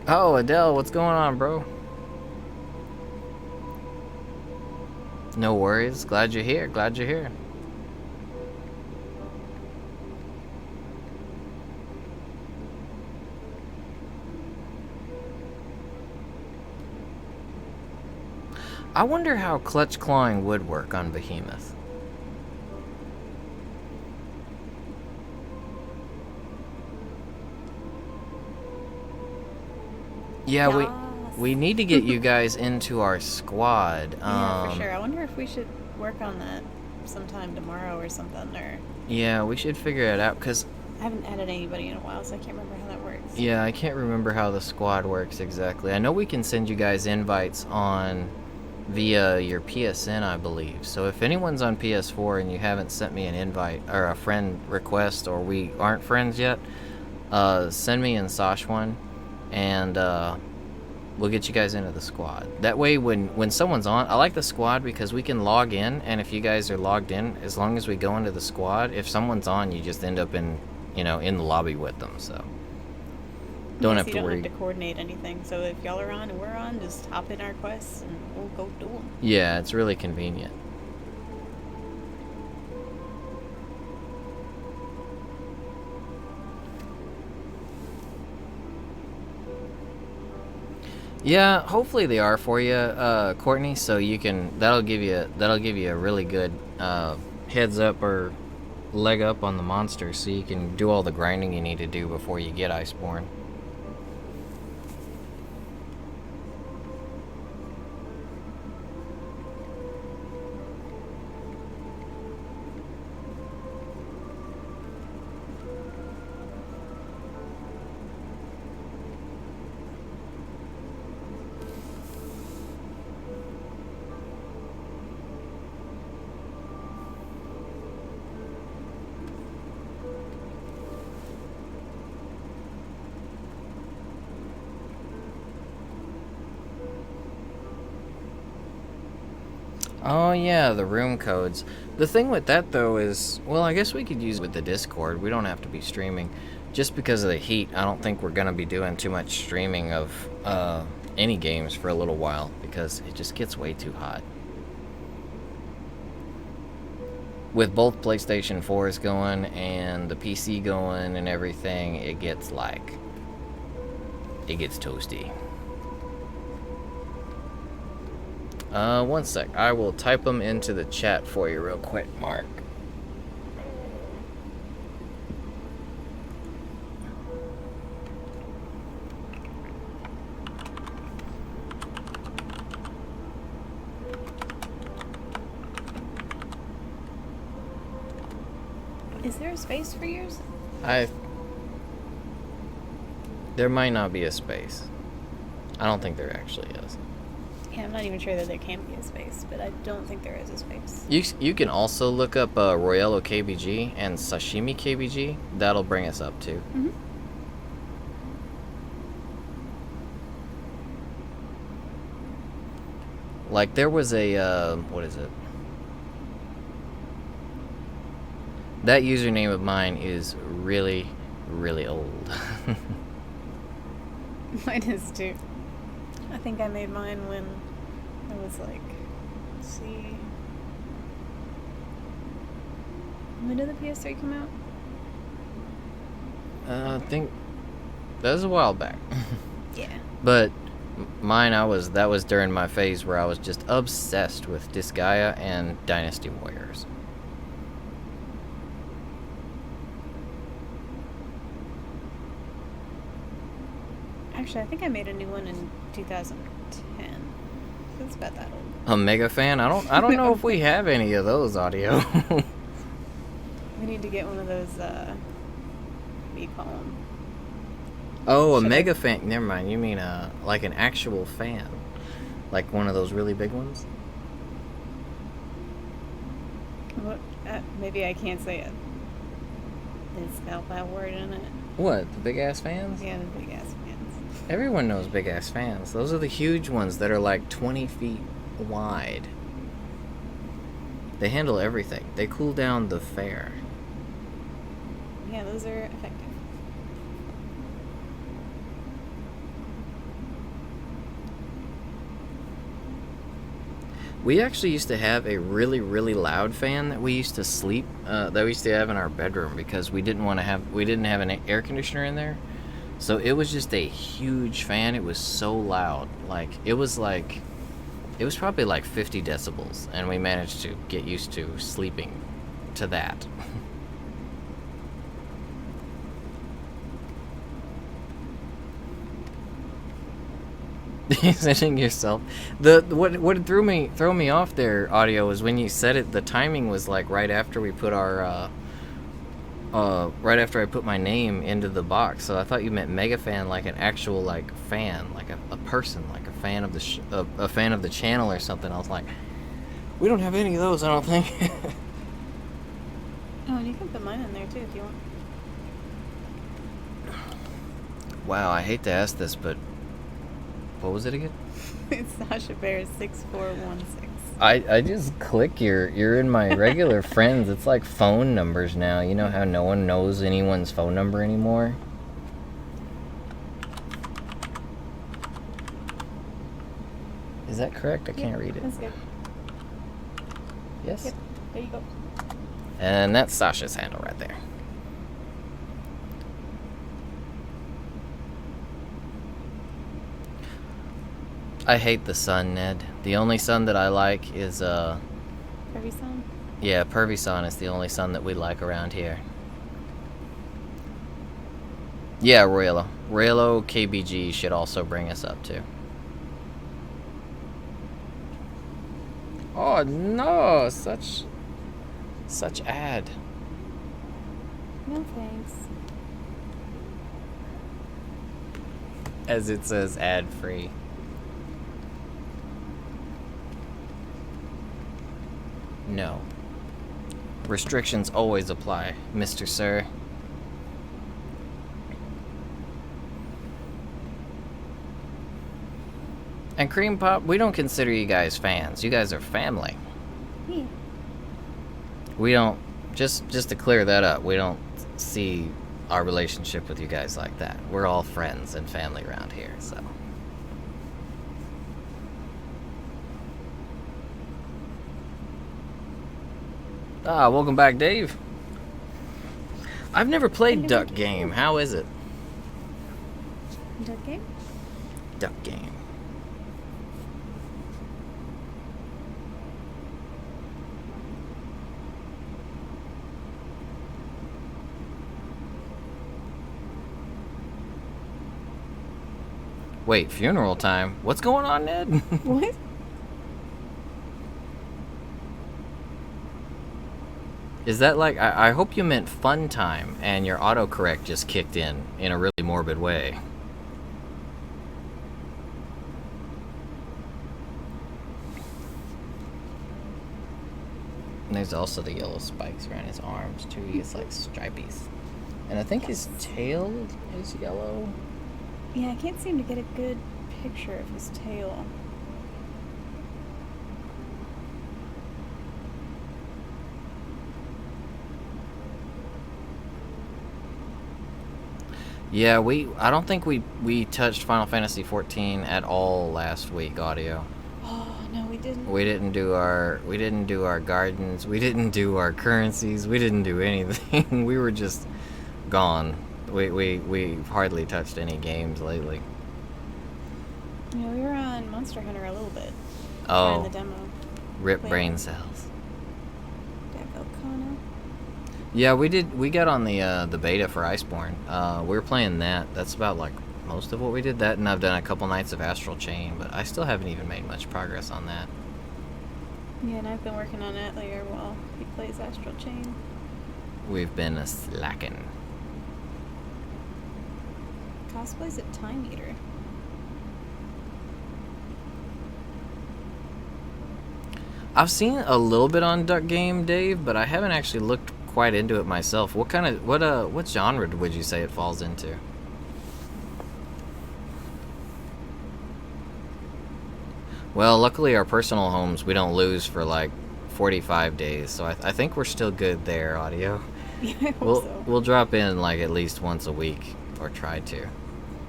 Oh, Adele, what's going on, bro? No worries. Glad you're here. Glad you're here. I wonder how clutch clawing would work on Behemoth. Yeah, we need to get you guys into our squad. Yeah, for sure. I wonder if we should work on that sometime tomorrow or something. Or yeah, we should figure it out because I haven't added anybody in a while, so I can't remember how that works. Yeah, I can't remember how the squad works exactly. I know we can send you guys invites on via your PSN, I believe. So if anyone's on PS4 and you haven't sent me an invite or a friend request, or we aren't friends yet, send me and Sash one, and we'll get you guys into the squad. That way, when someone's on, I like the squad because we can log in, and if you guys are logged in, as long as we go into the squad, if someone's on, you just end up in the lobby with them. So don't have to worry. You don't have to coordinate anything. So if y'all are on and we're on, just hop in our quests and we'll go do them. Yeah, it's really convenient. Yeah, hopefully they are for you, Courtney. So you can that'll give you a really good heads up or leg up on the monster, so you can do all the grinding you need to do before you get Iceborne. Oh yeah, the room codes. The thing with that though is, well, I guess we could use it with the Discord. We don't have to be streaming. Just because of the heat, I don't think we're going to be doing too much streaming of any games for a little while, because it just gets way too hot. With both PlayStation 4s going and the PC going and everything, it gets toasty. One sec. I will type them into the chat for you real quick, Mark. Is there a space for yours? There might not be a space. I don't think there actually is. Yeah, I'm not even sure that there can be a space, but I don't think there is a space. You can also look up Royello KBG and Sashimi KBG. That'll bring us up too. Mm-hmm. Like there was a what is it? That username of mine is really, really old. Mine is too. I think I made mine when I was like, let's see. When did the PS3 come out? I think that was a while back. Yeah. But mine, that was during my phase where I was just obsessed with Disgaea and Dynasty Warriors. Actually, I think I made a new one in 2010. So it's about that old. A mega fan? I don't know if we have any of those audio. We need to get one of those, what do you call them? Oh, a mega fan. Never mind. You mean like an actual fan. Like one of those really big ones? What? Maybe I can't say it. It's got that word in it. What? The big ass fans? Yeah, the big ass fans. Everyone knows big ass fans. Those are the huge ones that are like 20 feet wide. They handle everything. They cool down the fair. Yeah, those are effective. We actually used to have a really, really loud fan that we used to have in our bedroom because we didn't have an air conditioner in there. So it was just a huge fan. It was so loud. It was probably like 50 decibels, and we managed to get used to sleeping to that. Sending yourself. What threw me off there, audio, was when you said it. The timing was like right after we put our right after I put my name into the box. So I thought you meant mega fan, like an actual like fan, like a person, like a fan of a fan of the channel or something. I was like, we don't have any of those, I don't think. Oh, and you can put mine in there too if you want. Wow, I hate to ask this, but what was it again? It's Sasha Bear 6416. I just click you're in my regular friends. It's like phone numbers now. You know how no one knows anyone's phone number anymore? Is that correct? I can't read it. That's good. Yes? Yep, there you go. And that's Sasha's handle right there. I hate the sun, Ned. The only sun that I like is Pervy sun? yeah, Pervy sun is the only sun that we like around here. Yeah, Royello. Royello KBG should also bring us up too. Oh no, such ad. No thanks. As it says, ad free. No. Restrictions always apply, Mr. Sir. And Cream Pop, we don't consider you guys fans. You guys are family. Yeah. We don't, just to clear that up, we don't see our relationship with you guys like that. We're all friends and family around here, so. Ah, welcome back, Dave. I've never played Duck Game. How is it? Duck game? Duck Game. Wait, funeral time? What's going on, Ned? What? Is that like, I hope you meant fun time and your autocorrect just kicked in a really morbid way. And there's also the yellow spikes around his arms too. He gets like stripies. And I think his tail is yellow. Yeah, I can't seem to get a good picture of his tail. Yeah, I don't think we touched Final Fantasy 14 at all last week, audio. Oh, no, we didn't. We didn't do our gardens, we didn't do our currencies, we didn't do anything. We were just gone. We hardly touched any games lately. Yeah, we were on Monster Hunter a little bit. Oh, in the demo. rip brain cells. Velcana. Yeah, we did. We got on the beta for Iceborne. We were playing that. That's about like most of what we did. That, and I've done a couple nights of Astral Chain, but I still haven't even made much progress on that. Yeah, and I've been working on Atelier while he plays Astral Chain. We've been a slacking. Cosplay's a Time Eater. I've seen a little bit on Duck Game, Dave, but I haven't actually looked quite into it myself. What genre would you say it falls into? Well, luckily our personal homes we don't lose for like 45 days, so I think we're still good there, audio. Yeah, I hope so. We'll drop in like at least once a week, or try to,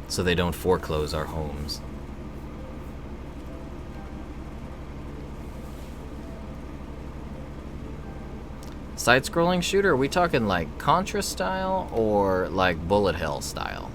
so they don't foreclose our homes. Side-scrolling shooter, are we talking like Contra style or like bullet hell style?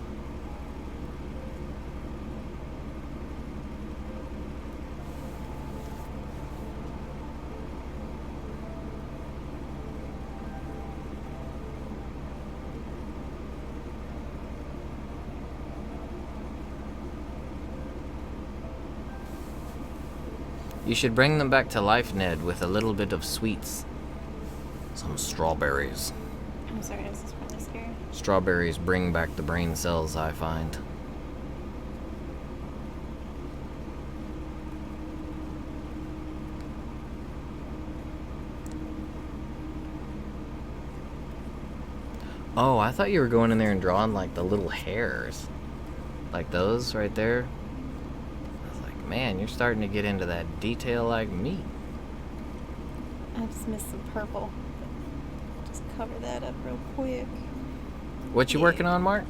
You should bring them back to life, Ned, with a little bit of sweets. Some strawberries. I'm sorry, this is really scary. Strawberries bring back the brain cells, I find. Oh, I thought you were going in there and drawing like the little hairs. Like those right there. I was like, man, you're starting to get into that detail like me. I just missed some purple. Just cover that up real quick. What you working on, Mark?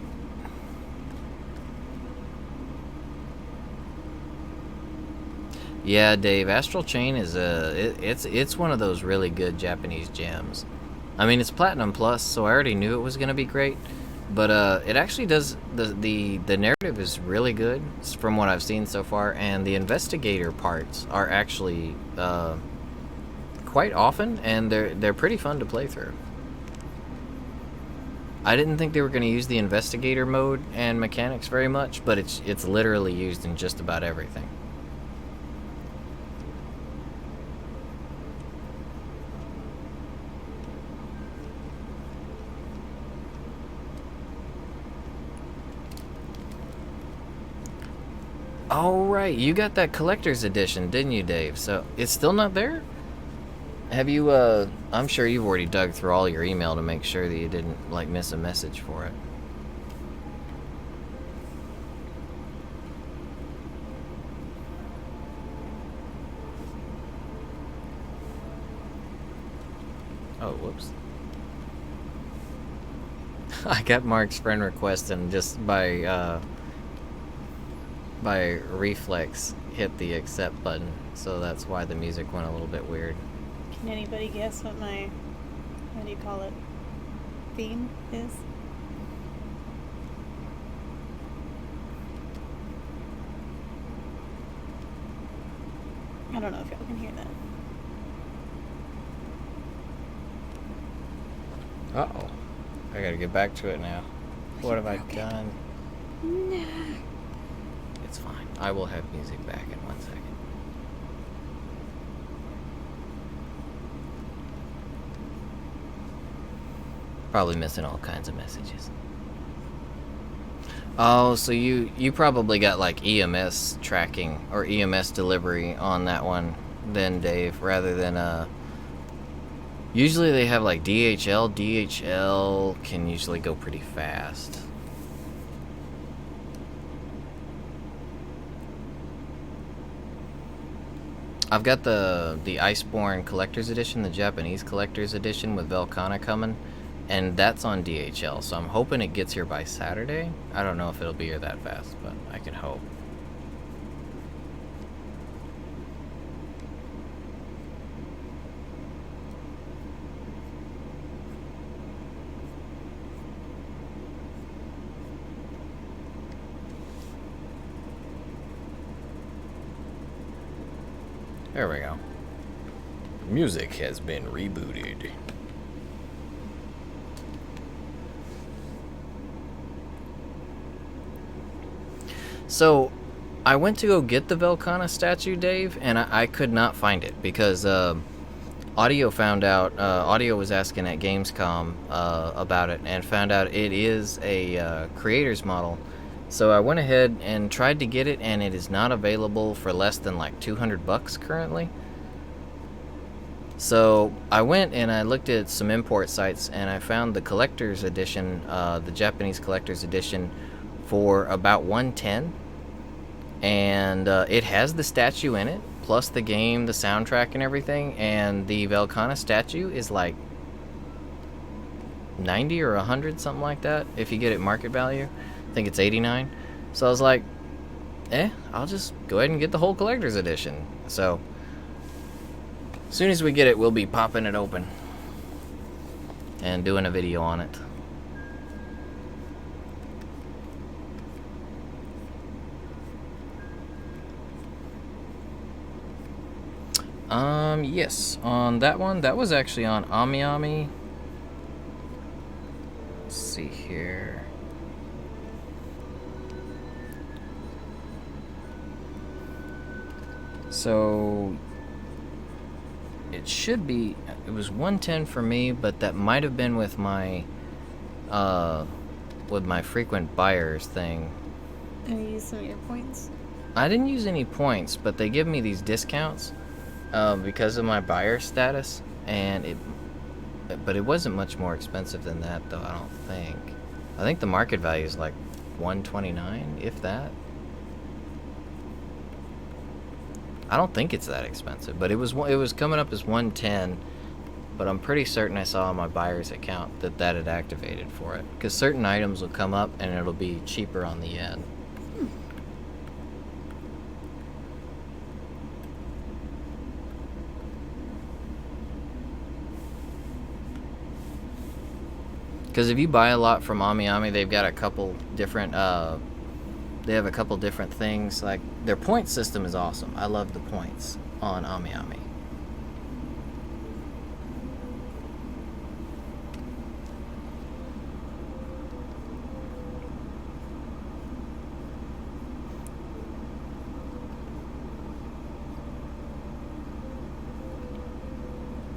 Yeah, Dave, Astral Chain is it's one of those really good Japanese gems. I mean, it's Platinum Plus, so I already knew it was gonna be great. But it actually does the narrative is really good from what I've seen so far, and the investigator parts are actually quite often, and they're pretty fun to play through. I didn't think they were going to use the investigator mode and mechanics very much, but it's literally used in just about everything. Oh, right. You got that collector's edition, didn't you, Dave? So it's still not there? Have you, I'm sure you've already dug through all your email to make sure that you didn't, like, miss a message for it. Oh, whoops. I got Mark's friend request and just by reflex hit the accept button, so that's why the music went a little bit weird. Can anybody guess what my, what do you call it, theme is? I don't know if y'all can hear that. Uh-oh. I gotta get back to it now. What have I done? No. It's fine. I will have music back in 1 second. Probably missing all kinds of messages. Oh, so you probably got like EMS tracking or EMS delivery on that one then, Dave, rather than usually they have like DHL. DHL can usually go pretty fast. I've got the Iceborne Collector's Edition, the Japanese Collector's Edition with Velcana coming, and that's on DHL, so I'm hoping it gets here by Saturday. I don't know if it'll be here that fast, but I can hope. There we go. Music has been rebooted. So, I went to go get the Velcana statue, Dave, and I could not find it because Audio found out. Audio was asking at Gamescom about it and found out it is a creator's model. So I went ahead and tried to get it, and it is not available for less than like $200 currently. So I went and I looked at some import sites, and I found the collector's edition, the Japanese collector's edition, for about $110, and it has the statue in it, plus the game, the soundtrack, and everything. And the Velcana statue is like 90 or 100, something like that, if you get it market value. I think it's 89. So I was like, I'll just go ahead and get the whole collector's edition. So as soon as we get it, we'll be popping it open and doing a video on it. Yes, on that one, that was actually on AmiAmi. Let's see here. So it should be, it was 110 for me, but that might have been with my frequent buyers thing. And you used some of your points? I didn't use any points, but they give me these discounts because of my buyer status, and but it wasn't much more expensive than that, though. I don't think. I think the market value is like 129, if that. I don't think it's that expensive, but it was coming up as 110. But I'm pretty certain I saw on my buyer's account that had activated for it, because certain items will come up and it'll be cheaper on the end. Because if you buy a lot from AmiAmi, they've got a couple different they have a couple different things. Like their point system is awesome. I love the points on AmiAmi.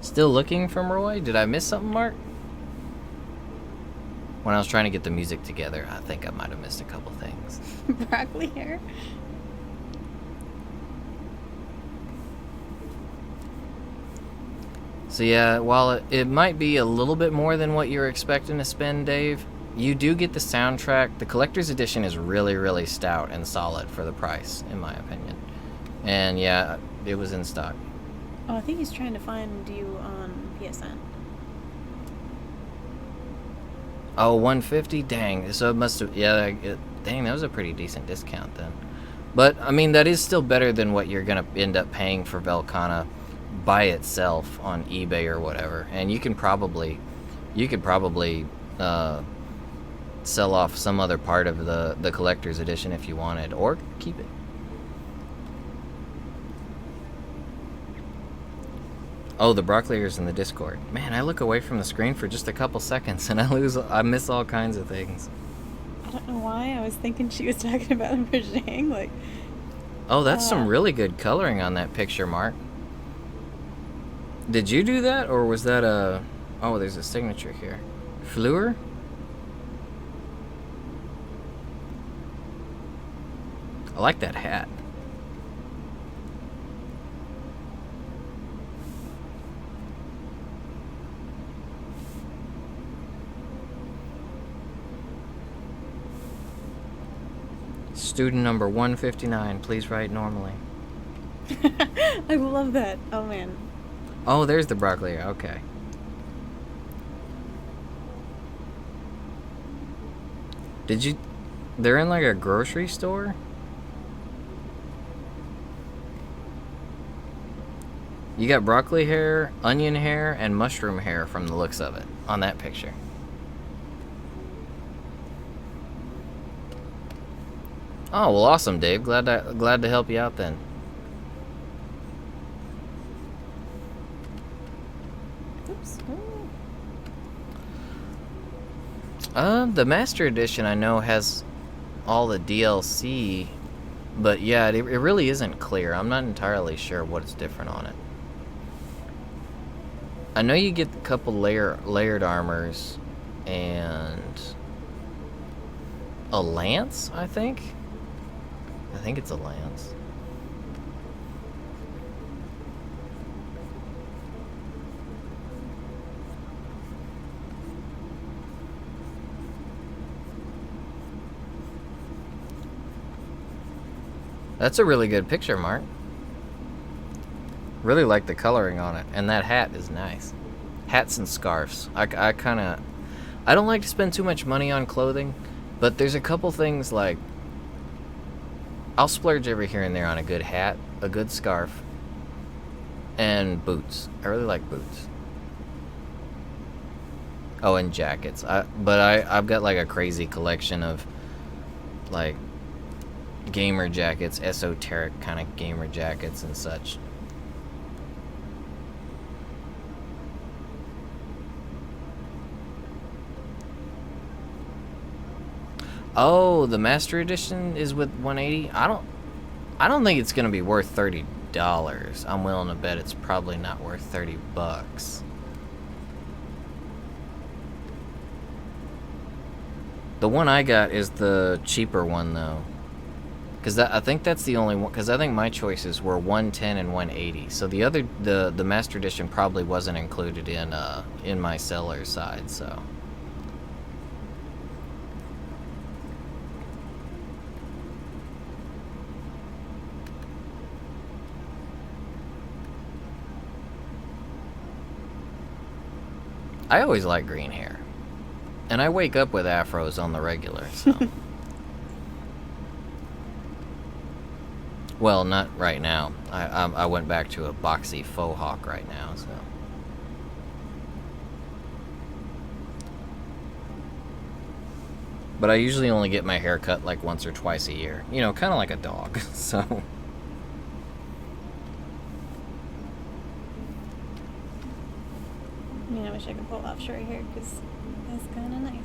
Still looking from Roy? Did I miss something, Mark? When I was trying to get the music together, I think I might have missed a couple things. Broccoli hair? So yeah, while it might be a little bit more than what you're expecting to spend, Dave, you do get the soundtrack. The collector's edition is really, really stout and solid for the price, in my opinion. And yeah, it was in stock. Oh, I think he's trying to find you on PSN. Oh, 150? Dang. So it must have... Yeah, dang, that was a pretty decent discount then. But, I mean, that is still better than what you're going to end up paying for Velcana by itself on eBay or whatever. And you could probably sell off some other part of the collector's edition if you wanted, or keep it. Oh, the broccoliers in the Discord. Man, I look away from the screen for just a couple seconds and I miss all kinds of things. I don't know why. I was thinking she was talking about Rajang, like. Oh, that's some really good coloring on that picture, Mark. Did you do that, or was that a... Oh, there's a signature here. Fleur? I like that hat. Student number 159, please write normally. I love that. Oh, man. Oh, there's the broccoli. Okay. Did you... They're in like a grocery store? You got broccoli hair, onion hair, and mushroom hair from the looks of it on that picture. Oh, well, awesome, Dave. Glad to help you out then. Oops. The Master Edition I know has all the DLC, but yeah, it really isn't clear. I'm not entirely sure what's different on it. I know you get a couple layered armors and a lance, I think. I think it's a lance. That's a really good picture, Mark. Really like the coloring on it, and that hat is nice. Hats and scarves. I don't like to spend too much money on clothing, but there's a couple things like I'll splurge every here and there on a good hat, a good scarf, and boots. I really like boots. Oh, and jackets. I've got like a crazy collection of like gamer jackets, esoteric kind of gamer jackets and such. Oh, the Master Edition is with 180. I don't think it's gonna be worth $30. I'm willing to bet it's probably not worth $30. The one I got is the cheaper one though, because I think that's the only one. Because I think my choices were 110 and 180. So the other the Master Edition probably wasn't included in my seller side. So. I always like green hair. And I wake up with afros on the regular, so. Well, not right now. I went back to a boxy faux hawk right now, so. But I usually only get my hair cut like once or twice a year. You know, kind of like a dog, so. I mean, I wish I could pull off short hair because that's kind of nice.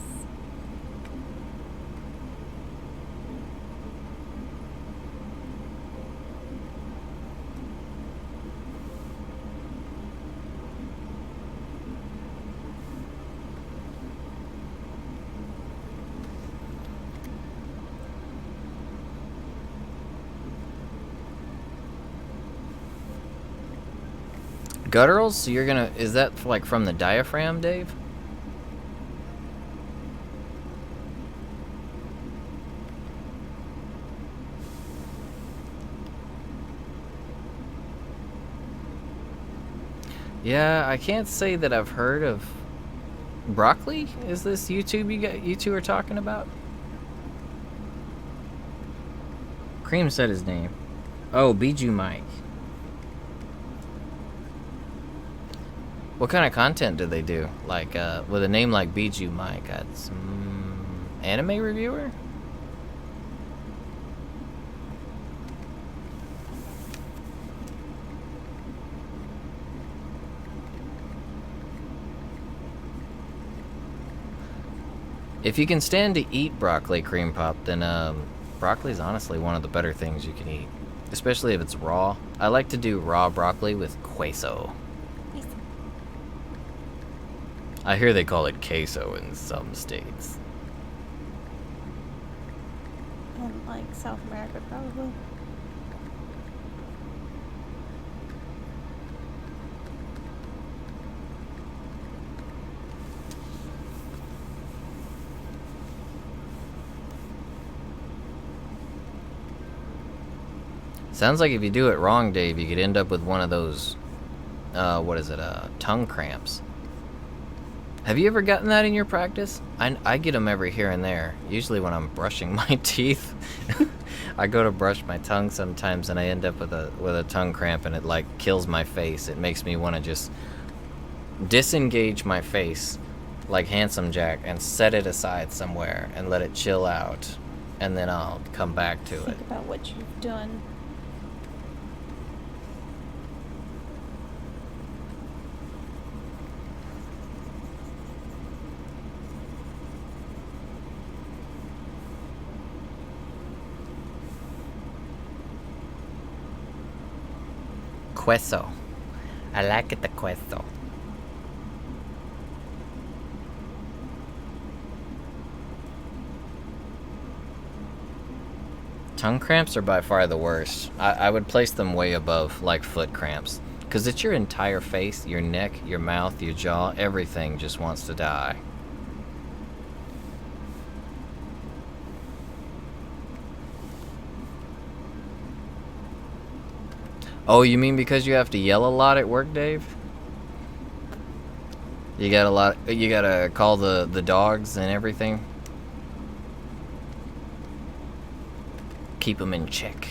Gutturals? So you're gonna... Is that like from the diaphragm, Dave? Yeah, I can't say that I've heard of... Broccoli? Is this YouTube you two are talking about? Cream said his name. Oh, Bijou Mike. What kind of content do they do? Like, with a name like Bijou Mike, that's anime reviewer? If you can stand to eat broccoli cream pop, then broccoli is honestly one of the better things you can eat, especially if it's raw. I like to do raw broccoli with queso. I hear they call it queso in some states. And like South America, probably. Sounds like if you do it wrong, Dave, you could end up with one of those, tongue cramps. Have you ever gotten that in your practice? I get them every here and there. Usually when I'm brushing my teeth. I go to brush my tongue sometimes and I end up with a tongue cramp and it like kills my face. It makes me want to just disengage my face like Handsome Jack and set it aside somewhere and let it chill out. And then I'll come back to it. Think about what you've done. Queso. I like it, the queso. Tongue cramps are by far the worst. I would place them way above, like, foot cramps. Because it's your entire face, your neck, your mouth, your jaw, everything just wants to die. Oh, you mean because you have to yell a lot at work, Dave? You gotta call the dogs and everything? Keep them in check.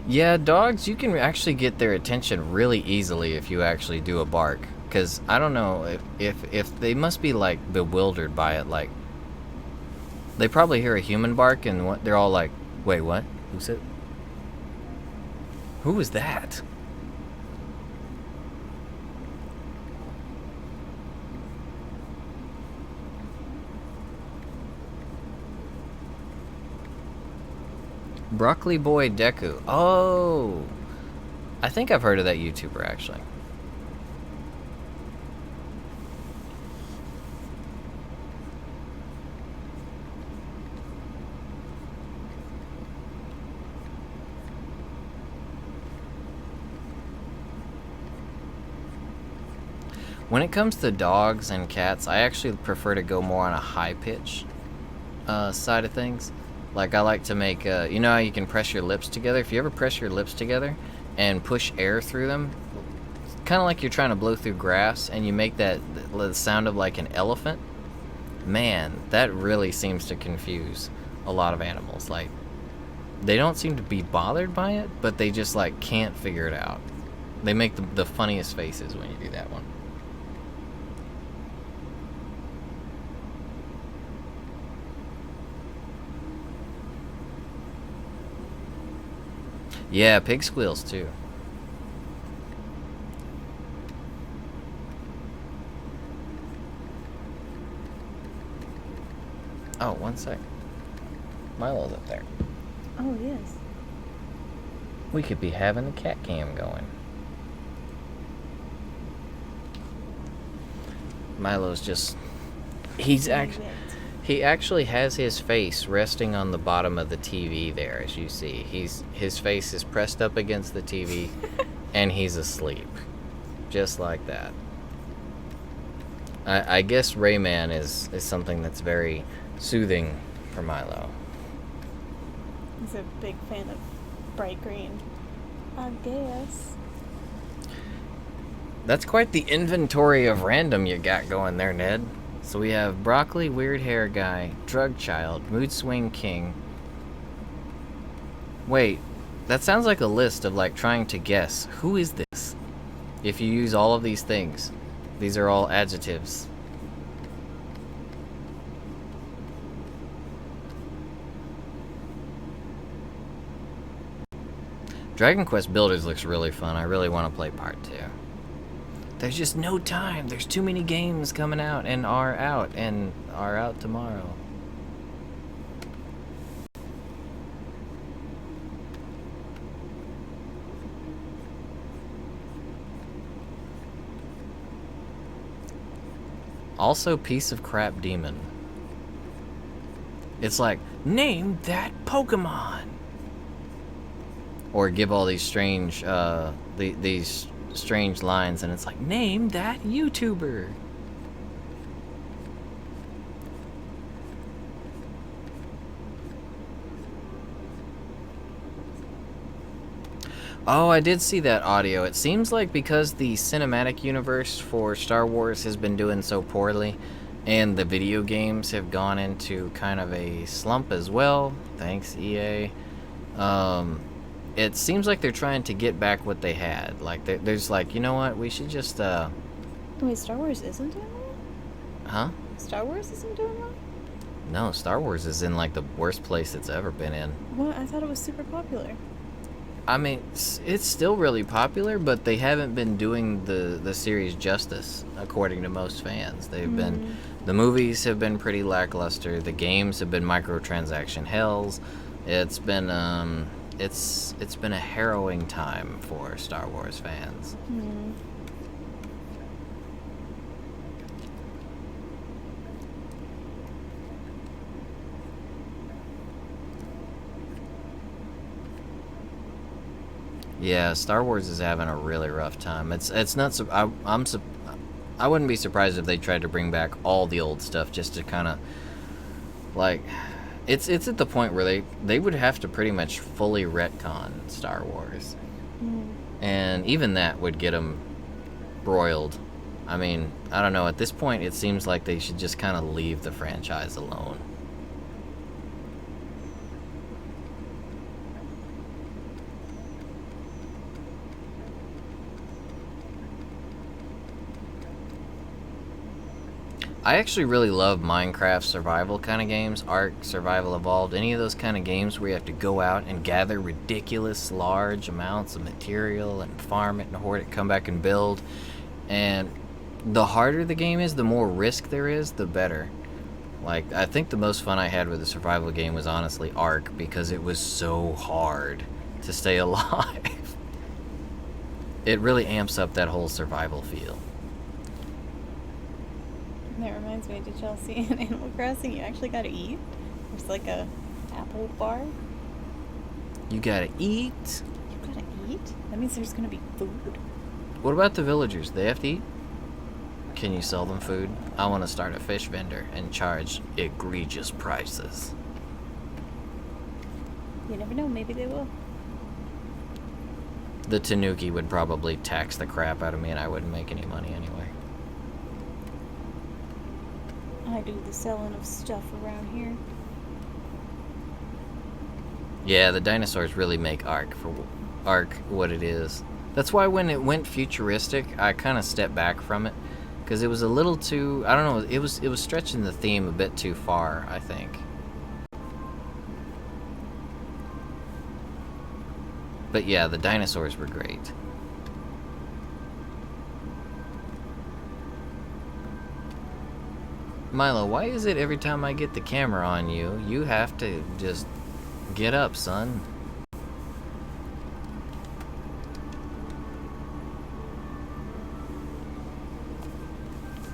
Yeah, dogs, you can actually get their attention really easily if you actually do a bark. Because I don't know if they must be like bewildered by it. Like, they probably hear a human bark and they're all like, wait, what? Who said? Who was that? Broccoli Boy Deku. Oh, I think I've heard of that YouTuber actually. When it comes to dogs and cats, I actually prefer to go more on a high pitch side of things. Like, I like to make, you know how you can press your lips together? If you ever press your lips together and push air through them, kind of like you're trying to blow through grass, and you make the sound of like an elephant, man, that really seems to confuse a lot of animals. Like, they don't seem to be bothered by it, but they just like can't figure it out. They make the funniest faces when you do that one. Yeah, pig squeals too. Oh, one sec. Milo's up there. Oh, yes. We could be having the cat cam going. Milo's just... He actually has his face resting on the bottom of the TV there, as you see. His face is pressed up against the TV, and he's asleep. Just like that. I guess Rayman is something that's very soothing for Milo. He's a big fan of bright green. I guess. That's quite the inventory of random you got going there, Ned. So we have Broccoli, Weird Hair Guy, Drug Child, Mood Swing King. Wait, that sounds like a list of like trying to guess. Who is this? If you use all of these things. These are all adjectives. Dragon Quest Builders looks really fun. I really want to play part 2. There's just no time. There's too many games coming out and are out tomorrow. Also, piece of crap demon. It's like, name that Pokemon. Or give all these strange, these strange lines, and it's like, name that YouTuber. Oh, I did see that audio. It seems like because the cinematic universe for Star Wars has been doing so poorly, and the video games have gone into kind of a slump as well. Thanks, EA. It seems like they're trying to get back what they had. Like, there's like, you know what? We should just, Wait, Star Wars isn't doing well? Huh? Star Wars isn't doing well? No, Star Wars is in, like, the worst place it's ever been in. What? I thought it was super popular. I mean, it's still really popular, but they haven't been doing the series justice, according to most fans. They've been, the movies have been pretty lackluster. The games have been microtransaction hells. It's been it's been a harrowing time for Star Wars fans. Yeah, Star Wars is having a really rough time. It's not. I wouldn't be surprised if they tried to bring back all the old stuff just to kind of like. It's at the point where they would have to pretty much fully retcon Star Wars, and even that would get them broiled. I mean, I don't know. At this point, it seems like they should just kind of leave the franchise alone. I actually really love Minecraft survival kind of games, Ark, Survival Evolved, any of those kind of games where you have to go out and gather ridiculous large amounts of material and farm it and hoard it, come back and build. And the harder the game is, the more risk there is, the better. Like, I think the most fun I had with a survival game was honestly Ark, because it was so hard to stay alive. It really amps up that whole survival feel. That reminds me, did y'all see in Animal Crossing you actually gotta eat? There's like a apple bar. You gotta eat? You gotta eat? That means there's gonna be food. What about the villagers? They have to eat? Can you sell them food? I want to start a fish vendor and charge egregious prices. You never know, maybe they will. The Tanuki would probably tax the crap out of me and I wouldn't make any money anyway. I do the selling of stuff around here. Yeah, the dinosaurs really make Ark what it is. That's why when it went futuristic, I kind of stepped back from it, because it was a little too, I don't know, it was stretching the theme a bit too far, I think. But yeah, the dinosaurs were great. Milo, why is it every time I get the camera on you, you have to just get up, son?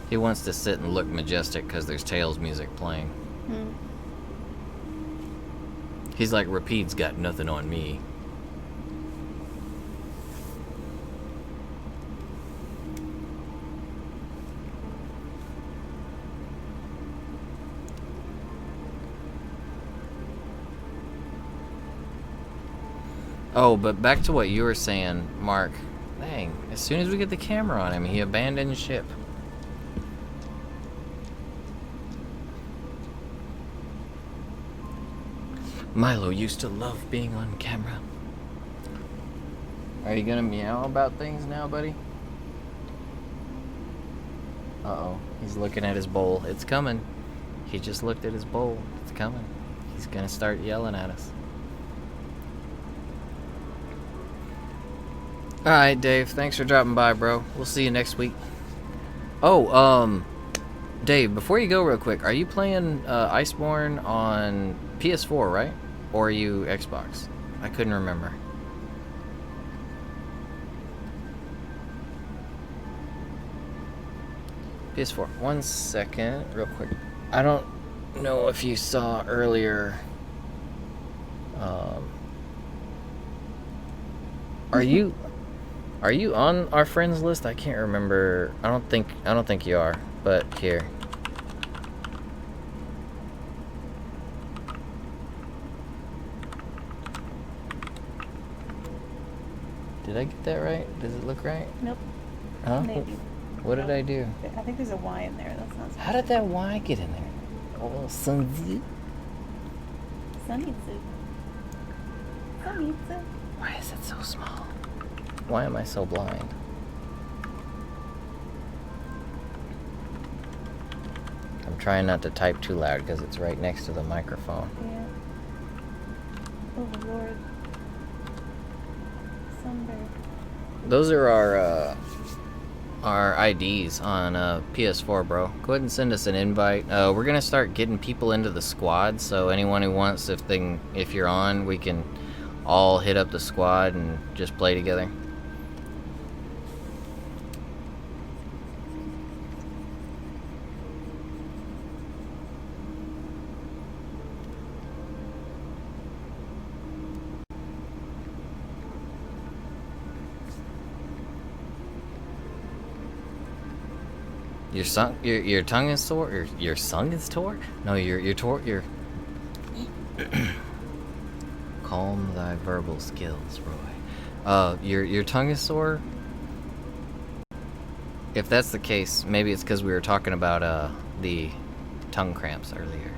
He wants to sit and look majestic because there's Tails music playing. He's like, Rapide's got nothing on me. Oh, but back to what you were saying, Mark. Dang, as soon as we get the camera on him, he abandoned ship. Milo used to love being on camera. Are you gonna meow about things now, buddy? Uh-oh, he's looking at his bowl. It's coming. He just looked at his bowl. It's coming. He's gonna start yelling at us. Alright, Dave. Thanks for dropping by, bro. We'll see you next week. Oh, Dave, before you go real quick, are you playing Iceborne on PS4, right? Or are you Xbox? I couldn't remember. PS4. 1 second, real quick. I don't know if you saw earlier. Are you on our friends list? I can't remember. I don't think you are. But here. Did I get that right? Does it look right? Nope. Huh? Maybe. What did I do? I think there's a Y in there. That's not. How did that Y get in there? Oh, Sunzi. Sunitsu. Sunitsu. Why is it so small? Why am I so blind? I'm trying not to type too loud because it's right next to the microphone. Yeah. Oh Lord. Sunbird. Those are our IDs on PS4, bro. Go ahead and send us an invite. We're gonna start getting people into the squad, so anyone who wants, if you're on, we can all hit up the squad and just play together. Your tongue is sore. Your sung is tore. No, your calm thy verbal skills, Roy. Your tongue is sore. If that's the case, maybe it's because we were talking about the tongue cramps earlier.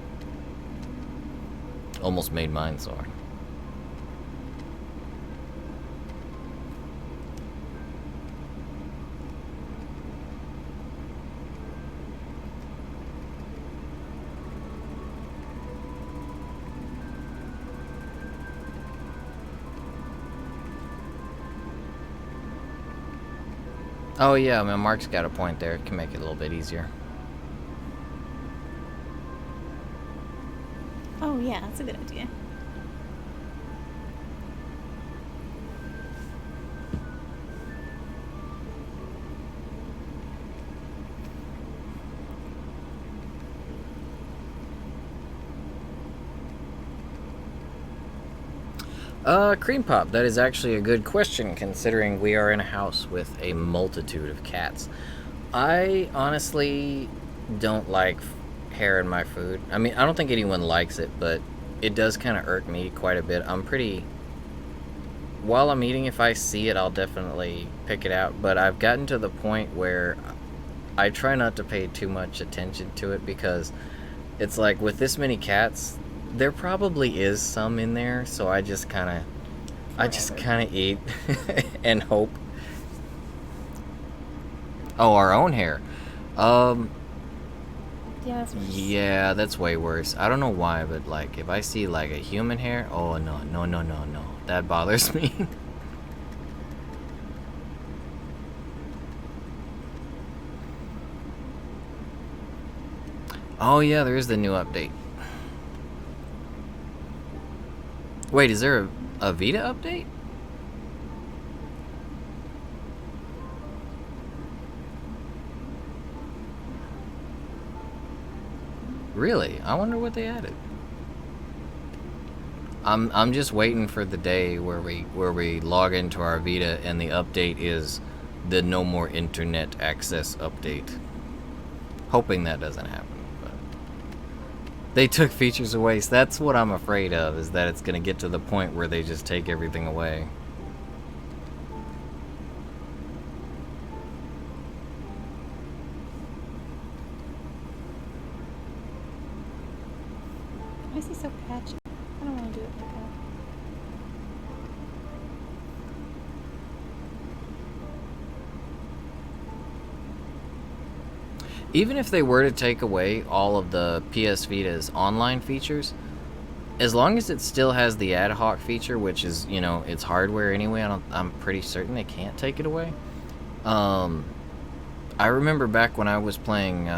Almost made mine sore. Oh yeah, I mean, Mark's got a point there. It can make it a little bit easier. Oh yeah, that's a good idea. Cream Pop, that is actually a good question considering we are in a house with a multitude of cats. I honestly don't like hair in my food. I mean, I don't think anyone likes it, but it does kind of irk me quite a bit. While I'm eating, if I see it, I'll definitely pick it out, but I've gotten to the point where I try not to pay too much attention to it because it's like with this many cats, there probably is some in there, so I just kind of eat and hope. Oh, our own hair. Yeah, that's worse. Yeah, that's way worse. I don't know why, but like if I see like a human hair, oh no, that bothers me. Oh yeah, there is the new update. Wait, is there a Vita update? Really? I wonder what they added. I'm just waiting for the day where we log into our Vita and the update is the no more internet access update. Hoping that doesn't happen. They took features away, so that's what I'm afraid of, is that it's going to get to the point where they just take everything away. Why is he so patchy? I don't want to do it like that. Even if they were to take away all of the PS Vita's online features, as long as it still has the ad hoc feature, which is, you know, it's hardware anyway. I'm pretty certain they can't take it away. I remember back when I was playing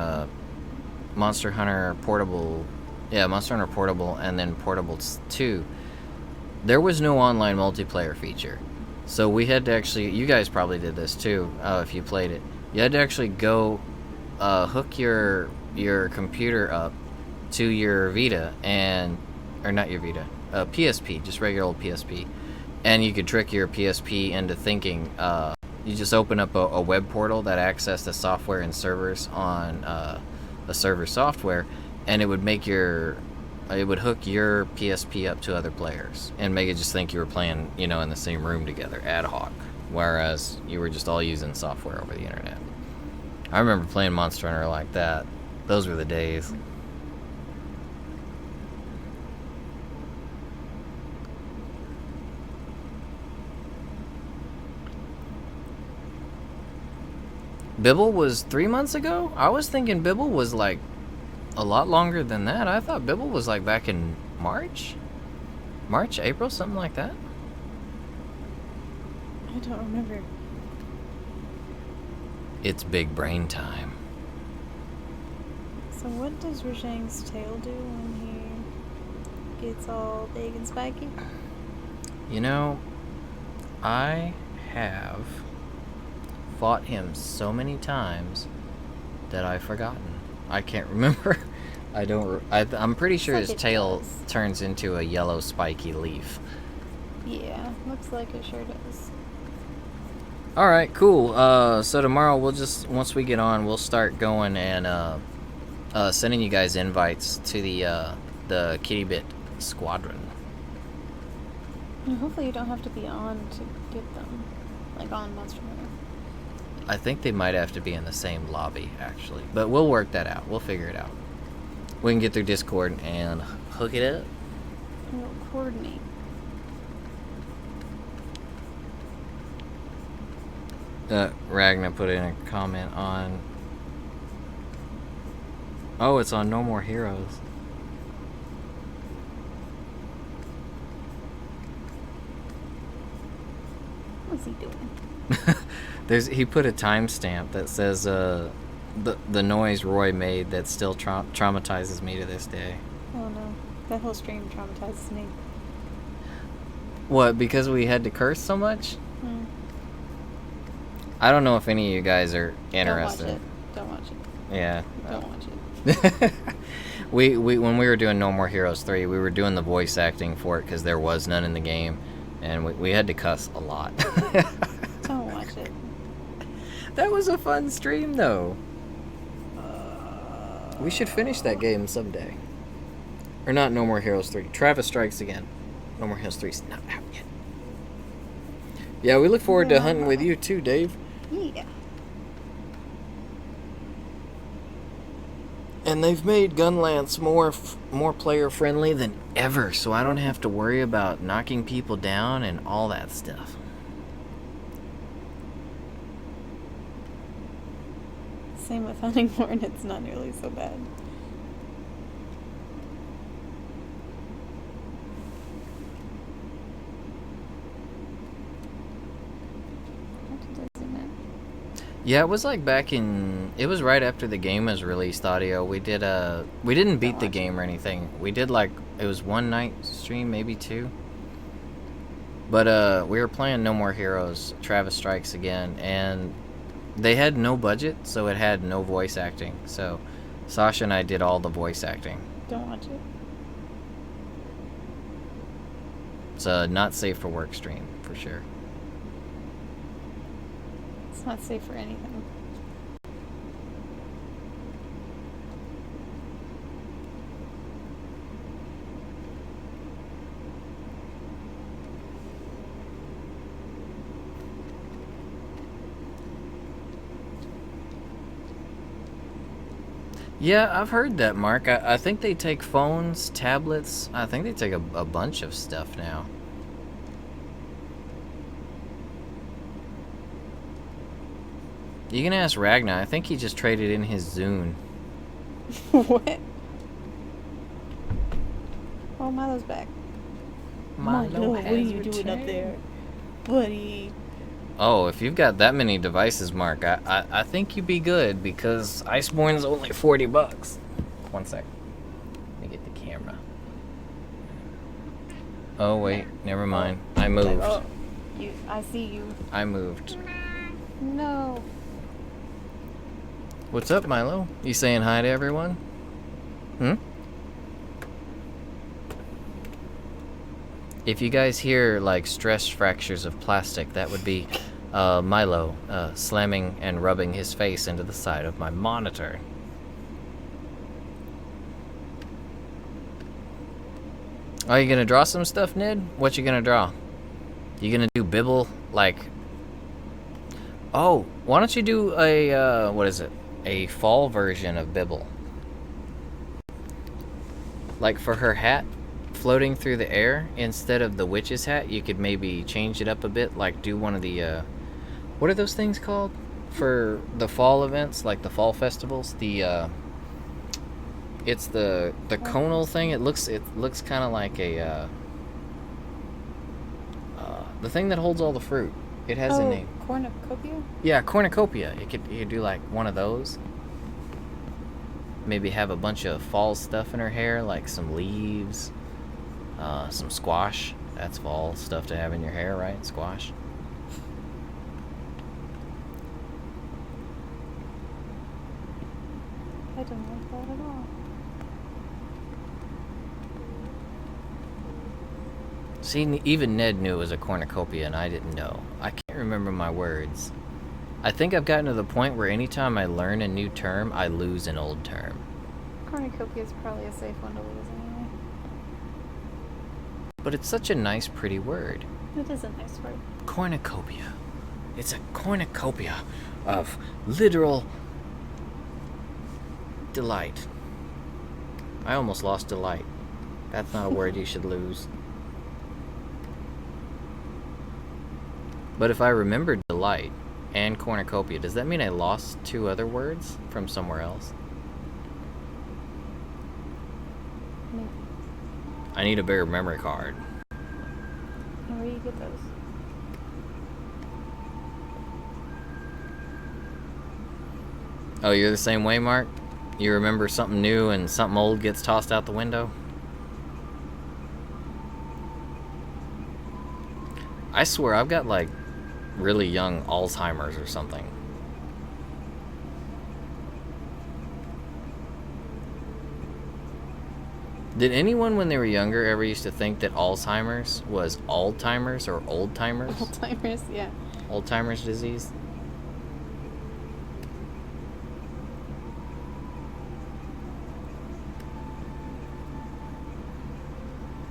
Monster Hunter Portable, Monster Hunter Portable, and then Portable 2. There was no online multiplayer feature, so we had to actually. You guys probably did this too, if you played it. You had to actually go hook your computer up to your Vita or not your Vita, PSP, just regular old PSP, and you could trick your PSP into thinking. You just open up a web portal that accessed the software and servers on the server software, and it would hook your PSP up to other players and make it just think you were playing, you know, in the same room together, ad hoc, whereas you were just all using software over the internet. I remember playing Monster Hunter like that. Those were the days. Bibble was 3 months ago? I was thinking Bibble was like a lot longer than that. I thought Bibble was like back in March? March, April, something like that? I don't remember. It's big brain time. So what does Rajang's tail do when he gets all big and spiky? You know, I have fought him so many times that I've forgotten. I can't remember. I'm pretty sure his tail turns into a yellow spiky leaf. Yeah, looks like it sure does. Alright, cool. So tomorrow once we get on, we'll start going and sending you guys invites to the Kitty Bit Squadron. And hopefully you don't have to be on to get them. Like on Monster Hunter. I think they might have to be in the same lobby, actually. But we'll work that out. We'll figure it out. We can get through Discord and hook it up. We'll coordinate. Ragnar put in a comment on... Oh, it's on No More Heroes. What's he doing? He put a timestamp that says the noise Roy made that still traumatizes me to this day. Oh no, that whole stream traumatizes me. What, because we had to curse so much? I don't know if any of you guys are interested. Don't watch it. Yeah. Don't watch it. we when we were doing No More Heroes 3, we were doing the voice acting for it because there was none in the game, and we had to cuss a lot. Don't watch it. That was a fun stream, though. We should finish that game someday. Or not No More Heroes 3. Travis Strikes Again. No More Heroes 3's not out yet. Yeah, we look forward to hunting with you too, Dave. Yeah. And they've made Gunlance more player friendly than ever, so I don't have to worry about knocking people down and all that stuff. Same with hunting horn, it's not nearly so bad. Yeah, it was like it was right after the game was released audio. We didn't beat the game or anything. We did it was one night stream, maybe two. But we were playing No More Heroes, Travis Strikes Again, and they had no budget, so it had no voice acting. So Sasha and I did all the voice acting. Don't watch it. It's a not safe for work stream, for sure. It's not safe for anything. Yeah, I've heard that, Mark. I think they take phones, tablets. I think they take a bunch of stuff now. You can ask Ragnar. I think he just traded in his Zune. What? Oh, Milo's back. Milo what are has you doing up returned. there, buddy? Oh, if you've got that many devices, Mark, I think you'd be good because Iceborne's only $40. One sec. Let me get the camera. Oh wait, never mind. I moved. Oh, I see you. I moved. No. What's up, Milo? You saying hi to everyone? Hmm? If you guys hear like stress fractures of plastic, that would be Milo slamming and rubbing his face into the side of my monitor. Are you gonna draw some stuff, Ned? What you gonna draw? You gonna do Bibble like? Oh, why don't you do a what is it? A fall version of Bibble. Like for her hat floating through the air, instead of the witch's hat, you could maybe change it up a bit. Like do one of the what are those things called for the fall events, like the fall festivals? It's the conal thing. It looks kind of like a the thing that holds all the fruit. It has a name. Cornucopia? Yeah, cornucopia. You could do like one of those. Maybe have a bunch of fall stuff in her hair, like some leaves, some squash. That's fall stuff to have in your hair, right? Squash. I don't like that at all. See, even Ned knew it was a cornucopia, and I didn't know. I can't remember my words. I think I've gotten to the point where anytime I learn a new term, I lose an old term. Cornucopia is probably a safe one to lose anyway. But it's such a nice, pretty word. It is a nice word. Cornucopia. It's a cornucopia of literal delight. I almost lost delight. That's not a word you should lose. But if I remembered delight and cornucopia, does that mean I lost two other words from somewhere else? Maybe. I need a bigger memory card. And where do you get those? Oh, you're the same way, Mark? You remember something new and something old gets tossed out the window? I swear I've got like really young Alzheimer's or something. Did anyone when they were younger ever used to think that Alzheimer's was Alzheimer's or old-timers? Alzheimer's, yeah. Alzheimer's disease?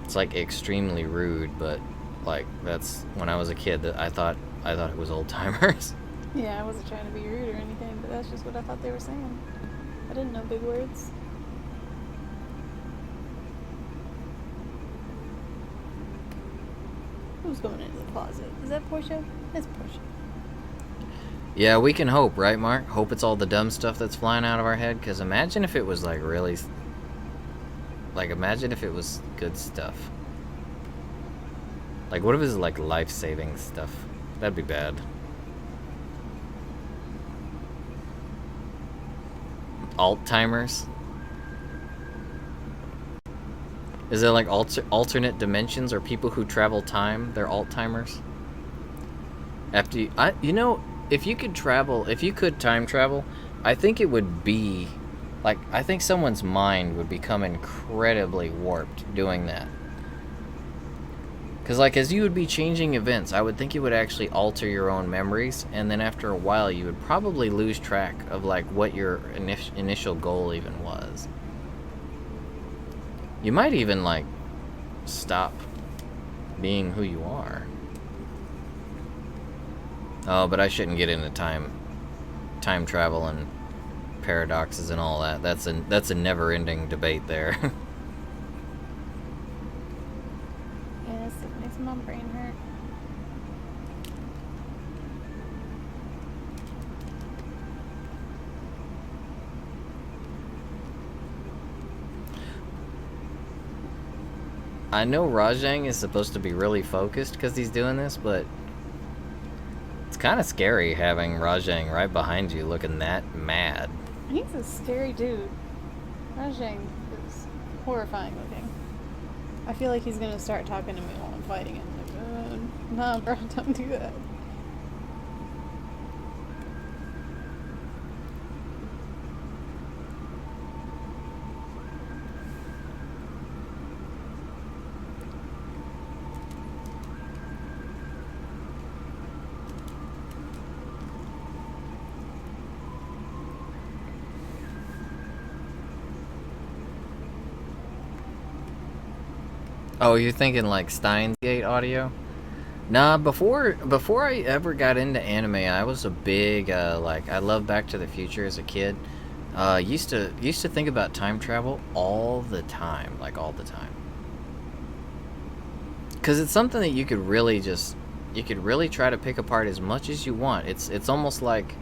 It's like extremely rude, but like that's when I was a kid that I thought it was old-timers. Yeah, I wasn't trying to be rude or anything, but that's just what I thought they were saying. I didn't know big words. Who's going into the closet? Is that Portia? It's Portia. Yeah, we can hope, right, Mark? Hope it's all the dumb stuff that's flying out of our head. Because imagine if it was like really, like imagine if it was good stuff. Like what if it's like life-saving stuff? That'd be bad. Alt-timers? Is there like alternate dimensions or people who travel time? They're alt-timers? After if you could time travel, I think it would be like, I think someone's mind would become incredibly warped doing that. Because like as you would be changing events, I would think it would actually alter your own memories, and then after a while you would probably lose track of like what your initial goal even was. You might even like stop being who you are. Oh, but I shouldn't get into time travel and paradoxes and all that. That's a never-ending debate there. Yes, it makes my brain hurt. I know Rajang is supposed to be really focused because he's doing this, but it's kind of scary having Rajang right behind you looking that mad. He's a scary dude. Rajang is horrifying looking. I feel like he's gonna start talking to me while I'm fighting him. Like, nah, bro, don't do that. Oh, you're thinking like Steins Gate audio? Nah, before I ever got into anime, I was a big like I loved Back to the Future as a kid. Used to think about time travel all the time, like all the time. Cuz it's something that you could really try to pick apart as much as you want. It's almost like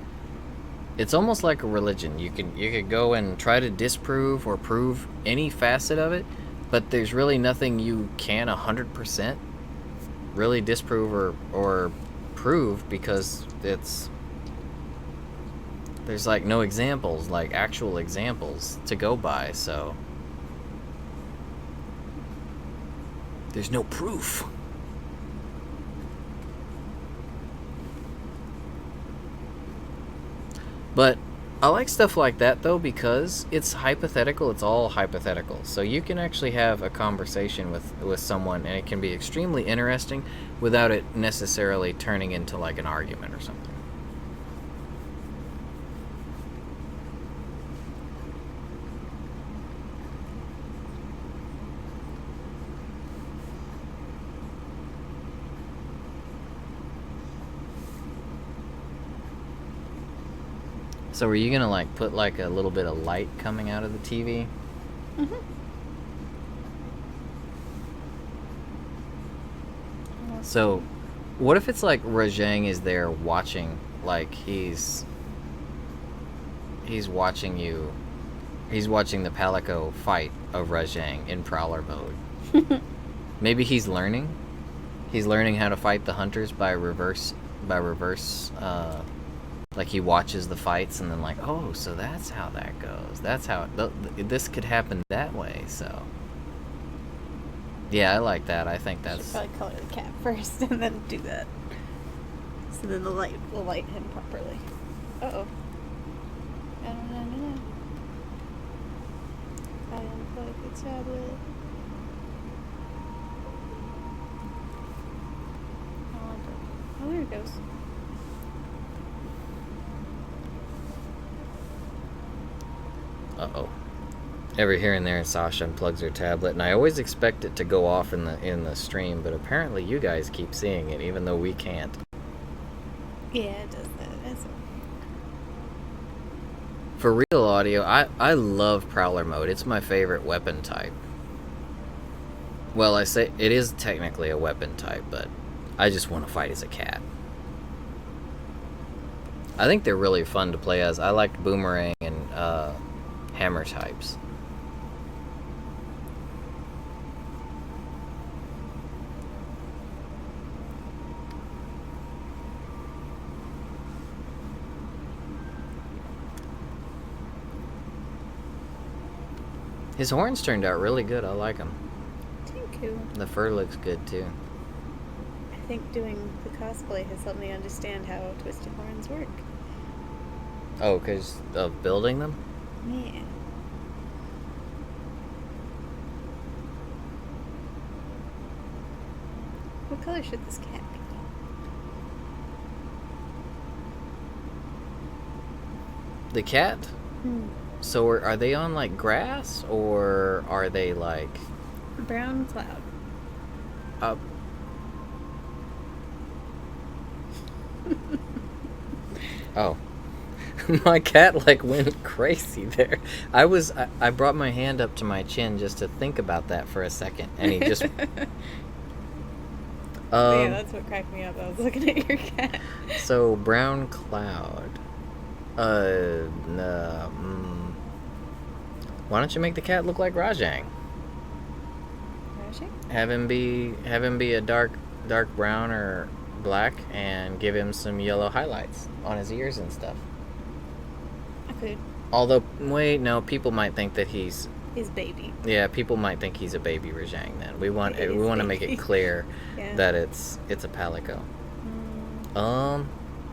a religion. You could go and try to disprove or prove any facet of it, but there's really nothing you can 100% really disprove or prove because there's like no examples, like actual examples to go by, so there's no proof. But I like stuff like that though because it's hypothetical. It's all hypothetical. So you can actually have a conversation with someone and it can be extremely interesting without it necessarily turning into like an argument or something. So are you gonna like put like a little bit of light coming out of the TV? Mm-hmm. So what if it's like Rajang is there watching, like he's watching you, he's watching the Palico fight of Rajang in Prowler mode. Maybe he's learning how to fight the hunters by reverse like he watches the fights and then like, oh, so that's how that goes. That's how this could happen that way. So yeah, I like that. I think that's... Should probably color the cat first and then do that. So then the light will light him properly. Uh-oh. No. I unplug the tablet. Oh, there it goes. Uh-oh. Every here and there, Sasha unplugs her tablet, and I always expect it to go off in the stream, but apparently you guys keep seeing it, even though we can't. Yeah, it does that. That's For real audio, I love Prowler mode. It's my favorite weapon type. Well, I say it is technically a weapon type, but I just want to fight as a cat. I think they're really fun to play as. I like Boomerang and hammer types. His horns turned out really good. I like them. thank you. The fur looks good too. I think doing the cosplay has helped me understand how twisted horns work. Oh, because of building them? Yeah. What color should this cat be? The cat? So are they on like grass or are they like Brown cloud. up? Oh. My cat like went crazy there. I brought my hand up to my chin just to think about that for a second, and he just Yeah, that's what cracked me up. I was looking at your cat. So brown cloud. Why don't you make the cat look like Rajang? Rajang? Have him be a dark brown or black, and give him some yellow highlights on his ears and stuff. I could. Although, wait, no, people might think that he's His baby. Yeah, people might think he's a baby Rajang. Then we want It is to make baby. it clear Yeah. that it's a palico.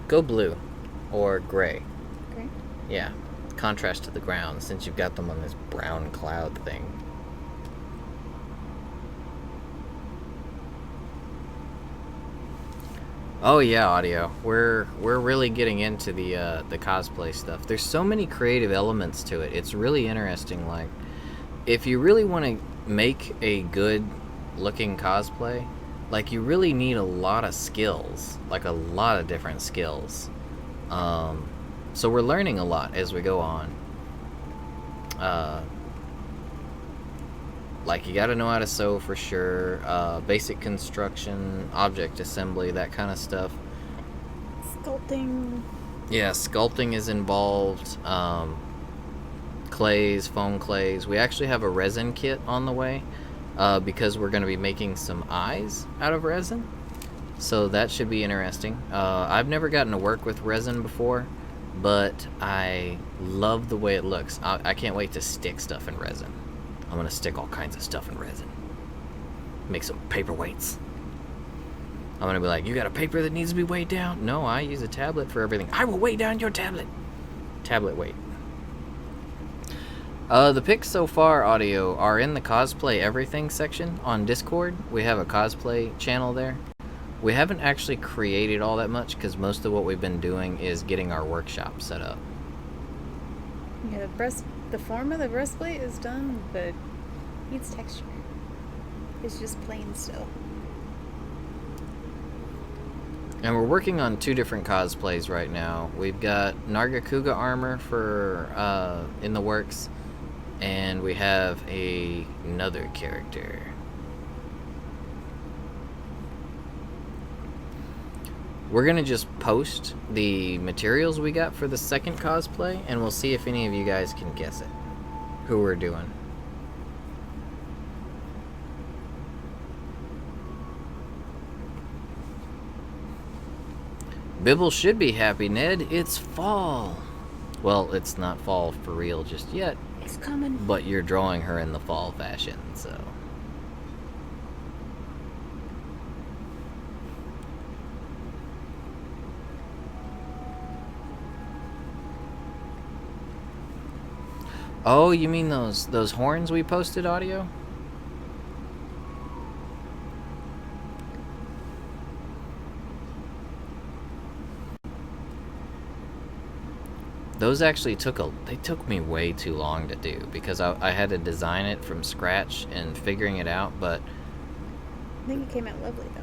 Go blue or gray. Great. Yeah, contrast to the ground since you've got them on this brown cloud thing. Oh yeah, audio. We're really getting into the cosplay stuff. There's so many creative elements to it. It's really interesting. Like, if you really want to make a good looking cosplay, like, you really need a lot of skills, like a lot of different skills. So we're learning a lot as we go on. Like, you gotta know how to sew for sure, basic construction, object assembly, that kind of stuff. Sculpting. Yeah, sculpting is involved. Clays, foam clays. We actually have a resin kit on the way, because we're going to be making some eyes out of resin. So that should be interesting. I've never gotten to work with resin before, but I love the way it looks. I can't wait to stick stuff in resin. I'm going to stick all kinds of stuff in resin. Make some paperweights. I'm going to be like, you got a paper that needs to be weighed down? No, I use a tablet for everything. I will weigh down your tablet. Tablet weight. The pics so far, audio, are in the cosplay everything section on Discord. We have a cosplay channel there. We haven't actually created all that much because most of what we've been doing is getting our workshop set up. Yeah, the form of the breastplate is done, but needs texture. It's just plain still. And we're working on 2 different cosplays right now. We've got Nargacuga armor for in the works, and we have another character. We're gonna just post the materials we got for the second cosplay, and we'll see if any of you guys can guess it, who we're doing. Bibble should be happy, Ned. It's fall. Well, it's not fall for real just yet. It's coming. But you're drawing her in the fall fashion, so. Oh, you mean those horns we posted, audio? Those actually they took me way too long to do because I had to design it from scratch and figuring it out, but I think it came out lovely though.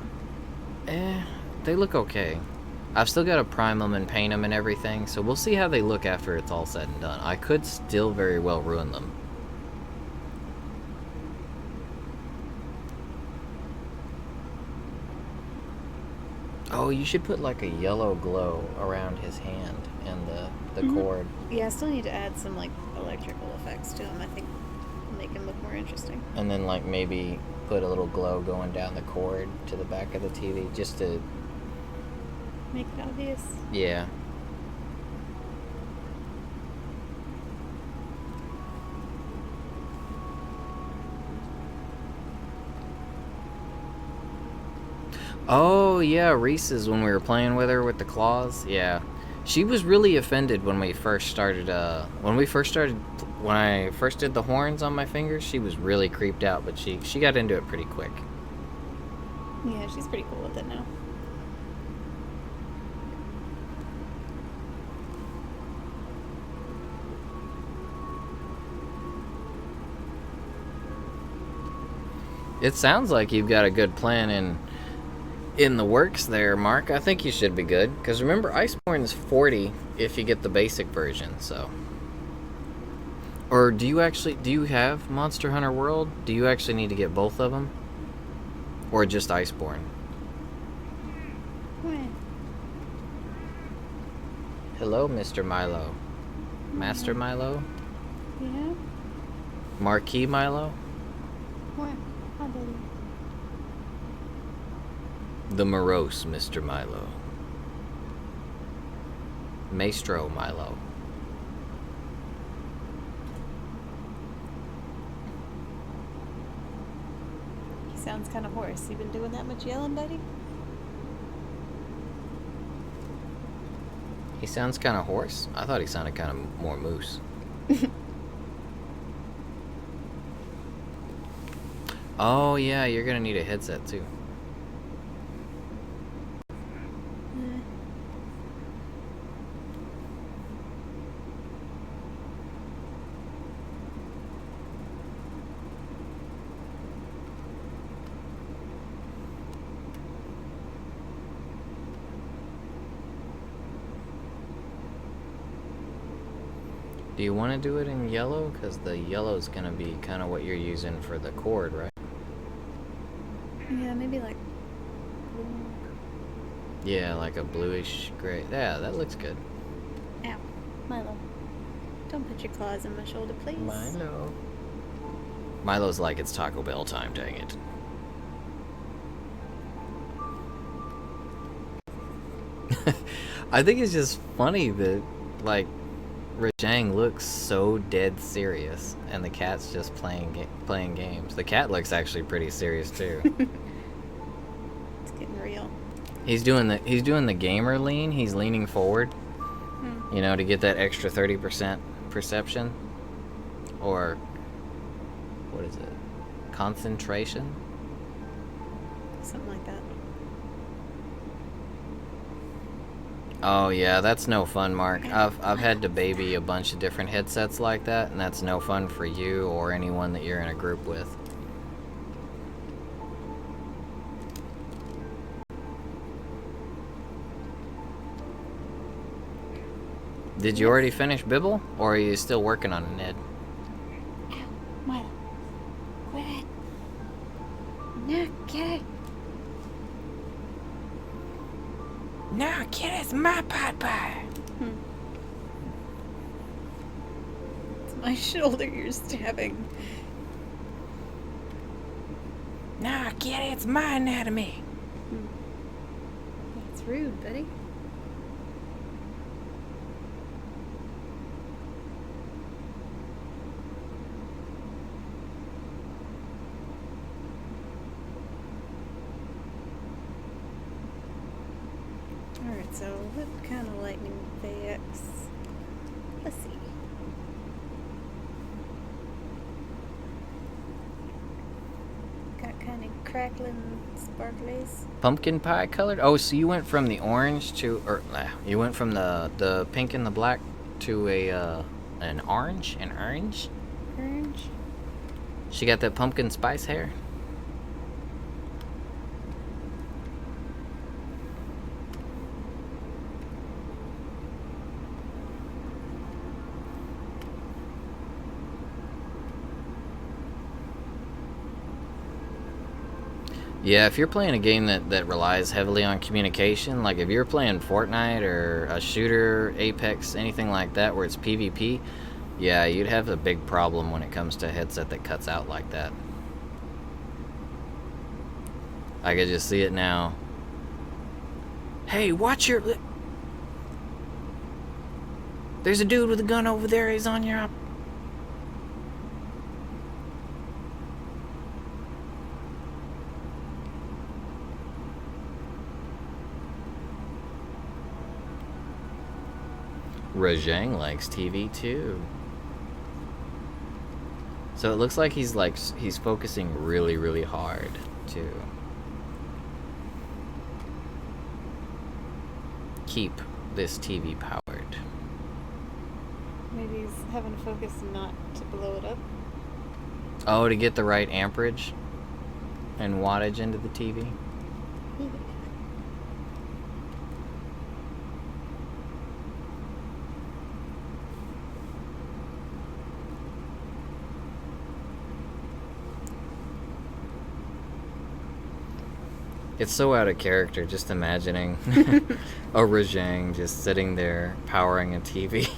they look okay. I've still got to prime them and paint them and everything, so we'll see how they look after it's all said and done. I could still very well ruin them. Oh, you should put like a yellow glow around his hand and the cord. Yeah, I still need to add some like electrical effects to him. I think make him look more interesting. And then like maybe put a little glow going down the cord to the back of the TV just to make it obvious. Yeah. Oh yeah, Reese's, when we were playing with her with the claws. Yeah, she was really offended when we first started. When I first did the horns on my fingers, she was really creeped out. But she got into it pretty quick. Yeah, she's pretty cool with it now. It sounds like you've got a good plan in the works there, Mark. I think you should be good. Because remember, Iceborne is 40 if you get the basic version, so. Or do you have Monster Hunter World? Do you actually need to get both of them? Or just Iceborne? What? Hello, Mr. Milo. Master Milo? Yeah? Marquis Milo? What? Hi, buddy. The morose Mr. Milo. Maestro Milo. He sounds kind of hoarse. You been doing that much yelling, buddy? He sounds kind of hoarse. I thought he sounded kind of more moose. Oh yeah, you're gonna need a headset too. Do you want to do it in yellow? Because the yellow is going to be kind of what you're using for the cord, right? Yeah, maybe like blue. Yeah, like a bluish gray. Yeah, that looks good. Ow. Milo. Don't put your claws on my shoulder, please. Milo. Milo's like, it's Taco Bell time, dang it. I think it's just funny that, like, Rajang looks so dead serious, and the cat's just playing games. The cat looks actually pretty serious too. It's getting real. He's doing the gamer lean. He's leaning forward, you know, to get that extra 30% perception, or what is it? Concentration. Something like that. Oh yeah, that's no fun, Mark. I've had to baby a bunch of different headsets like that, and that's no fun for you or anyone that you're in a group with. Did you already finish Bibble, or are you still working on it, Ned? Ow. Milo. Quit it. No, get it. No, kid, it's my pie. It's my shoulder you're stabbing. No, kid, it's my anatomy. That's rude, buddy. Alright, so what kind of lightning effects? Let's see. Got kind of crackling sparklies. Pumpkin pie colored? Oh, so you went from the orange to, or you went from the pink and the black to an orange? An orange? Orange? She got that pumpkin spice hair? Yeah, if you're playing a game that relies heavily on communication, like if you're playing Fortnite or a shooter, Apex, anything like that where it's PvP, yeah, you'd have a big problem when it comes to a headset that cuts out like that. I could just see it now. Hey, watch your... There's a dude with a gun over there, he's on your... Rajang likes TV too. So it looks like he's focusing really, really hard to keep this TV powered. Maybe he's having to focus not to blow it up. Oh, to get the right amperage and wattage into the TV? It's so out of character, just imagining a Rajang just sitting there powering a TV.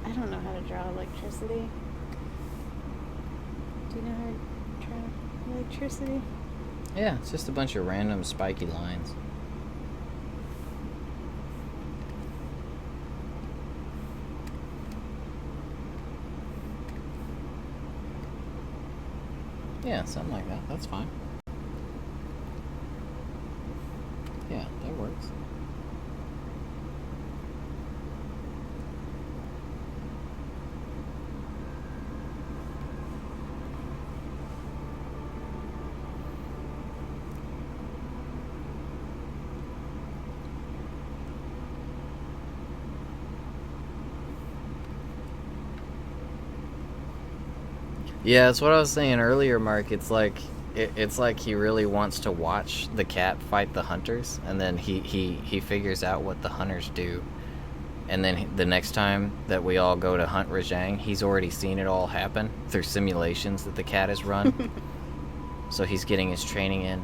I electricity. Do you know how to track electricity? Yeah, it's just a bunch of random spiky lines. Yeah, something like that. That's fine. Yeah, that works. Yeah, that's what I was saying earlier, Mark. It's like he really wants to watch the cat fight the hunters, and then he figures out what the hunters do, and then the next time that we all go to hunt Rajang, he's already seen it all happen through simulations that the cat has run. So he's getting his training in.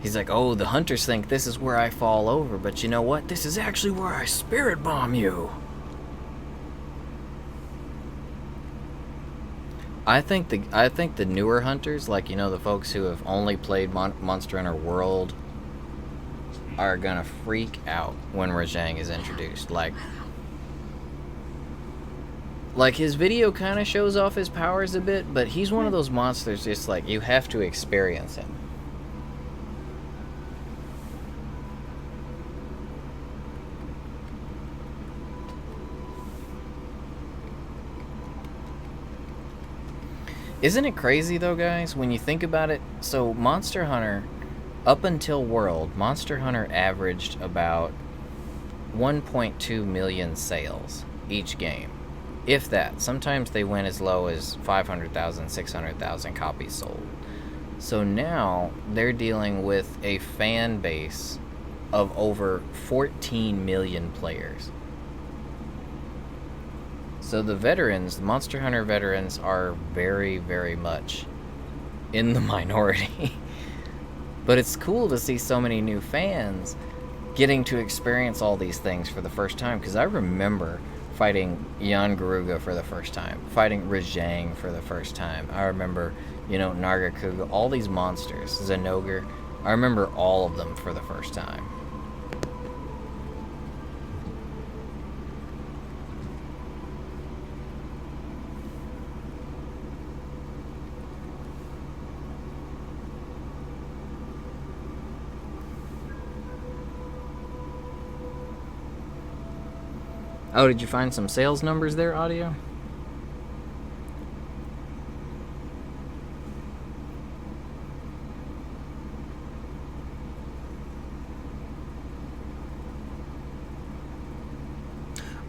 He's like, oh, the hunters think this is where I fall over, but you know what? This is actually where I spirit bomb you. I think the newer hunters, like, you know, the folks who have only played Monster Hunter World, are gonna freak out when Rajang is introduced. Like his video kind of shows off his powers a bit, but he's one of those monsters just like you have to experience him. Isn't it crazy though, guys, when you think about it? So Monster Hunter, up until World, Monster Hunter averaged about 1.2 million sales each game. If that. Sometimes they went as low as 500,000, 600,000 copies sold. So now they're dealing with a fan base of over 14 million players. So the veterans, the Monster Hunter veterans, are very, very much in the minority. But it's cool to see so many new fans getting to experience all these things for the first time. Because I remember fighting Jan Garuga for the first time, fighting Rajang for the first time. I remember, you know, Nargacuga, all these monsters, Zenogre. I remember all of them for the first time. Oh, did you find some sales numbers there, Audio?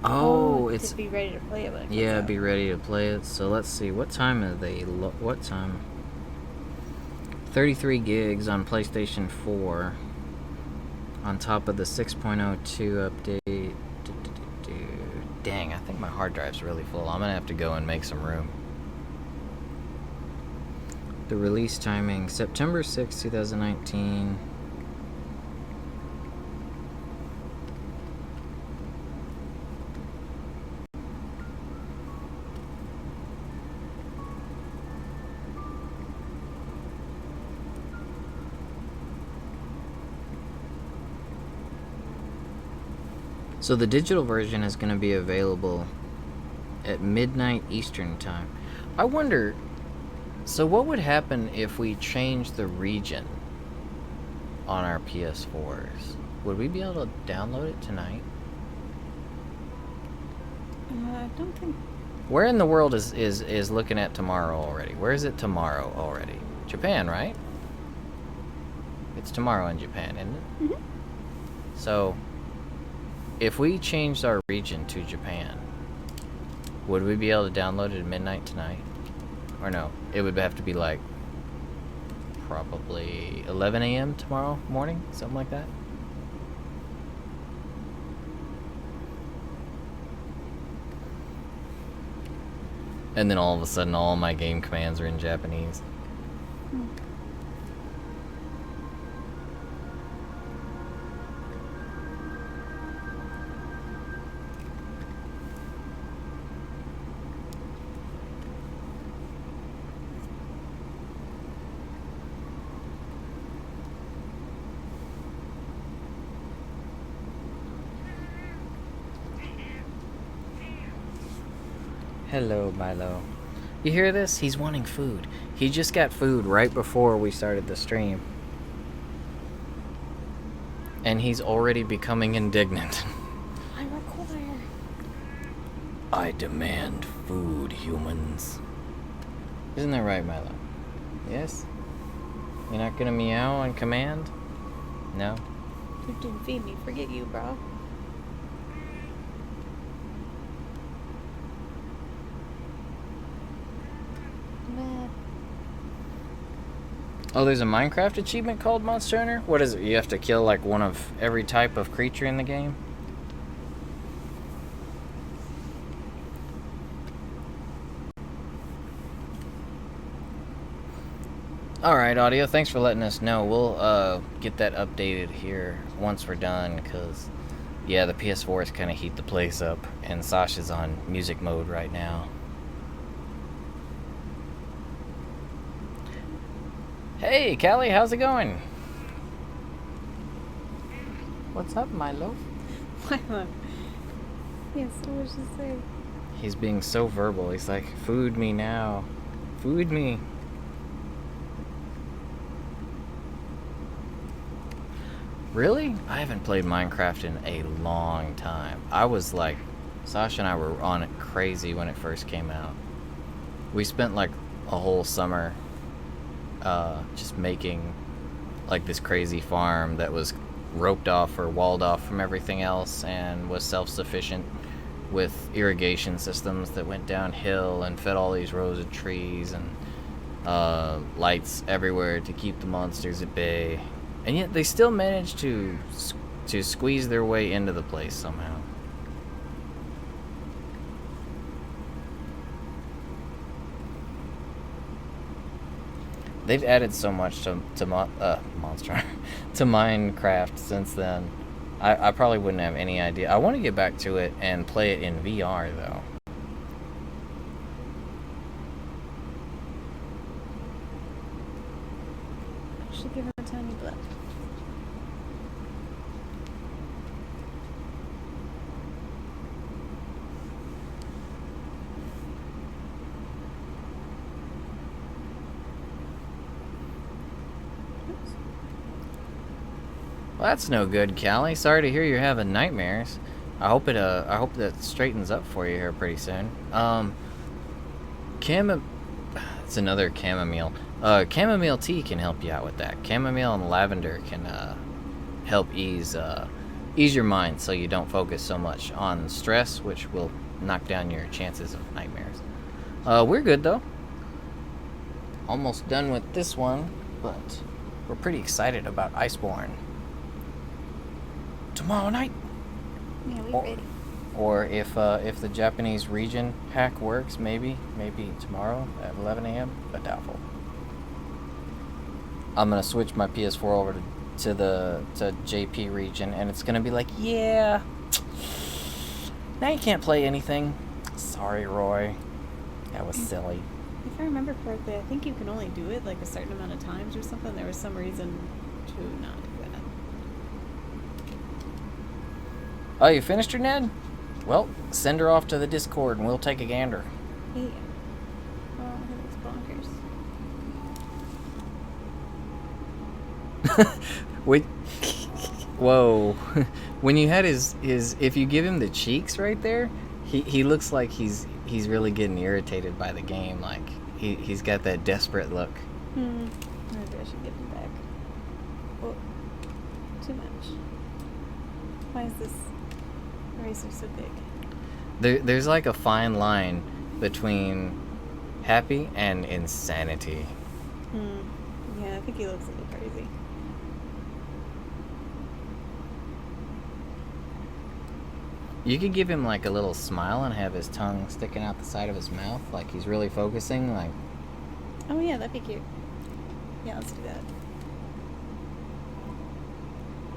Oh, it's to be ready to play it. Yeah, be ready to play it. So let's see, what time are they? What time? 33 gigs on PlayStation 4, on top of the 6.02 update. Dang, I think my hard drive's really full. I'm gonna have to go and make some room. The release timing, September 6, 2019. So the digital version is going to be available at midnight Eastern time. I wonder, so what would happen if we changed the region on our PS4s? Would we be able to download it tonight? I don't think. Where in the world is looking at tomorrow already? Where is it tomorrow already? Japan, right? It's tomorrow in Japan, isn't it? Mm-hmm. So if we changed our region to Japan, would we be able to download it at midnight tonight? Or no, it would have to be like probably 11 a.m. tomorrow morning, something like that. And then all of a sudden all my game commands are in Japanese. Hello, Milo. You hear this? He's wanting food. He just got food right before we started the stream. And he's already becoming indignant. I require. I demand food, humans. Isn't that right, Milo? Yes? You're not gonna meow on command? No? You didn't feed me. Forget you, bro. Nah. Oh, there's a Minecraft achievement called Monster Hunter? What is it? You have to kill like one of every type of creature in the game? Alright, audio, thanks for letting us know. We'll get that updated here once we're done, because, yeah, the PS4 is kind of heat the place up, and Sasha's on music mode right now. Hey, Callie, how's it going? What's up, Milo? Milo. Yes, so much to say. He's being so verbal. He's like, food me now. Food me. Really? I haven't played Minecraft in a long time. I was like, Sasha and I were on it crazy when it first came out. We spent like a whole summer just making like this crazy farm that was roped off or walled off from everything else and was self-sufficient with irrigation systems that went downhill and fed all these rows of trees and lights everywhere to keep the monsters at bay. And yet they still managed to squeeze their way into the place somehow. They've added so much to Monster to Minecraft since then. I probably wouldn't have any idea. I want to get back to it and play it in VR though. I should give him a tiny blip. Well, that's no good, Callie. Sorry to hear you're having nightmares. I hope that straightens up for you here pretty soon. It's another chamomile. Chamomile tea can help you out with that. Chamomile and lavender can help ease your mind so you don't focus so much on stress, which will knock down your chances of nightmares. We're good though. Almost done with this one, but we're pretty excited about Iceborne. Tomorrow night. Yeah, we're ready. Or if the Japanese region hack works, maybe tomorrow at 11 a.m. But doubtful. I'm gonna switch my PS4 over to JP region, and it's gonna be like, yeah, now you can't play anything. Sorry, Roy. That was silly. If I remember correctly, I think you can only do it like a certain amount of times or something. There was some reason to not do that. Oh, you finished her, Ned? Well, send her off to the Discord and we'll take a gander. Yeah. Oh, that looks bonkers. Wait. Whoa. When you had his if you give him the cheeks right there, he looks like he's really getting irritated by the game. Like he's got that desperate look. Maybe I should give him back. Oh, too much. Why is this eraser so big? There's like a fine line between happy and insanity. Yeah, I think he looks a little crazy. You could give him like a little smile and have his tongue sticking out the side of his mouth, like he's really focusing, like... Oh yeah, that'd be cute. Yeah, let's do that.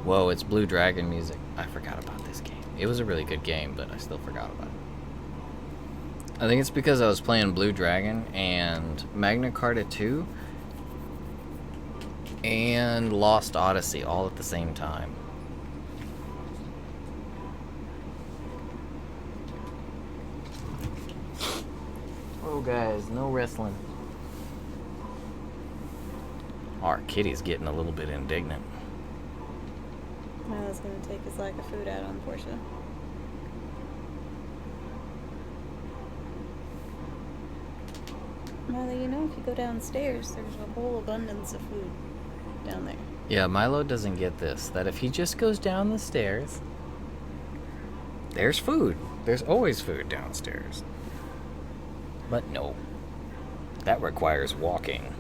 Whoa, it's Blue Dragon music. I forgot about this game. It was a really good game, but I still forgot about it. I think it's because I was playing Blue Dragon and Magna Carta 2 and Lost Odyssey all at the same time. No, guys, no wrestling. Our kitty's getting a little bit indignant. Milo's gonna take his lack of food out on Portia. Milo, you know if you go downstairs, there's a whole abundance of food down there. Yeah, Milo doesn't get this. That if he just goes down the stairs, there's food. There's always food downstairs. But no. That requires walking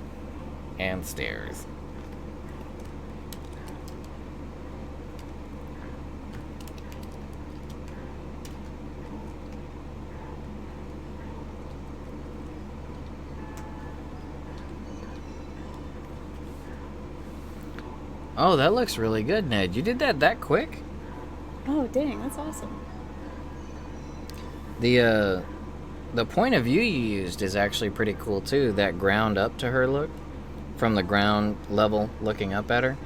and stairs. Oh, that looks really good, Ned. You did that quick? Oh, dang, that's awesome. The point of view you used is actually pretty cool too. That ground up to her look, from the ground level looking up at her.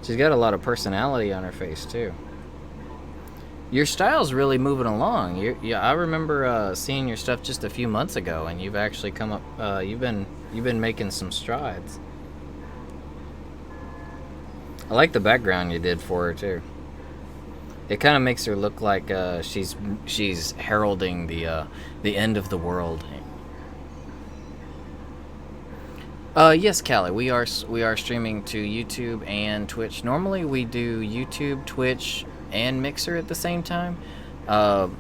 She's got a lot of personality on her face too. Your style's really moving along. I remember seeing your stuff just a few months ago, and you've actually come up. You've been making some strides. I like the background you did for her too. It kind of makes her look like she's heralding the end of the world. Yes, Callie, we are streaming to YouTube and Twitch. Normally we do YouTube, Twitch, and Mixer at the same time. No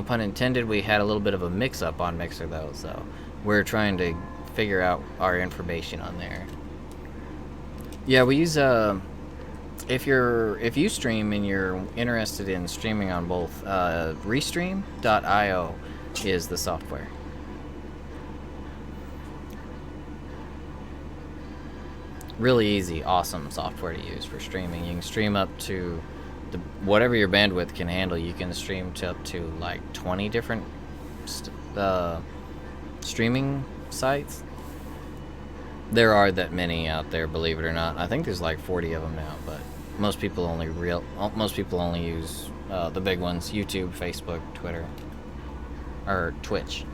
pun intended. We had a little bit of a mix-up on Mixer though, so we're trying to figure out our information on there. Yeah, we use if you stream and you're interested in streaming on both, Restream.io is the software. Really easy, awesome software to use for streaming. You can stream up to whatever your bandwidth can handle. You can stream to up to like 20 different streaming sites. There are that many out there, believe it or not. I think there's like 40 of them now, but most people only use the big ones: YouTube, Facebook, Twitter, or Twitch.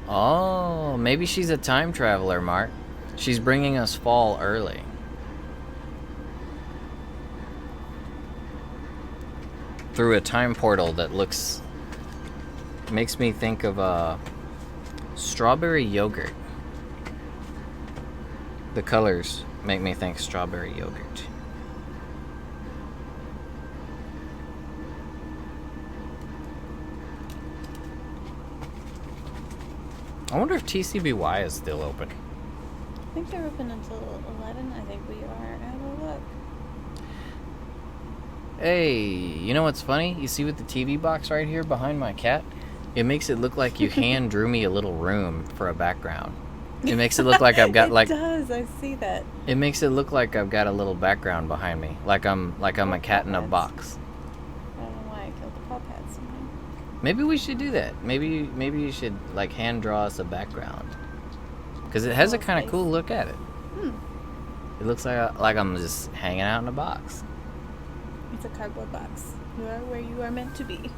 Oh, maybe she's a time traveler, Mark. She's bringing us fall early. Through a time portal that makes me think of strawberry yogurt. The colors make me think strawberry yogurt. I wonder if TCBY is still open. I think they're open until 11. I think we are out of luck. Hey, you know what's funny? You see with the TV box right here behind my cat? It makes it look like you hand drew me a little room for a background. It makes it look like I've got It does, I see that. It makes it look like I've got a little background behind me, like I'm a cat in a box. I don't know why I killed the paw pads. Maybe we should do that. Maybe you should like hand draw us a background, because it has a kind of cool look at it. It looks like I'm just hanging out in a box. It's a cardboard box. You are where you are meant to be.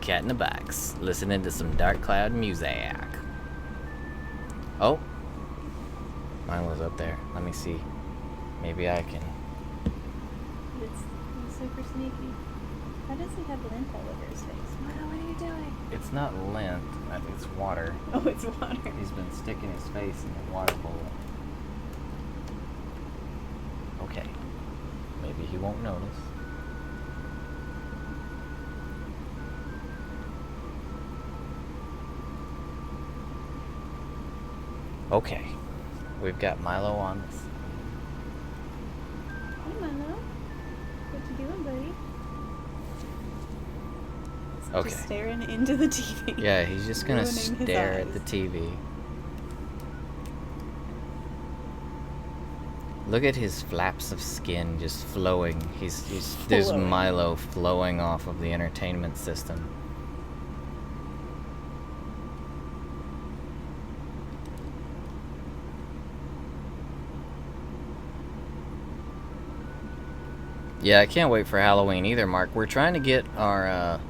Cat in a box, listening to some Dark Cloud music. Oh, mine was up there. Let me see. Maybe I can. It's super sneaky. How does he have lint all over his face? Milo, what are you doing? It's not lint. I think it's water. Oh, it's water. He's been sticking his face in the water bowl. Okay. Maybe he won't notice. Okay. We've got Milo on this. Hey, Milo. What you doing, buddy? Okay. Just staring into the TV. Yeah, he's just gonna Ruining his stare eyes. at the TV. Look at his flaps of skin just flowing. There's Flowing. Milo flowing off of the entertainment system. Yeah, I can't wait for Halloween either, Mark. We're trying to get our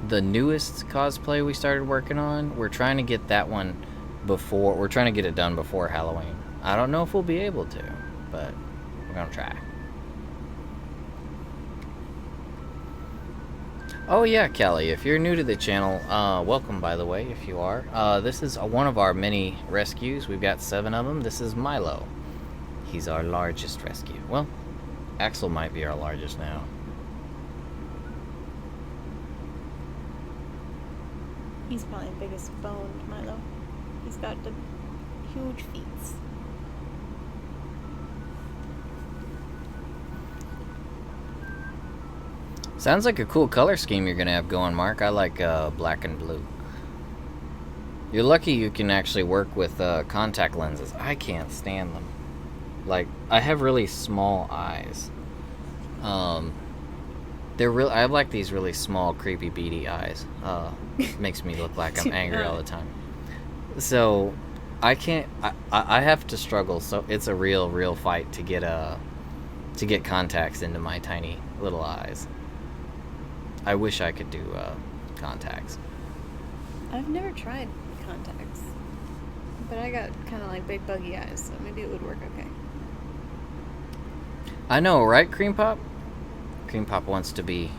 the newest cosplay we started working on. We're trying to get that one before. We're trying to get it done before Halloween. I don't know if we'll be able to, but we're gonna try. Oh yeah, Kelly, if you're new to the channel, welcome by the way, if you are. This is one of our many rescues. We've got 7 of them. This is Milo. He's our largest rescue. Well, Axel might be our largest now. He's probably the biggest boned, Milo. He's got the huge feet. Sounds like a cool color scheme you're gonna have going, Mark. I like black and blue. You're lucky you can actually work with contact lenses. I can't stand them. Like, I have really small eyes. They're real. I have like these really small, creepy, beady eyes. Makes me look like I'm angry all the time. So, I can't. I have to struggle. So it's a real fight to get contacts into my tiny little eyes. I wish I could do contacts. I've never tried contacts, but I got kind of like big buggy eyes, so maybe it would work okay. I know, right, Cream Pop? Cream Pop wants to be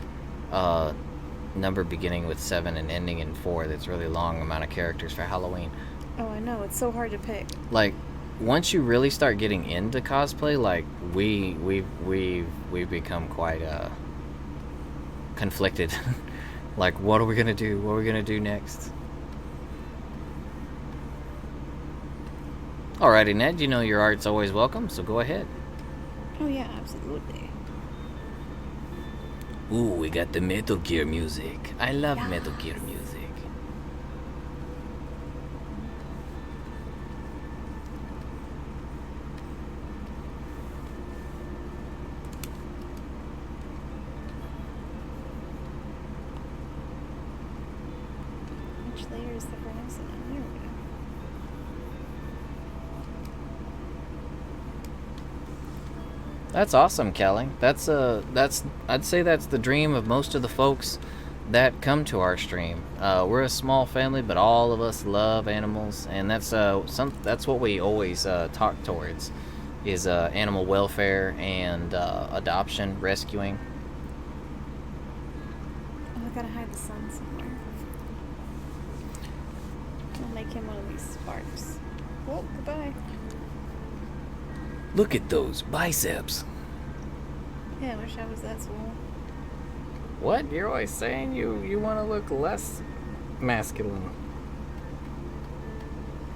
number beginning with 7 and ending in 4. That's a really long amount of characters for Halloween. Oh, I know. It's so hard to pick. Like, once you really start getting into cosplay, like we've become quite conflicted. Like, what are we gonna do? What are we gonna do next? Alrighty, Ned. You know your art's always welcome, so go ahead. Oh yeah, absolutely. Ooh, we got the Metal Gear music. I love Metal Gear music. Which layer is the furnace on? There we go. That's awesome, Kelly. That's I'd say that's the dream of most of the folks that come to our stream. We're a small family, but all of us love animals, and that's what we always talk towards is animal welfare and adoption, rescuing. Oh, I gotta hide the sun somewhere. I'll make him one of these sparks. Oh, goodbye. Look at those biceps. Yeah, I wish I was that swole. What? You're always saying you want to look less masculine.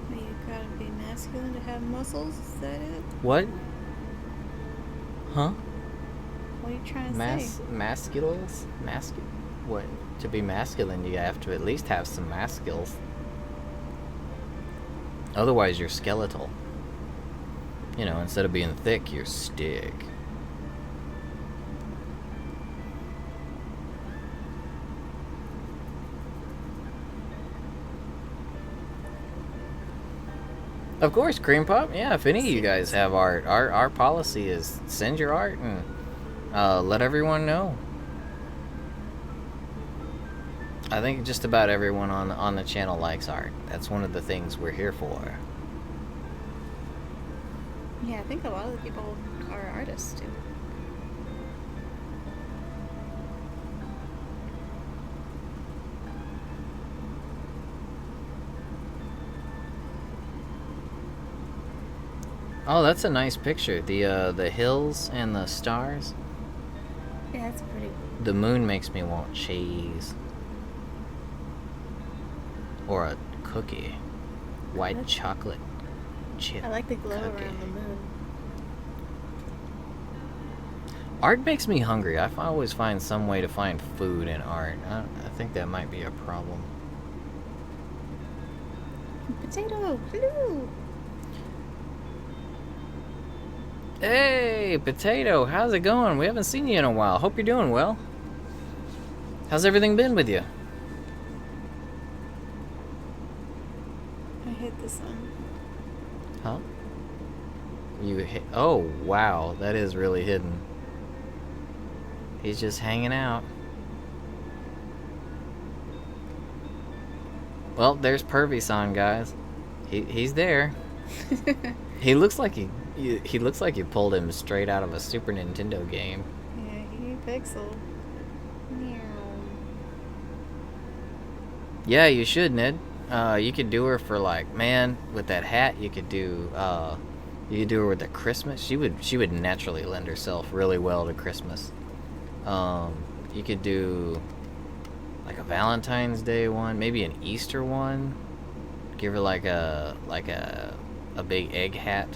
You gotta be masculine to have muscles? Is that it? What? Huh? What are you trying to say? Masculous? What? To be masculine, you have to at least have some skills. Otherwise, you're skeletal. You know, instead of being thick, you're stick. Of course, Cream Pop. Yeah, if any of you guys have art, our policy is send your art and let everyone know. I think just about everyone on the channel likes art. That's one of the things we're here for. Yeah, I think a lot of the people are artists too. Oh, that's a nice picture. The hills and the stars. Yeah, that's pretty. The moon makes me want cheese. Or a cookie. White chocolate chip. I like the glow cookie. around the moon. Art makes me hungry. I always find some way to find food in art. I think that might be a problem. Potato! Hello! Hey, Potato, how's it going? We haven't seen you in a while. Hope you're doing well. How's everything been with you? I hit the sun. Huh? You hit... Oh, wow. That is really hidden. He's just hanging out. Well, there's Pervy-san, guys. He's there. He looks like he looks like you pulled him straight out of a Super Nintendo game. Yeah, he pixel. Meow. Yeah, you should, Ned. You could do her for like, man, with that hat. You could do her with the Christmas. She would naturally lend herself really well to Christmas. You could do like a Valentine's Day one, maybe an Easter one. Give her like a big egg hat.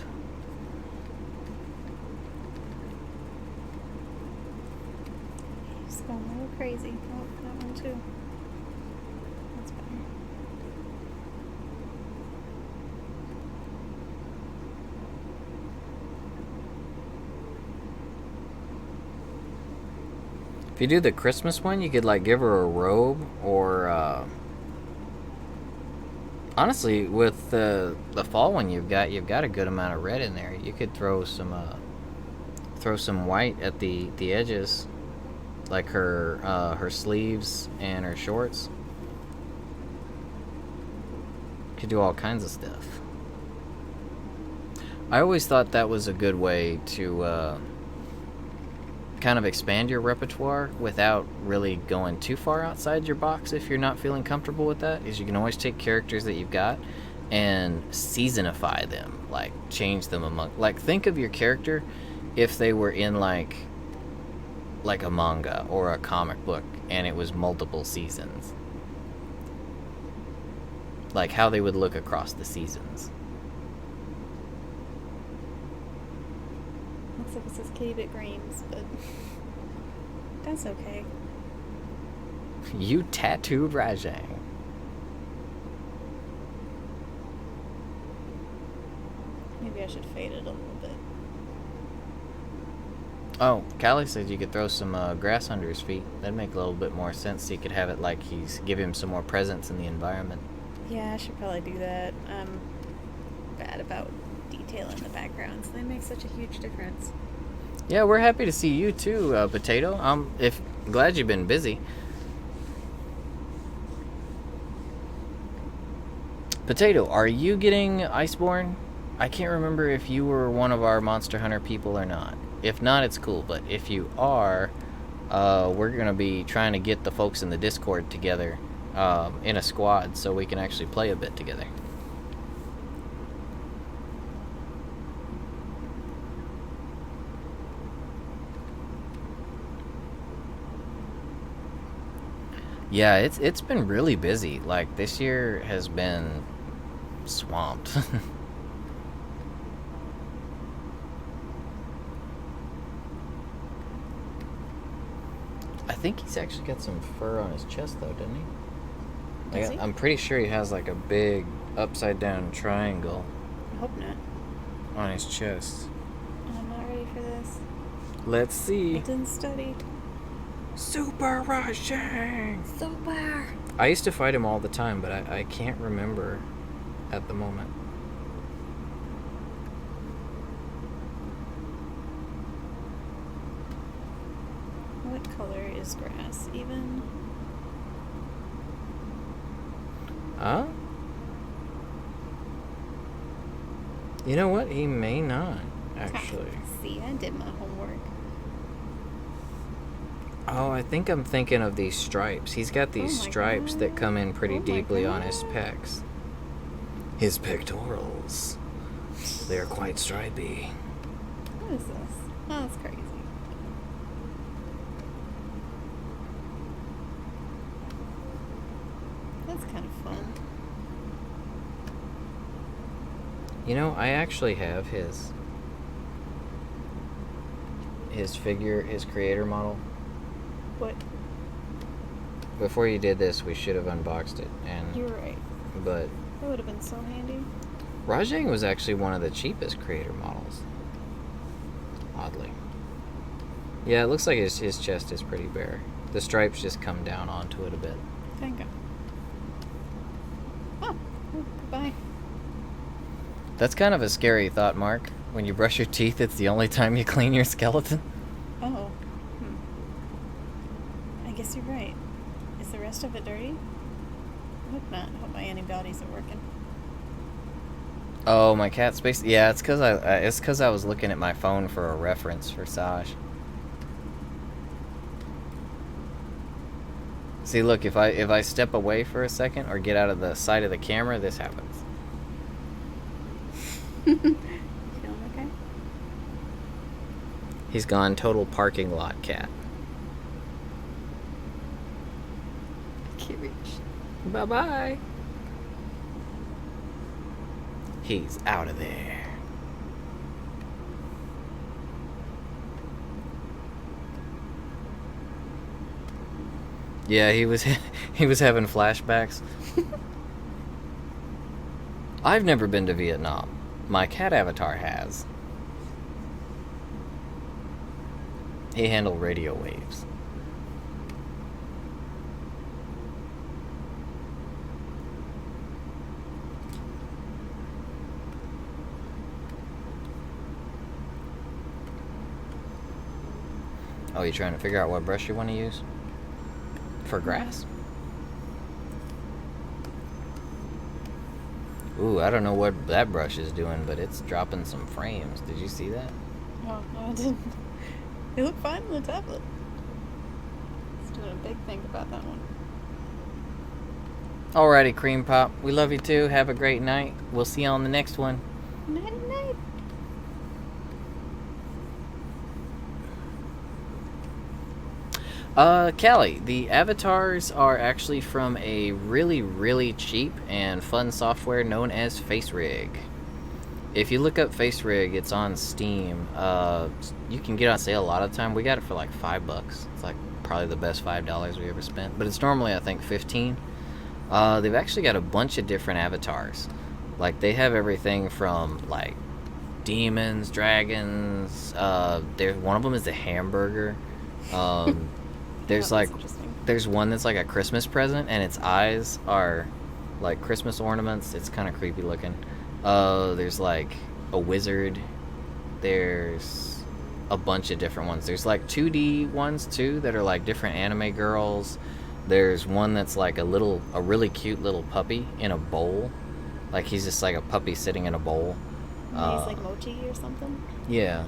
He's going a little crazy. Oh, that one too. That's better. If you do the Christmas one, you could like give her a robe, or honestly, with the fall one you've got a good amount of red in there. You could throw some white at the edges, like her sleeves and her shorts. You could do all kinds of stuff. I always thought that was a good way to kind of expand your repertoire without really going too far outside your box. If you're not feeling comfortable with that, is you can always take characters that you've got and seasonify them, like change them among, like think of your character if they were in like a manga or a comic book and it was multiple seasons, like how they would look across the seasons. Looks like it says Kitty Bit Greens, but that's okay. You tattooed Rajang. Maybe I should fade it a little bit. Oh, Callie said you could throw some grass under his feet. That'd make a little bit more sense. So you could have it like give him some more presence in the environment. Yeah, I should probably do that. I'm bad about detailing the backgrounds. They make such a huge difference. Yeah, we're happy to see you too, Potato. Glad you've been busy. Potato, are you getting Iceborne? I can't remember if you were one of our Monster Hunter people or not. If not, it's cool, but if you are, we're going to be trying to get the folks in the Discord together in a squad so we can actually play a bit together. Yeah, it's been really busy. Like, this year has been swamped. I think he's actually got some fur on his chest, though, doesn't he? Does he? I'm pretty sure he has like a big upside down triangle I hope not. on his chest. I'm not ready for this. Let's see. I didn't study. Super Rajang! Super! I used to fight him all the time, but I can't remember at the moment. What color is grass even? Huh? You know what? He may not, actually. See, I did my homework. Oh, I think I'm thinking of these stripes. He's got these stripes that come in pretty deeply on his pecs. His pectorals. They are quite stripy. What is this? Oh, that's crazy. That's kind of fun. You know, I actually have his figure, his creator model. What? Before you did this, we should have unboxed it. And You're right. but That would have been so handy. Rajang was actually one of the cheapest creator models. Oddly. Yeah, it looks like his chest is pretty bare. The stripes just come down onto it a bit. Thank God. Oh, goodbye. That's kind of a scary thought, Mark. When you brush your teeth, it's the only time you clean your skeleton. Oh. guess you're right. Is the rest of it dirty? I hope not. I hope my antibodies are working. Oh, my cat space. Yeah, it's because I was looking at my phone for a reference for Saj. See, look, if I step away for a second or get out of the side of the camera, this happens. Feeling okay? He's gone total parking lot cat. Can't reach. Bye-bye. He's out of there. Yeah, he was having flashbacks. I've never been to Vietnam. My cat avatar has. He handled radio waves. Oh, you trying to figure out what brush you want to use? For grass? Ooh, I don't know what that brush is doing, but it's dropping some frames. Did you see that? Oh, no, I didn't. They look fine on the tablet. It's doing a big thing about that one. Alrighty, Cream Pop. We love you too. Have a great night. We'll see you on the next one. Night night. Callie, the avatars are actually from a really, really cheap and fun software known as FaceRig. If you look up FaceRig, it's on Steam. You can get on sale a lot of the time. We got it for like $5. It's like probably the best $5 we ever spent. But it's normally, I think, $15. They've actually got a bunch of different avatars. Like, they have everything from, like, demons, dragons. One of them is a hamburger. There's like, there's one that's like a Christmas present, and its eyes are like Christmas ornaments. It's kind of creepy looking. There's like a wizard. There's a bunch of different ones. There's like 2D ones too that are like different anime girls. There's one that's like a really cute little puppy in a bowl. Like, he's just like a puppy sitting in a bowl. He's like Mochi or something? Yeah.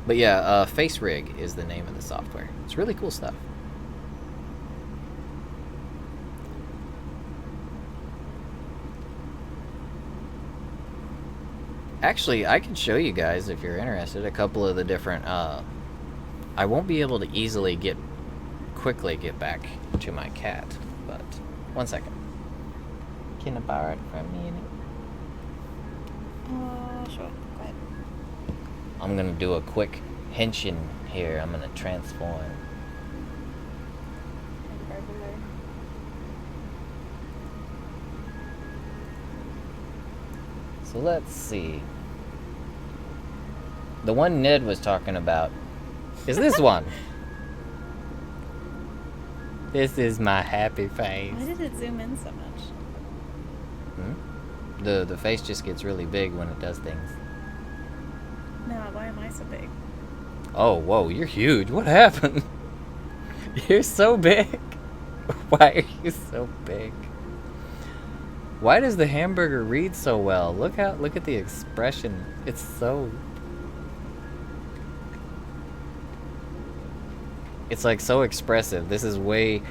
But yeah, FaceRig is the name of the software. It's really cool stuff. Actually, I can show you guys, if you're interested, a couple of the different... I won't be able to quickly get back to my cat, but... One second. Can I borrow it for a minute? Sure. Go ahead. I'm gonna do a quick henshin here. I'm gonna transform. So let's see. The one Ned was talking about is this one. This is my happy face. Why did it zoom in so much? The face just gets really big when it does things. No, why am I so big? Oh, whoa, you're huge. What happened? You're so big. Why are you so big? Why does the hamburger read so well? Look at the expression. It's so... It's like so expressive. This is way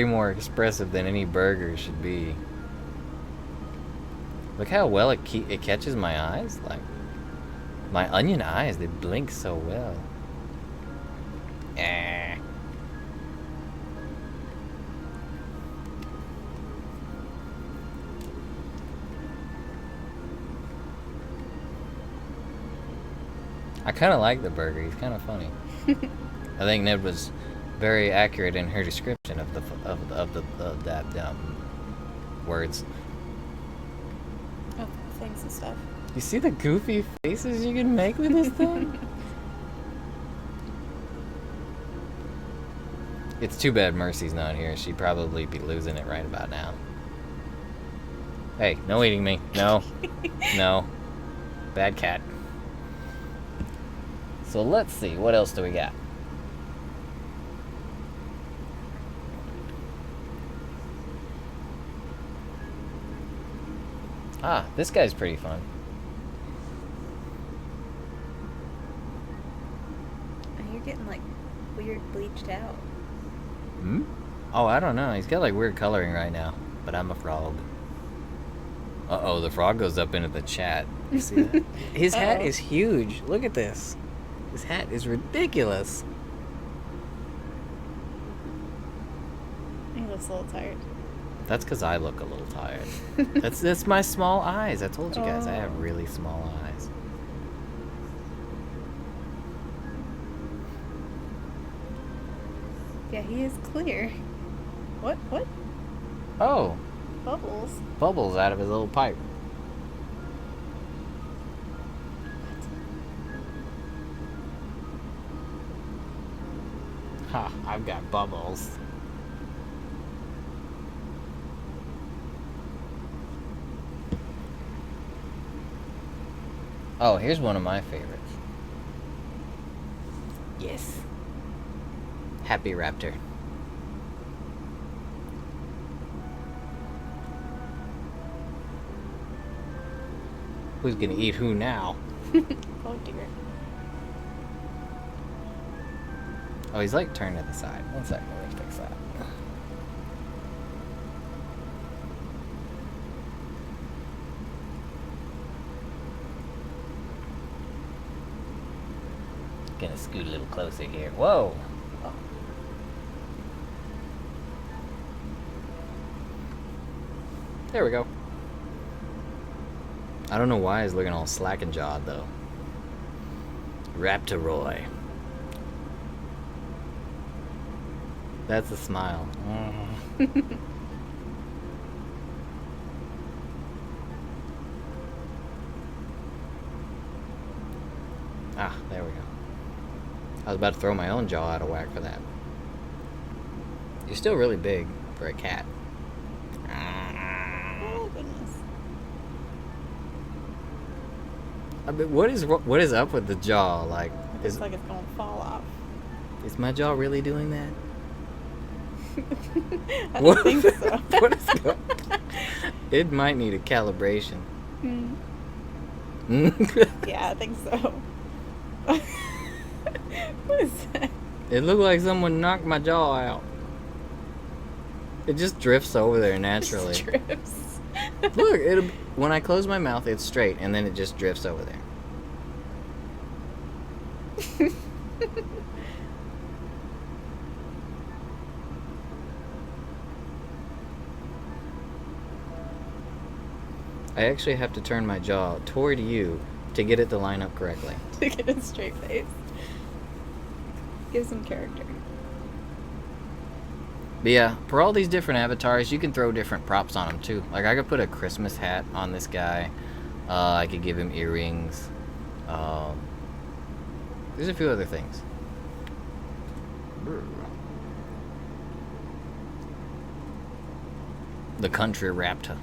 more expressive than any burger should be. Look how well it catches my eyes. Like, my onion eyes, they blink so well. Eh. I kind of like the burger. He's kind of funny. I think Ned was very accurate in her description of that words. Oh, things and stuff. You see the goofy faces you can make with this thing? It's too bad Mercy's not here. She'd probably be losing it right about now. Hey, no eating me. No. No. Bad cat. So let's see. What else do we got? Ah, this guy's pretty fun. Oh, you're getting like weird bleached out. Hmm? Oh, I don't know. He's got like weird coloring right now. But I'm a frog. Uh-oh, the frog goes up into the chat. You see that? His hat is huge. Look at this. His hat is ridiculous. He looks a little tired. That's because I look a little tired. That's my small eyes. I told you guys I have really small eyes. Yeah, he is clear. What? What? Oh, Bubbles? bubbles out of his little pipe. Ha, I've got bubbles. Oh, here's one of my favorites. Yes. Happy Raptor. Who's gonna eat who now? Oh dear. Oh, he's like turned to the side. One second, let me fix that. Gonna scoot a little closer here. Whoa! Oh. There we go. I don't know why he's looking all slack and jawed though. Raptoroy. That's a smile. Ah, there we go. I was about to throw my own jaw out of whack for that. You're still really big for a cat. Oh goodness. I mean, what is up with the jaw? Like, Looks like it's gonna fall off. is my jaw really doing that? I don't think so. What is going? It might need a calibration. Yeah, I think so. What is that? It looked like someone knocked my jaw out. It just drifts over there naturally. It drifts. Look, when I close my mouth, it's straight, and then it just drifts over there. I actually have to turn my jaw toward you to get it to line up correctly. To get a straight face. Give some character. But yeah, for all these different avatars, you can throw different props on them too. Like I could put a Christmas hat on this guy. I could give him earrings. There's a few other things. The country raptor.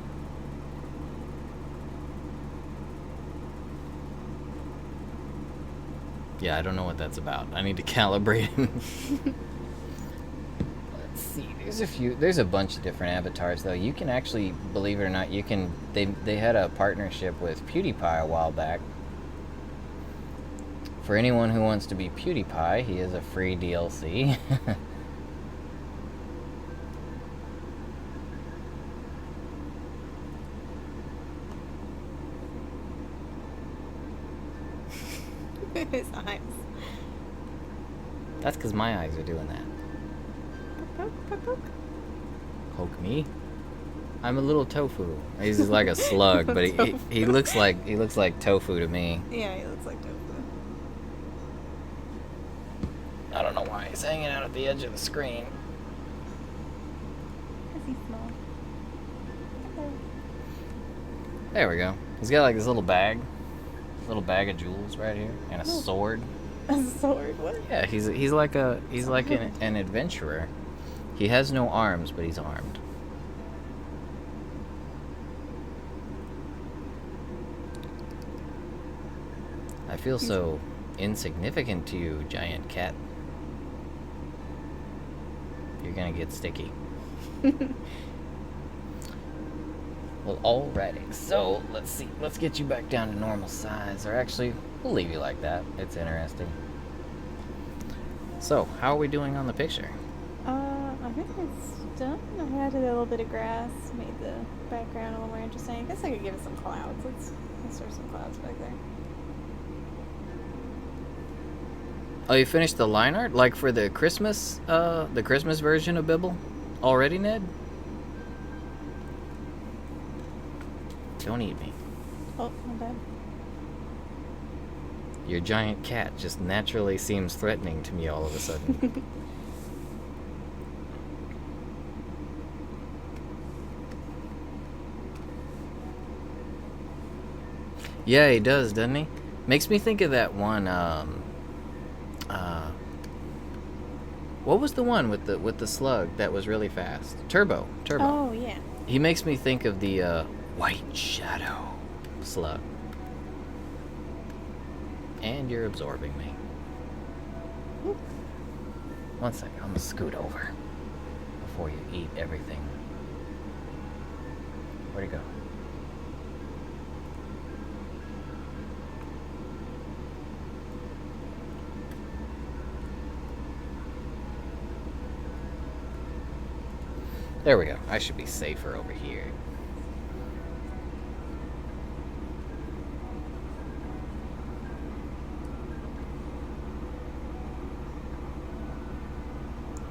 Yeah, I don't know what that's about. I need to calibrate him. Let's see. There's a bunch of different avatars though. You can actually, believe it or not, they had a partnership with PewDiePie a while back. For anyone who wants to be PewDiePie, he is a free DLC. His eyes. That's because my eyes are doing that. Poke, poke, poke. Poke me? I'm a little tofu. He's just like a slug, but he looks like tofu to me. Yeah, he looks like tofu. I don't know why he's hanging out at the edge of the screen. Is he small? Hello. There we go. He's got like this little bag of jewels right here, and a sword. A sword? What? Yeah, he's like an adventurer. He has no arms, but he's armed. I feel so insignificant to you, giant cat. You're gonna get sticky. Well, alrighty. So, let's see. Let's get you back down to normal size. Or actually, we'll leave you like that. It's interesting. So, how are we doing on the picture? I think it's done. I added a little bit of grass, made the background a little more interesting. I guess I could give it some clouds. Let's throw some clouds back there. Oh, you finished the line art? Like for the Christmas version of Bibble? Already, Ned? Don't eat me. Oh, my bad. Your giant cat just naturally seems threatening to me all of a sudden. Yeah, he does, doesn't he? Makes me think of that one, what was the one with the slug that was really fast? Turbo. Oh, yeah. He makes me think of the, White Shadow slug. And you're absorbing me. Ooh. One second, I'm gonna scoot over before you eat everything. Where'd he go? There we go. I should be safer over here.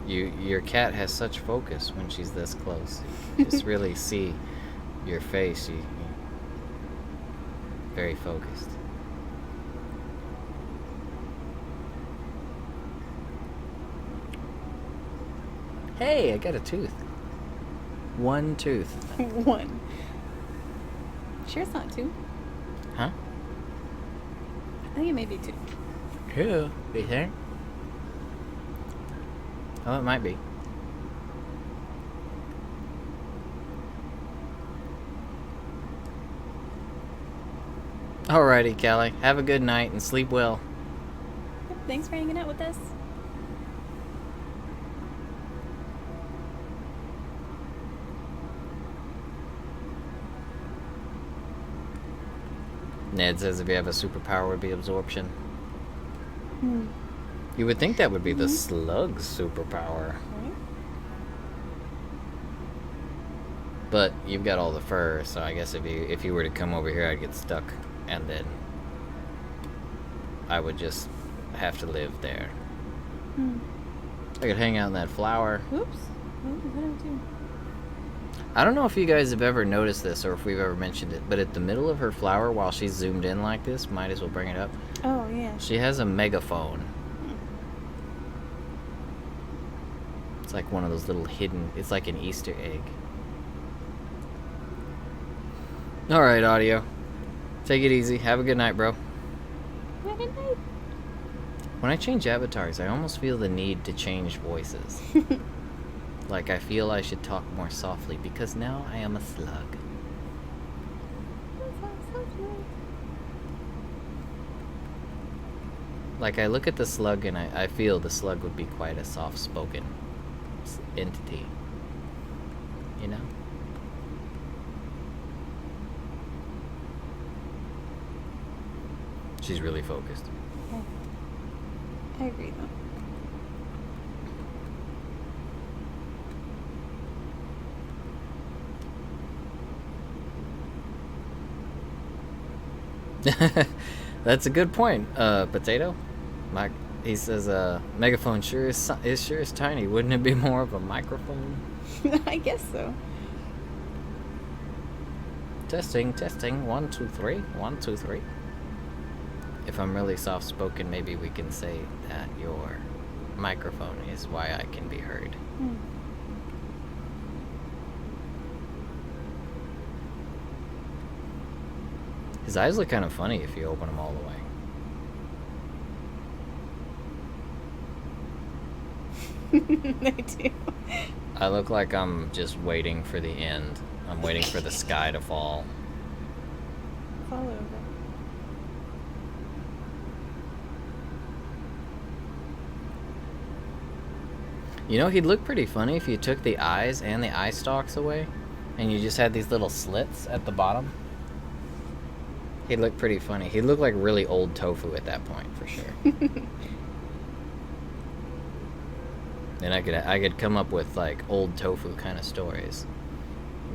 Your cat has such focus when she's this close. You just really see your face. You very focused. Hey, I got a tooth. One tooth. One. Sure it's not two? Huh? I think it may be two. True. You think? Oh, it might be. Alrighty, Callie. Have a good night and sleep well. Thanks for hanging out with us. Ned says if you have a superpower, it would be absorption. Hmm. You would think that would be the slug's superpower. Right? But you've got all the fur, so I guess if you were to come over here, I'd get stuck, and then I would just have to live there. Hmm. I could hang out in that flower. Oops. What did I do? I don't know if you guys have ever noticed this or if we've ever mentioned it, but at the middle of her flower, while she's zoomed in like this, might as well bring it up. Oh, yeah. She has a megaphone. It's like one of those little hidden, it's like an Easter egg. Alright, audio. Take it easy. Have a good night, bro. Good night. When I change avatars, I almost feel the need to change voices. Like I feel I should talk more softly because now I am a slug. Like I look at the slug and I feel the slug would be quite a soft-spoken entity. You know? She's really focused. Okay. I agree, though. That's a good point, Potato. He says, megaphone sure is tiny. Wouldn't it be more of a microphone? I guess so. Testing. 1, 2, 3. 1, 2, 3. If I'm really soft-spoken, maybe we can say that your microphone is why I can be heard. Hmm. His eyes look kind of funny if you open them all the way. They do. I look like I'm just waiting for the end. I'm waiting for the sky to fall. It's all over. You know, he'd look pretty funny if you took the eyes and the eye stalks away. and you just had these little slits at the bottom, he'd look pretty funny. He'd look like really old tofu at that point, for sure. And I could come up with like old tofu kind of stories.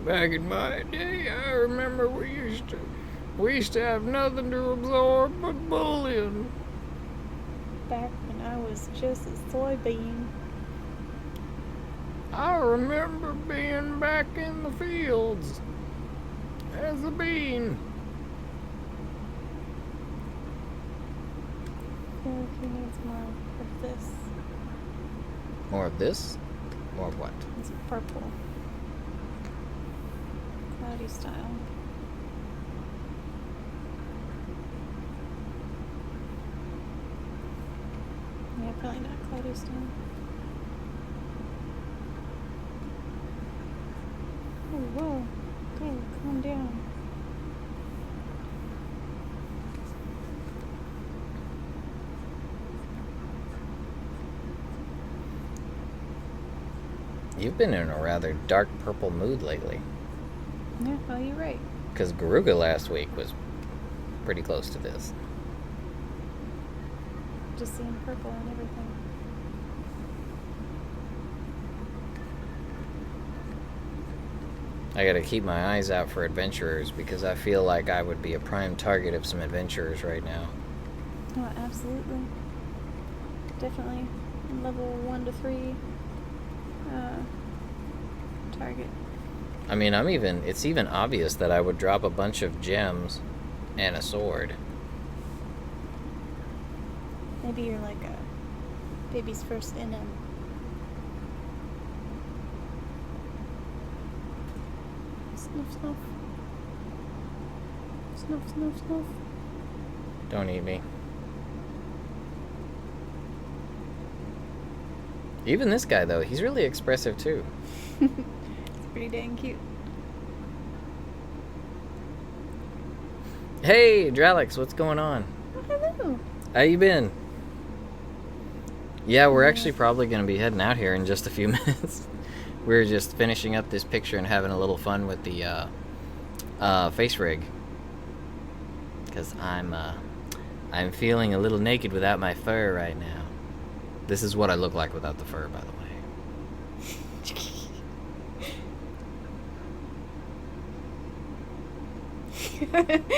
Back in my day, I remember we used to have nothing to absorb but bullion. Back when I was just a soybean. I remember being back in the fields as a bean. I feel like he needs more of this. More of this? More of what? It's purple. Cloudy style. Yeah, probably not cloudy style. Oh, whoa. Okay, calm down. You've been in a rather dark purple mood lately. Yeah, well, you're right. Because Garuga last week was pretty close to this. Just seeing purple and everything. I gotta keep my eyes out for adventurers because I feel like I would be a prime target of some adventurers right now. Oh, absolutely. Definitely level 1 to 3 target. I mean, it's even obvious that I would drop a bunch of gems and a sword. Maybe you're like a baby's first NM. Snuff, snuff. Snuff, snuff, snuff. Don't eat me. Even this guy, though, he's really expressive, too. It's pretty dang cute. Hey, Dralix, what's going on? Oh, hello. How you been? Yeah, we're actually probably going to be heading out here in just a few minutes. We're just finishing up this picture and having a little fun with the face rig. Because I'm feeling a little naked without my fur right now. This is what I look like without the fur, by the way.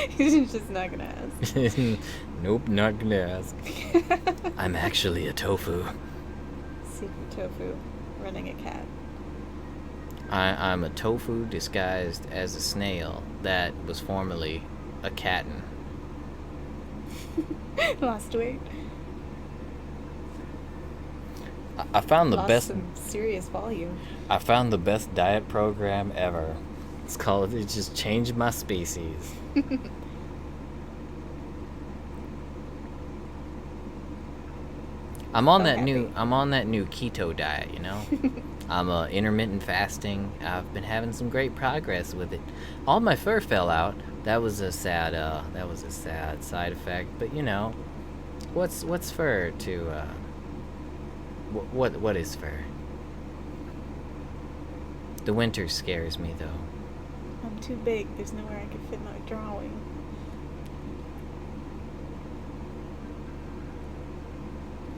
He's just not gonna ask. Nope, not gonna ask. I'm actually a tofu. Secret tofu running a cat. I'm a tofu disguised as a snail that was formerly a catten. Lost weight. I found the Lost best. some serious volume. I found the best diet program ever. It's called. It just changed my species. I'm on that new keto diet. You know. I'm intermittent fasting. I've been having some great progress with it. All my fur fell out. That was a sad side effect. But you know, what's fur to what is fur? The winter scares me though. I'm too big. There's nowhere I could fit my drawing.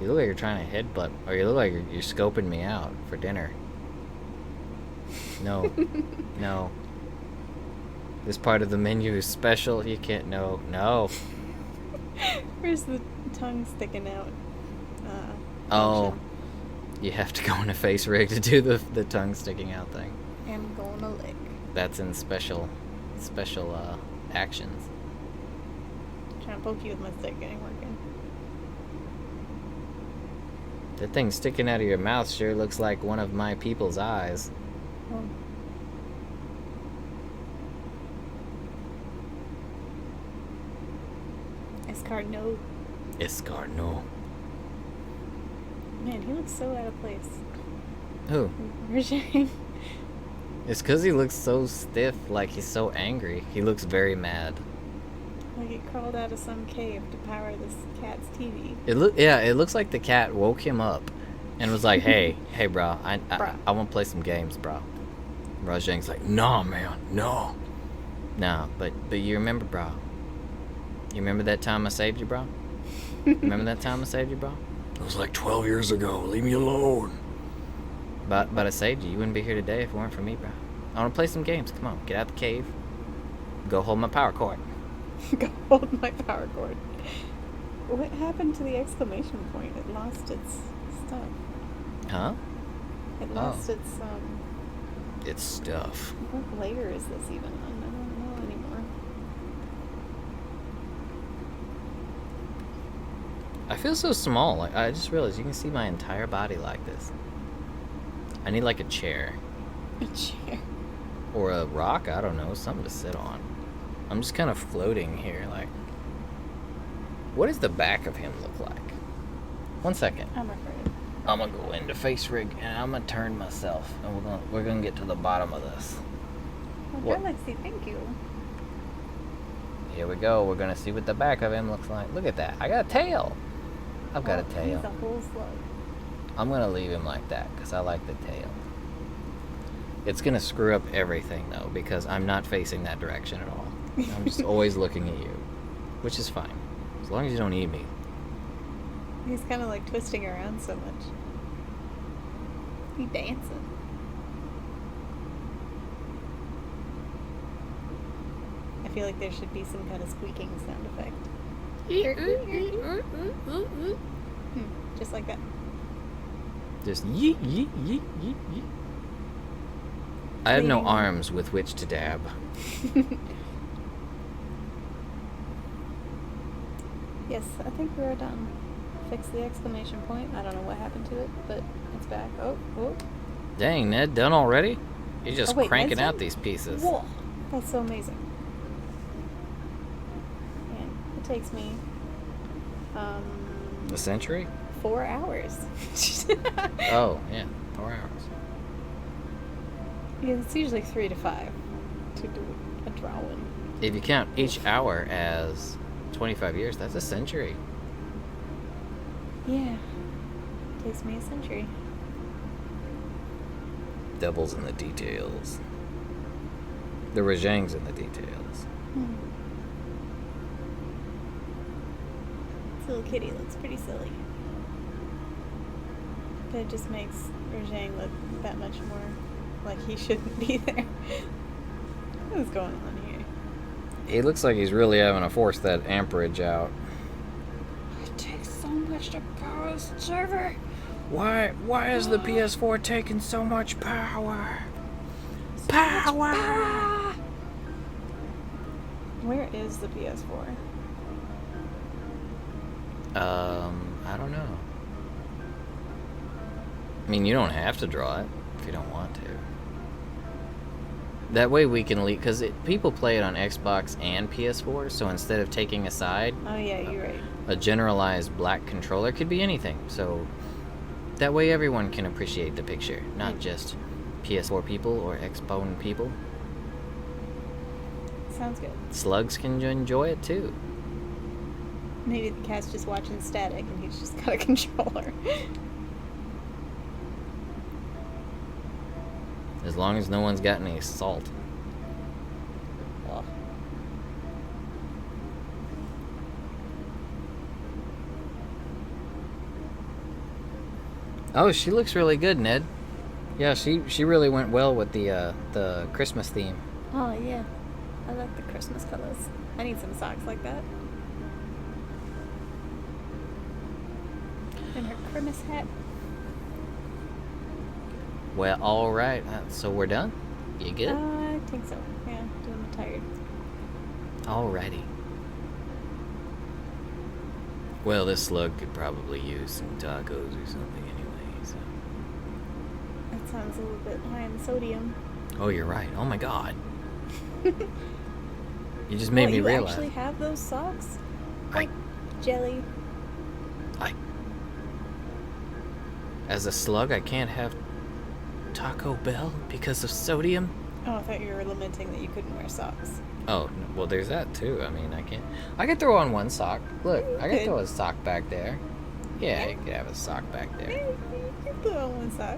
You look like you're trying to headbutt, or you look like you're scoping me out for dinner. No. No. This part of the menu is special. You can't. No. Where's the tongue sticking out? Oh. option? You have to go in a face rig to do the tongue sticking out thing. I'm gonna lick. That's in special actions. Trying to poke you with my stick, ain't working. That thing sticking out of your mouth sure looks like one of my people's eyes. Oh. Escarno. Escarno. Man, he looks so out of place. Who? Rajang. It's because he looks so stiff, like he's so angry. He looks very mad. Like he crawled out of some cave to power this cat's TV. It looks like the cat woke him up and was like, hey, bro, I want to play some games, bro. Rajang's like, nah, man, no. Nah, but you remember, bro? You remember that time I saved you, bro? Remember that time I saved you, bro? It was like 12 years ago. Leave me alone. But I saved you. You wouldn't be here today if it weren't for me, bro. I want to play some games. Come on, get out the cave. Go hold my power cord. Go hold my power cord. What happened to the exclamation point? It lost its stuff. Huh? It lost its, It's stuff. What layer is this even on? I don't know anymore. I feel so small. Like, I just realized you can see my entire body like this. I need like a chair. A chair. Or a rock, I don't know, something to sit on. I'm just kind of floating here, like... What does the back of him look like? 1 second. I'm afraid. I'm gonna go into face rig and I'm gonna turn myself and we're gonna get to the bottom of this. Well, Galaxy, thank you. Here we go. We're gonna see what the back of him looks like. Look at that. I got a tail. I've got a tail. He's a whole slug. I'm gonna leave him like that because I like the tail. It's gonna screw up everything though because I'm not facing that direction at all. I'm just always looking at you, which is fine as long as you don't eat me. He's kind of like twisting around so much. He dancing. I feel like there should be some kind of squeaking sound effect. Just like that. Just yeet, yeet, yeet, yeet, yeet. I have no arms with which to dab. Yes, I think we're done. Fix the exclamation point. I don't know what happened to it, but it's back. Oh. Dang, Ned, done already? You're just cranking Ned's out done? these pieces. Whoa, that's so amazing. And it takes me, A century? 4 hours. Oh, yeah, 4 hours. Yeah, it's usually 3 to 5 to do a drawing. If you count each hour as 25 years, that's a century. Yeah, takes me a century. Devil's in the details. The Rajang's in the details. This little kitty looks pretty silly. But it just makes Rajang look that much more like he shouldn't be there. What is going on here? He looks like he's really having to force that amperage out. It takes so much to power this server. Why is the PS4 taking so much power? Power! Where is the PS4? I don't know. I mean, you don't have to draw it if you don't want to. That way we can leave, because people play it on Xbox and PS4, so instead of taking a side, Oh yeah, you're right. a generalized black controller could be anything. So that way everyone can appreciate the picture, not just PS4 people or Xbone people. Sounds good. Slugs can enjoy it too. Maybe the cat's just watching static and he's just got a controller. As long as no one's got any salt. Well, Oh, she looks really good, Ned. Yeah, she really went well with the Christmas theme. oh yeah. I like the Christmas colors. I need some socks like that. And her Christmas hat. Well, all right. So we're done. You good? I think so. Yeah, I'm tired. Alrighty. Well, this slug could probably use some tacos or something anyway. So. That sounds a little bit high in sodium. Oh, you're right. Oh my God. You just made me you realize. actually have those socks? I- Jelly. As a slug, I can't have Taco Bell because of sodium. Oh, I thought you were lamenting that you couldn't wear socks. Oh, well, there's that too. I mean, I can throw on one sock. Look, I can could. throw a sock back there. Yeah, you could have a sock back there. You can put on one sock.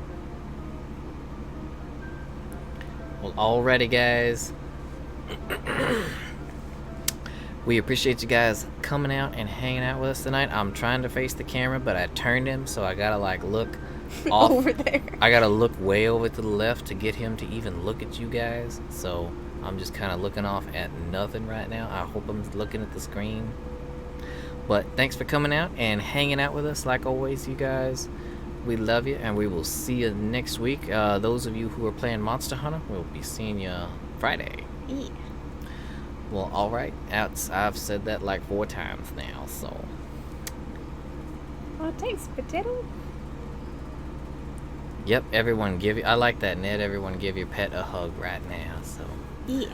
Well, alrighty, guys. We appreciate you guys coming out and hanging out with us tonight. I'm trying to face the camera, but I turned him, so I gotta like look off. Over there. I gotta look way over to the left to get him to even look at you guys. So I'm just kind of looking off at nothing right now. I hope I'm looking at the screen. But thanks for coming out and hanging out with us like always, you guys. We love you, and we will see you next week. Those of you who are playing Monster Hunter, we'll be seeing you Friday. Yeah. Well, alright. I've said that like 4 times now, so. Oh, thanks, potato. Yep, everyone give you. I like that, Ned. Everyone give your pet a hug right now, so. Yeah.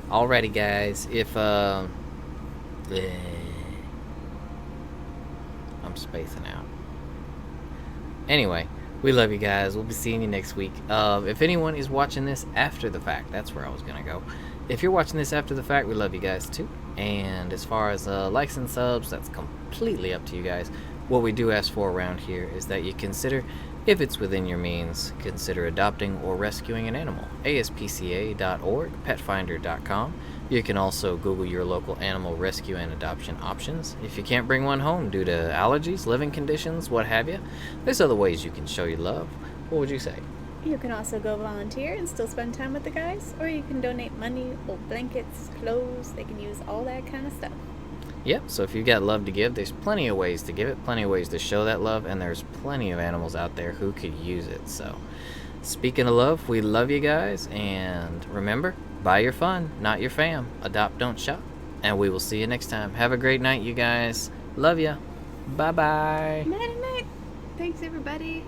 Alrighty, guys. If, I'm spacing out. Anyway, we love you guys. We'll be seeing you next week. If anyone is watching this after the fact, that's where I was gonna go. If you're watching this after the fact, we love you guys too. And as far as likes and subs, that's completely up to you guys. What we do ask for around here is that you consider, if it's within your means, consider adopting or rescuing an animal. ASPCA.org, petfinder.com. You can also Google your local animal rescue and adoption options. If you can't bring one home due to allergies, living conditions, what have you, there's other ways you can show your love. What would you say? You can also go volunteer and still spend time with the guys, or you can donate money, old blankets, clothes. They can use all that kind of stuff. Yep, so if you've got love to give, there's plenty of ways to give it, plenty of ways to show that love, and there's plenty of animals out there who could use it. So, speaking of love, we love you guys, and remember, buy your fun, not your fam. Adopt, don't shop. And we will see you next time. Have a great night, you guys. Love ya. Bye-bye. Night, night. Thanks, everybody.